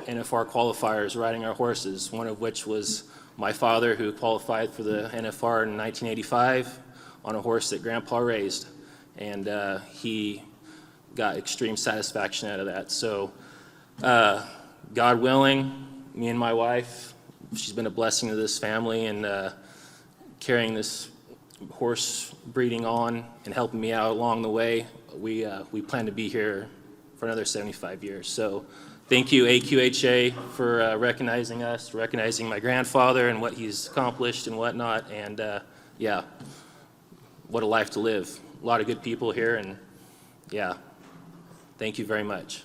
NFR qualifiers riding our horses, one of which was my father, who qualified for the NFR in 1985 on a horse that Grandpa raised. And he got extreme satisfaction out of that. So, God willing, me and my wife, she's been a blessing to this family, and carrying this horse breeding on and helping me out along the way. We plan to be here for another 75 years. So thank you, AQHA, for recognizing us, recognizing my grandfather and what he's accomplished and whatnot. And yeah, what a life to live. A lot of good people here, and yeah, thank you very much.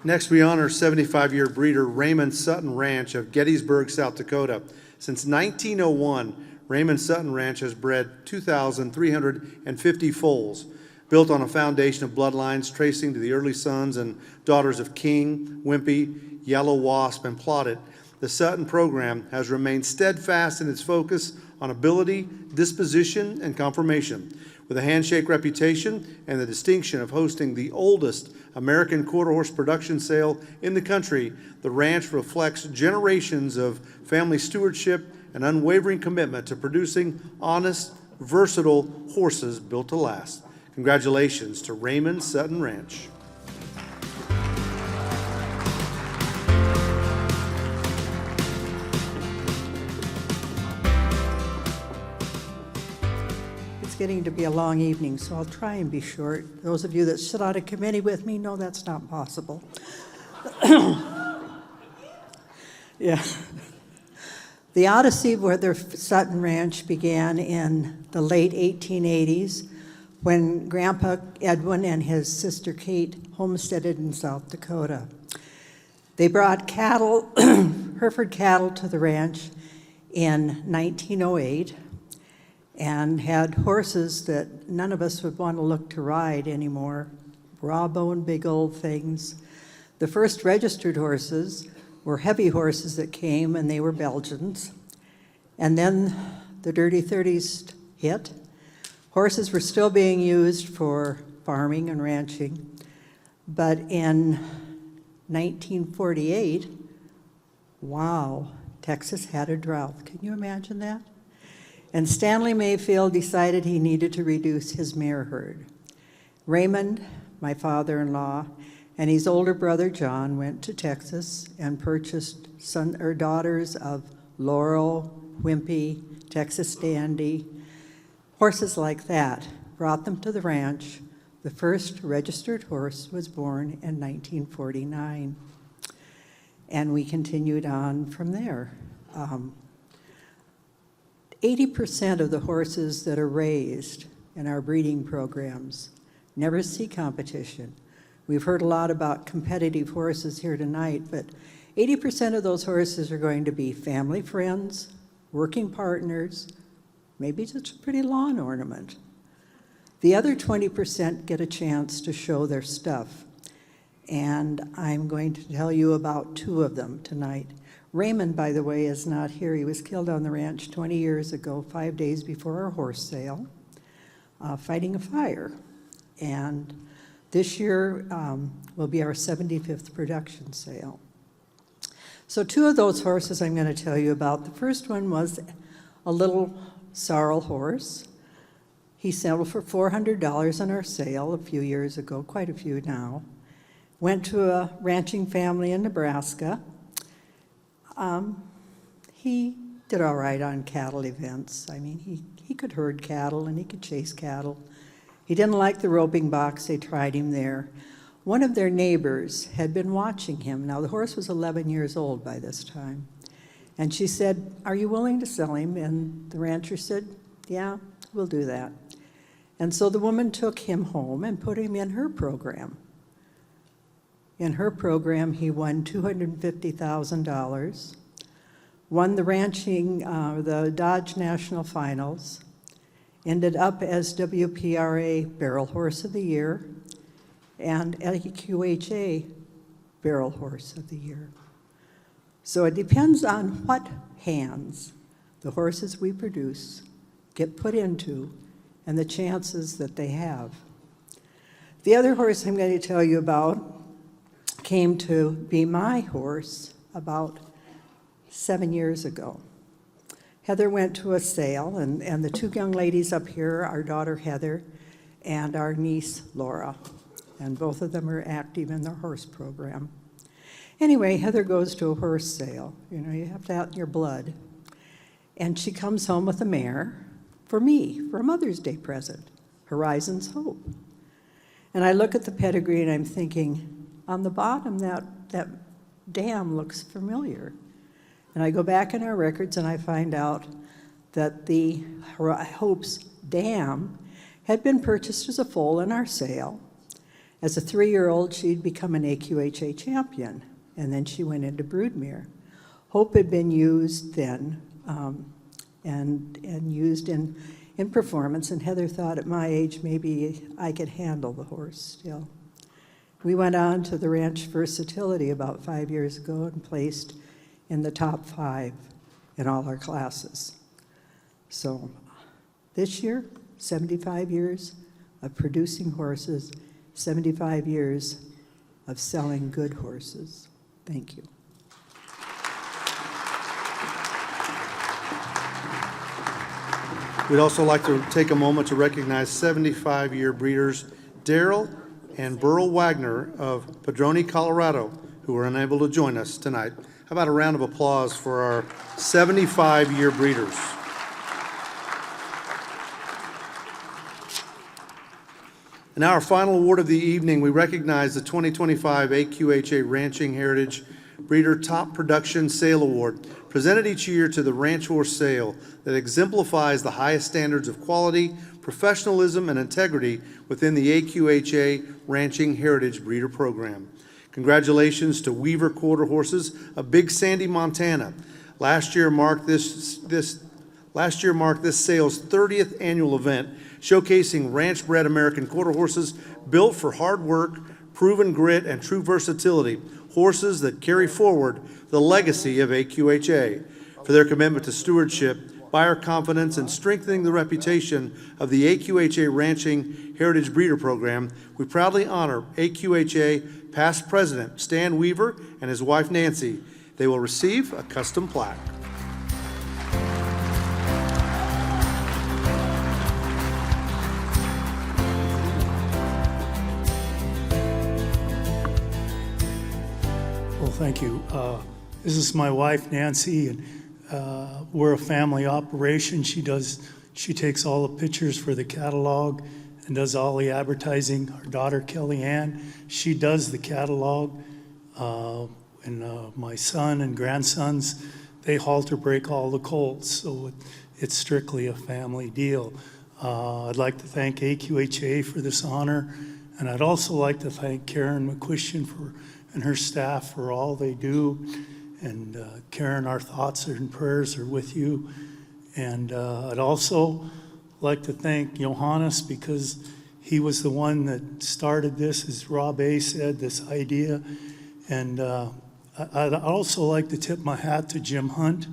Next, we honor 75-year breeder Raymond Sutton Ranch of Gettysburg, South Dakota. Since 1901, Raymond Sutton Ranch has bred 2,350 foals, built on a foundation of bloodlines tracing to the early sons and daughters of King, Wimpy, Yellow Wasp, and Plotted. The Sutton program has remained steadfast in its focus on ability, disposition, and conformation. With a handshake reputation and the distinction of hosting the oldest American quarter horse production sale in the country, the ranch reflects generations of family stewardship and unwavering commitment to producing honest, versatile horses built to last. Congratulations to Raymond Sutton Ranch. Getting to be a long evening, so I'll try and be short. Those of you that sit on a committee with me know that's not possible. Yeah. The odyssey of the Sutton Ranch began in the late 1880s when Grandpa Edwin and his sister Kate homesteaded in South Dakota. They brought cattle, Hereford cattle, to the ranch in 1908. And had horses that none of us would want to look to ride anymore, raw bone, big old things. The first registered horses were heavy horses that came, and they were Belgians. And then the Dirty 30s hit. Horses were still being used for farming and ranching. But in 1948, wow, Texas had a drought. Can you imagine that? And Stanley Mayfield decided he needed to reduce his mare herd. Raymond, my father-in-law, and his older brother John went to Texas and purchased daughters of Laurel, Wimpy, Texas Dandy, horses like that, brought them to the ranch. The first registered horse was born in 1949. And we continued on from there. 80% of the horses that are raised in our breeding programs never see competition. We've heard a lot about competitive horses here tonight, but 80% of those horses are going to be family friends, working partners, maybe just a pretty lawn ornament. The other 20% get a chance to show their stuff, and I'm going to tell you about two of them tonight. Raymond, by the way, is not here. He was killed on the ranch 20 years ago, 5 days before our horse sale, fighting a fire. And This year will be our 75th production sale. So 2 of those horses I'm going to tell you about. The first one was a little sorrel horse. He sold for $400 on our sale a few years ago, quite a few now. Went to a ranching family in Nebraska. He did all right on cattle events. I mean, he could herd cattle and he could chase cattle. He didn't like the roping box. They tried him there. One of their neighbors had been watching him. Now, the horse was 11 years old by this time. And she said, "Are you willing to sell him?" And the rancher said, "Yeah, we'll do that." And so the woman took him home and put him in her program. In her program, he won $250,000, won the the Dodge National Finals, ended up as WPRA Barrel Horse of the Year, and AQHA Barrel Horse of the Year. So it depends on what hands the horses we produce get put into and the chances that they have. The other horse I'm going to tell you about came to be my horse about 7 years ago. Heather went to a sale, and the 2 young ladies up here, our daughter Heather and our niece Laura, and both of them are active in the horse program. Anyway, Heather goes to a horse sale. You know, you have to out in your blood. And she comes home with a mare for me, for a Mother's Day present, Horizon's Hope. And I look at the pedigree and I'm thinking, on the bottom, that dam looks familiar. And I go back in our records and I find out that the Hope's dam had been purchased as a foal in our sale. As a 3-year-old, she'd become an AQHA champion, and then she went into broodmare. Hope had been used then and used in performance, and Heather thought at my age maybe I could handle the horse still. We went on to the ranch versatility about 5 years ago and placed in the top 5 in all our classes. So this year, 75 years of producing horses, 75 years of selling good horses. Thank you. We'd also like to take a moment to recognize 75-year breeders Daryl and Burl Wagner of Padrone, Colorado, who were unable to join us tonight. How about a round of applause for our 75-year breeders? And now our final award of the evening, we recognize the 2025 AQHA Ranching Heritage Breeder Top Production Sale Award, presented each year to the ranch horse sale that exemplifies the highest standards of quality, professionalism, and integrity within the AQHA Ranching Heritage Breeder Program. Congratulations to Weaver Quarter Horses of Big Sandy, Montana. Last year marked this sale's 30th annual event, showcasing ranch-bred American quarter horses built for hard work, proven grit, and true versatility. Horses that carry forward the legacy of AQHA. For their commitment to stewardship, buyer confidence, and strengthening the reputation of the AQHA Ranching Heritage Breeder Program, we proudly honor AQHA past president Stan Weaver and his wife Nancy. They will receive a custom plaque. Well, thank you. This is my wife, Nancy, and we're a family operation. She takes all the pictures for the catalog and does all the advertising. Our daughter, Kellyanne, she does the catalog. And my son and grandsons, they halter break all the colts, so it's strictly a family deal. I'd like to thank AQHA for this honor, and I'd also like to thank Karen McQuistion and her staff for all they do. And Karen, our thoughts and prayers are with you. And I'd also like to thank Johannes, because he was the one that started this, as Rob A. said, this idea. And I'd also like to tip my hat to Jim Hunt.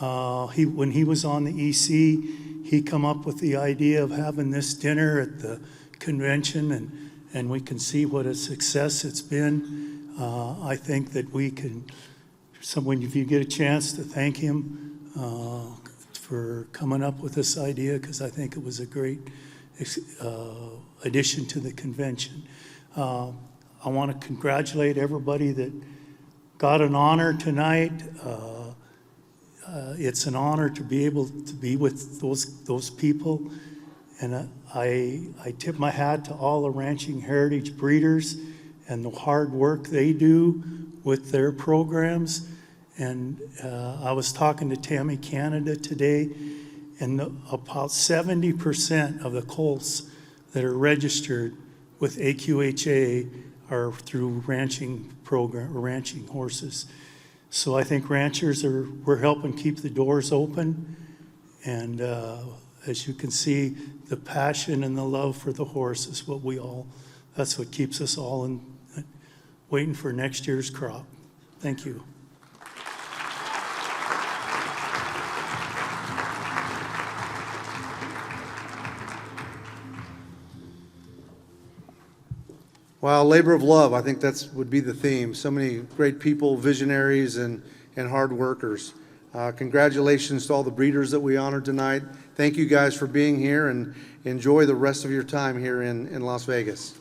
When he was on the EC, he come up with the idea of having this dinner at the convention, and we can see what a success it's been. I think that we can, if you get a chance to thank him for coming up with this idea, because I think it was a great addition to the convention. I want to congratulate everybody that got an honor tonight. It's an honor to be able to be with those people, and I tip my hat to all the ranching heritage breeders and the hard work they do with their programs. And I was talking to Tammy Canada today, and about 70% of the colts that are registered with AQHA are through ranching horses. So I think ranchers we're helping keep the doors open. And as you can see, the passion and the love for the horse is that's what keeps us all waiting for next year's crop. Thank you. Wow, labor of love. I think would be the theme. So many great people, visionaries, and hard workers. Congratulations to all the breeders that we honored tonight. Thank you guys for being here, and enjoy the rest of your time here in Las Vegas.